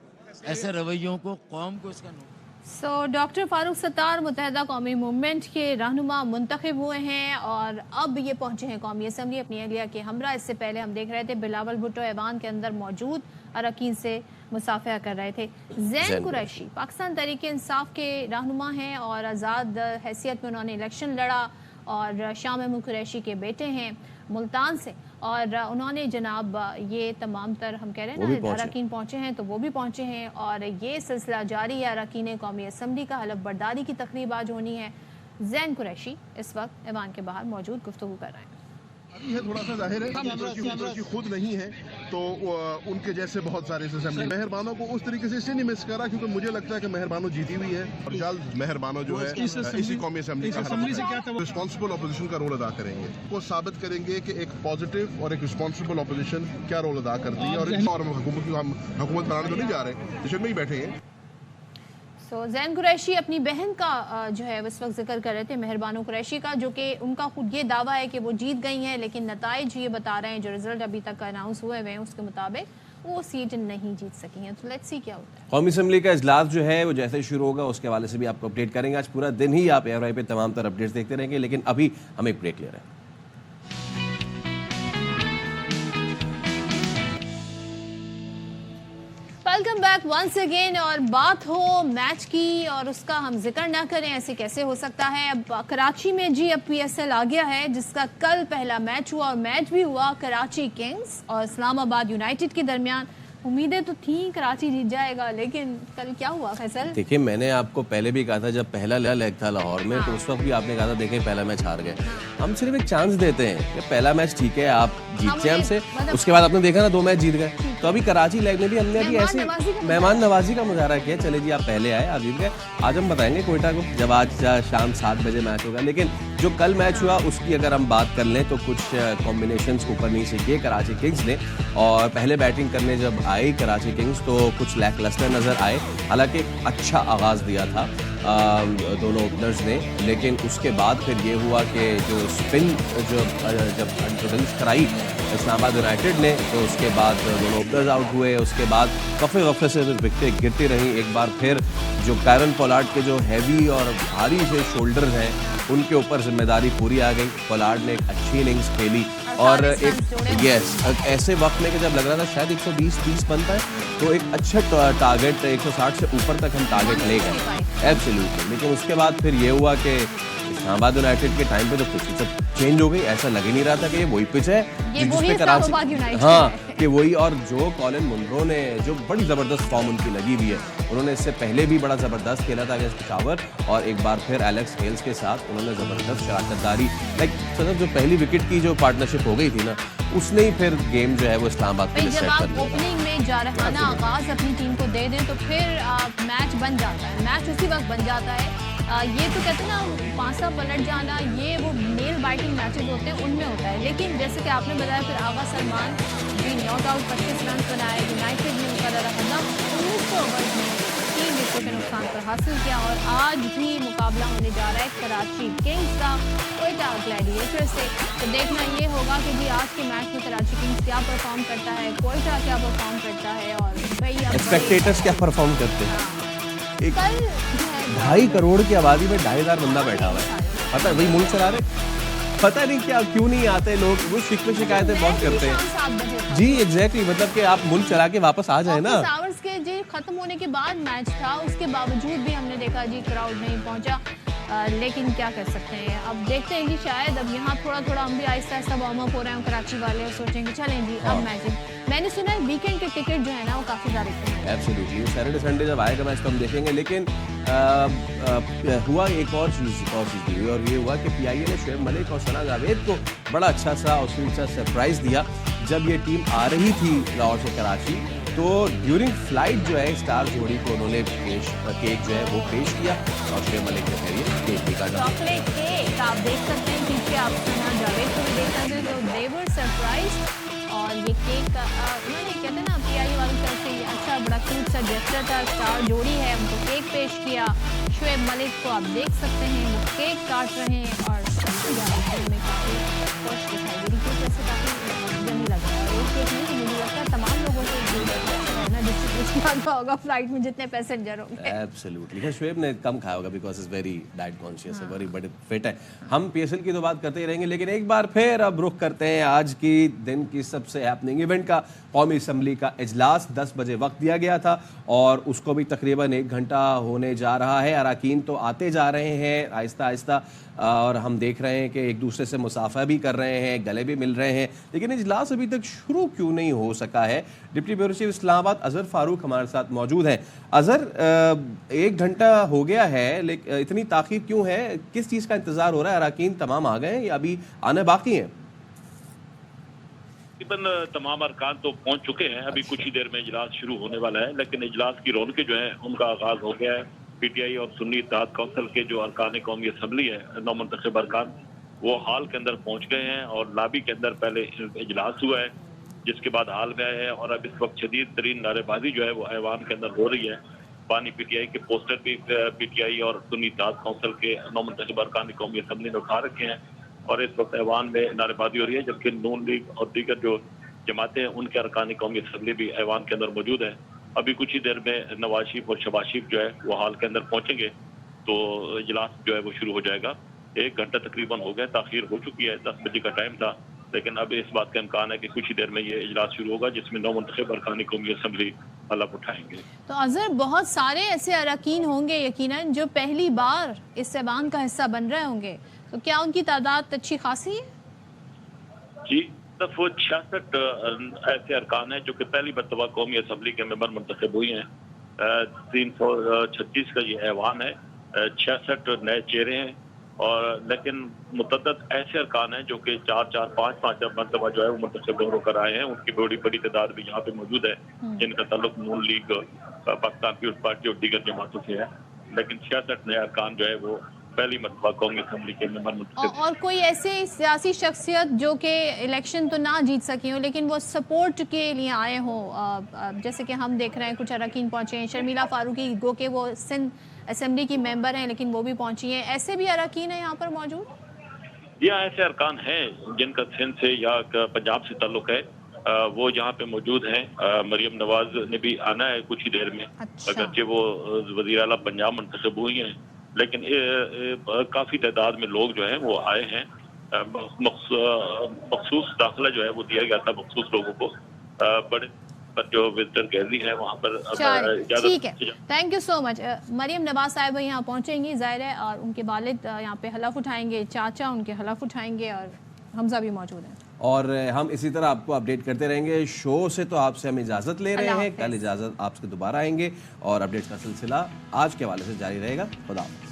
ایسے رویوں کو قوم کو اس کا ڈاکٹر فاروق ستار متحدہ قومی موومنٹ کے رہنما منتخب ہوئے ہیں اور اب یہ پہنچے ہیں قومی اسمبلی اپنی اہلیہ کے ہمراہ. اس سے پہلے ہم دیکھ رہے تھے بلاول بھٹو ایوان کے اندر موجود اراکین سے مصافحہ کر رہے تھے. زین قریشی پاکستان تحریک انصاف کے رہنما ہیں اور آزاد حیثیت میں انہوں نے الیکشن لڑا, اور شاہ محمود قریشی کے بیٹے ہیں ملتان سے, اور انہوں نے جناب یہ تمام تر ہم کہہ رہے ہیں نا اراکین پہنچے ہیں تو وہ بھی پہنچے ہیں, اور یہ سلسلہ جاری ہے. اراکین قومی اسمبلی کا حلف برداری کی تقریب آج ہونی ہے. زین قریشی اس وقت ایوان کے باہر موجود گفتگو کر رہے ہیں. ہے تھوڑا سا ظاہر ہے کہ خود نہیں ہے تو ان کے جیسے بہت سارے اسمبلی مہربانوں کو اس طریقے سے اس لیے نہیں مس کرا کیونکہ مجھے لگتا ہے کہ مہربانوں جیتی ہوئی ہے اور جلد مہربانوں جو ہے اسی قومی اسمبلی کا رسپانسبل اپوزیشن کا رول ادا کریں گے. وہ ثابت کریں گے کہ ایک پازیٹیو اور ایک رسپانسبل اپوزیشن کیا رول ادا کرتی ہے, اور حکومت بنانے تو نہیں جا رہے, جشن میں ہی بیٹھے ہیں. زین قریشی اپنی بہن کا جو ہے اس وقت ذکر کر رہے تھے, مہربانو قریشی کا, جو کہ ان کا خود یہ دعویٰ ہے کہ وہ جیت گئی ہیں, لیکن نتائج یہ بتا رہے ہیں جو رزلٹ ابھی تک اناؤنس ہوئے ہیں اس کے مطابق وہ سیٹ نہیں جیت سکی ہیں. تو لیٹس سی کیا ہوتا ہے. قومی اسمبلی کا اجلاس جو ہے وہ جیسے شروع ہوگا اس کے حوالے سے بھی آپ کو اپڈیٹ کریں گے. آج پورا دن ہی آپ ARI پہ تمام تر اپڈیٹس دیکھتے رہیں گے, لیکن ابھی ہم ایک بریک لے رہے ہیں. Welcome back once again. और बात हो मैच की और उसका हम जिक्र ना करें ऐसे कैसे हो सकता है। अब कराची में जी अब PSL आ गया है जिसका कल पहला मैच हुआ और मैच भी हुआ कराची किंग्स और इस्लामाबाद यूनाइटेड के दरमियान। उम्मीदें तो थी कराची जीत जाएगा, लेकिन कल क्या हुआ फैसल? देखिए, मैंने आपको पहले भी कहा था जब पहला लेग था लाहौर में, तो उस वक्त भी आपने कहा था देखें पहला मैच हार गए। हम सिर्फ एक चांस देते हैं कि पहला मैच ठीक है आप जीतते हैं हमसे, उसके बाद आपने देखा ना 2 मैच जीत गए। तो अभी कराची लेग में भी हमने अभी ऐसे मेहमान नवाजी का मुजाहरा किया। चले जी आप पहले आए, आप जीत गए। आज हम बताएंगे कोयटा को जब आज शाम 7 बजे मैच होगा। लेकिन जो कल मैच हुआ उसकी अगर हम बात कर लें तो कुछ कॉम्बिनेशंस ऊपर नीचे किए कराची किंग्स ने। और पहले बैटिंग करने जब आई कराची किंग्स तो कुछ लैकलस्टर नज़र आए। हालांकि अच्छा आगाज़ दिया था दोनों ओपनर्स ने, लेकिन उसके बाद फिर ये हुआ कि जो स्पिन जब इंट्रोड्यूस कराई इस्लामाबाद यूनाइटेड ने तो उसके बाद दोनों ओपनर्स आउट हुए। उसके बाद गफे से विकेटें गिरती रहीं। एक बार फिर जो कैरन पोलार्ड के जो हैवी और भारी से शोल्डर हैं उनके ऊपर जिम्मेदारी पूरी आ गई। पोलार्ड ने एक अच्छी इनिंग्स खेली और एक ऐसे वक्त में कि जब लग रहा था शायद 120-30 बनता है तो एक अच्छा टारगेट 160 से ऊपर तक हम टारगेट ले गए एब्सोल्युटली। लेकिन उसके बाद फिर ये हुआ कि इस्लामाबाद यूनाइटेड के टाइम पे तो कुछ सब चेंज हो गई। ऐसा लग ही नहीं रहा था कि ये वही पिच है जिसपे कराची, हाँ कि वही। और जो कॉलिन मुनरो ने जो बड़ी ज़बरदस्त फॉर्म उनकी लगी हुई है, उन्होंने इससे पहले भी बड़ा ज़बरदस्त खेला था अगेंस्ट पेशावर और एक बार फिर एलेक्स हेल्स के साथ उन्होंने ज़बरदस्त शराकतदारी मतलब जो पहली विकेट की जो पार्टनरशिप हो गई थी ना, उसने ही फिर गेम जो है वो इस्लामाबाद के लिए सेट कर दिया। ओपनिंग में जारहाना आगाज अपनी टीम को दे दें तो फिर मैच बन जाता है, मैच उसी वक्त बन जाता है। ये तो कहते हैं ना पासा पलट जाना, ये वो नेल बाइटिंग मैचेस होते हैं उनमें होता है। लेकिन जैसे कि आपने बताया फिर आगा सलमान भी नॉट आउट 25 रन बनाए। यूनाइटेड ने मुकर्रर हदफ 19 ओवर में 3 विकेट के नुकसान पर हासिल किया। और आज भी मुकाबला होने जा रहा है कराची किंग्स का कोयटा ग्लैडिएटर से। तो देखना ये होगा कि जी आज के मैच में कराची किंग्स क्या परफॉर्म करता है, कोयटा क्या परफॉर्म करता है और भाई स्पेक्टेटर्स क्या परफॉर्म करते हैं। 2.5 करोड़ की आबादी में 2,500 बंदा बैठा हुआ है, पता है वही मुल्क चला रहे। पता नहीं क्या क्यों नहीं आते लोग, वो शिकायतें बहुत करते हैं जी। एग्जैक्टली, मतलब कि आप मुल्क चला के वापस आ जाए ना। आवर्स के जी खत्म होने के बाद मैच था, उसके बावजूद भी हमने देखा जी क्राउड नहीं पहुंचा। लेकिन क्या कर सकते हैं, अब देखते हैं कि शायद अब यहाँ थोड़ा थोड़ा हम भी आहिस्ता आहिस्ता वार्म अप हो रहे हैं कराची वाले और सोचेंगे चलें जी अब मैच। मैंने सुना है वीकेंड के टिकट जो है ना वो काफ़ी ज़्यादा हैं। एब्सोल्युटली, सैटरडे संडे जब आएगा मैच तो हम देखेंगे। लेकिन हुआ एक और चीज़ हुई और ये हुआ कि PIA ने शुएब मलिक और सना जावेद को बड़ा अच्छा सा और स्वीट सा सरप्राइज़ दिया। जब ये टीम आ रही थी लाहौर से कराची तो ड्यूरिंग फ्लाइट जो है स्टार जोड़ी को उन्होंने केक जो है वो पेश किया और शुएब मलिक ने फिर केक भी काटा। चॉकलेट केक आप देख सकते हैं पीछे, आप सना जावेद को भी देख सकते हैं, तो दे वर सरप्राइज। और ये केक का उन्होंने कहते हैं ना PIA वालों की तरफ से ये अच्छा बड़ा क्यूट सा जेस्चर था। स्टार जोड़ी है उनको केक पेश किया। शुएब मलिक को आप देख सकते हैं वो केक काट रहे हैं और सबसे ज़्यादा में काफ़ी खुश दिखाई दे रही है, जैसे काफ़ी जमी लग रहा है। एक केक नहीं, मुझे लगता है तमाम लोगों से डिस्ट्रीब्यूशन होगा फ्लाइट में जितने पैसेंजर होंगे। एब्सोल्युटली, शुएब ने कम खाया होगा because is very diet conscious है, वेरी बड़ी फिट है। हम PSL की तो बात करते ही रहेंगे, लेकिन एक बार फिर अब रुख करते हैं आज की दिन की सबसे हैपनिंग इवेंट का। कौमी असम्बली का इजलास 10 बजे वक्त दिया गया था और उसको भी तकरीबन 1 घंटा होने जा रहा है। अरकान तो आते जा रहे हैं आहिस्ता आहिस्ता और हम देख रहे हैं कि एक दूसरे से मुसाफा भी कर रहे हैं, गले भी मिल रहे हैं, लेकिन इजलास अभी तक शुरू क्यों नहीं हो सका है। Deputy bureau chief Islamabad Azhar Farooq हमारे साथ मौजूद हैं। अजहर, 1 घंटा हो गया है, लेकिन इतनी ताख़ीर क्यों है, किस चीज़ का इंतज़ार हो रहा है? अरकान तमाम आ गए हैं या अभी आने बाकी हैं? तकरीबन तमाम अरकान तो पहुंच चुके हैं, अभी कुछ ही देर में इजलास शुरू होने वाला है, लेकिन इजलास की रौनकें जो है उनका आगाज हो गया है। PTI और सुन्नी इत्तेहाद कौंसिल के जो अरकान कौमी असम्बली है, नौमंतखब अरकान, वो हाल के अंदर पहुंच गए हैं और लाबी के अंदर पहले इजलास हुआ है, जिसके बाद हाल में आए हैं। और अब इस वक्त शदीद तरीन नारेबाजी जो है वो ऐवान के अंदर हो रही है। पानी PTI के पोस्टर भी PTI और सुन्नी इत्तेहाद कौंसिल के नौमंतखब अरकान कौमी असम्बली ने उठा रखे हैं और इस वक्त ऐवान में नारेबाजी हो रही है, जबकि नून लीग और दीगर जो जमातें हैं उनके अरकान कौमी असम्बली भी ऐवान के अंदर मौजूद है। अभी कुछ ही देर में नवाज शरीफ और शहबाज शरीफ जो है वो हाल के अंदर पहुंचेंगे तो इजलास जो है वो शुरू हो जाएगा। 1 घंटा तकरीबन हो गया, ताखीर हो चुकी है, 10 बजे का टाइम था, लेकिन अब इस बात का इम्कान है कि कुछ ही देर में ये इजलास शुरू होगा जिसमें नौमंतखब अरकान कौमी असम्बली हलफ उठाएंगे। तो अजहर, बहुत सारे ऐसे अरकान होंगे यकीनन जो पहली बार इस ऐवान का हिस्सा बन रहे होंगे, तो क्या उनकी तादाद अच्छी खासी है? जी, वो 66 ऐसे अरकान हैं जो कि पहली मरतबा कौमी असम्बली के मेंबर मुंतखब हुए हैं। 336 का ये ऐवान है, 66 नए चेहरे हैं, और लेकिन मुतअद्दिद ऐसे अरकान हैं जो कि 4-4, 5-5 मरतबा जो है वो मुंतखब होकर आए हैं। उनकी बड़ी बड़ी तादाद भी यहाँ पे मौजूद है, जिनका ताल्लुक नून लीग, पाकिस्तान पीपल्स पार्टी और दीगर जमातों से है। लेकिन 66 नए अरकान जो है वो पहली मरतबा कौमी असम्बली के मेंबर मुंतखब। और कोई ऐसे सियासी शख्सियत जो कि इलेक्शन तो ना जीत सकी हो लेकिन वो सपोर्ट के लिए आए हों, जैसे कि हम देख रहे हैं कुछ अरकान पहुँचे हैं, शर्मिला फारूकी गो के वो सिंध असेंबली की मेंबर हैं लेकिन वो भी पहुंची हैं, ऐसे भी अरकान हैं यहाँ पर मौजूद? या ऐसे अरकान हैं जिनका सिंध से या पंजाब से ताल्लुक है, वो यहाँ पे मौजूद हैं। मरियम नवाज ने भी आना है कुछ ही देर में। अच्छा। अगरचे वो वज़ीर आला पंजाब मुंतखब हुई हैं, लेकिन काफ़ी तादाद में लोग जो हैं वो आए हैं। मखसूस दाखिला जो है वो दिया गया था मखसूस लोगों को, बड़े पर जो विजिटर गैलरी है वहाँ पर। ठीक है, thank you so much. Maryam Nawaz साहिब यहाँ पहुँचेंगी ज़ाहिर है, और उनके वालिद यहाँ पे हलफ उठाएंगे, चाचा उनके हलफ उठाएंगे, और हमजा भी मौजूद हैं। और हम इसी तरह आपको अपडेट करते रहेंगे। शो से तो आपसे हम इजाज़त ले रहे हैं, कल इजाज़त आपसे दोबारा आएंगे और अपडेट्स का सिलसिला आज के हवाले से जारी रहेगा। खुदा हाफ़िज़।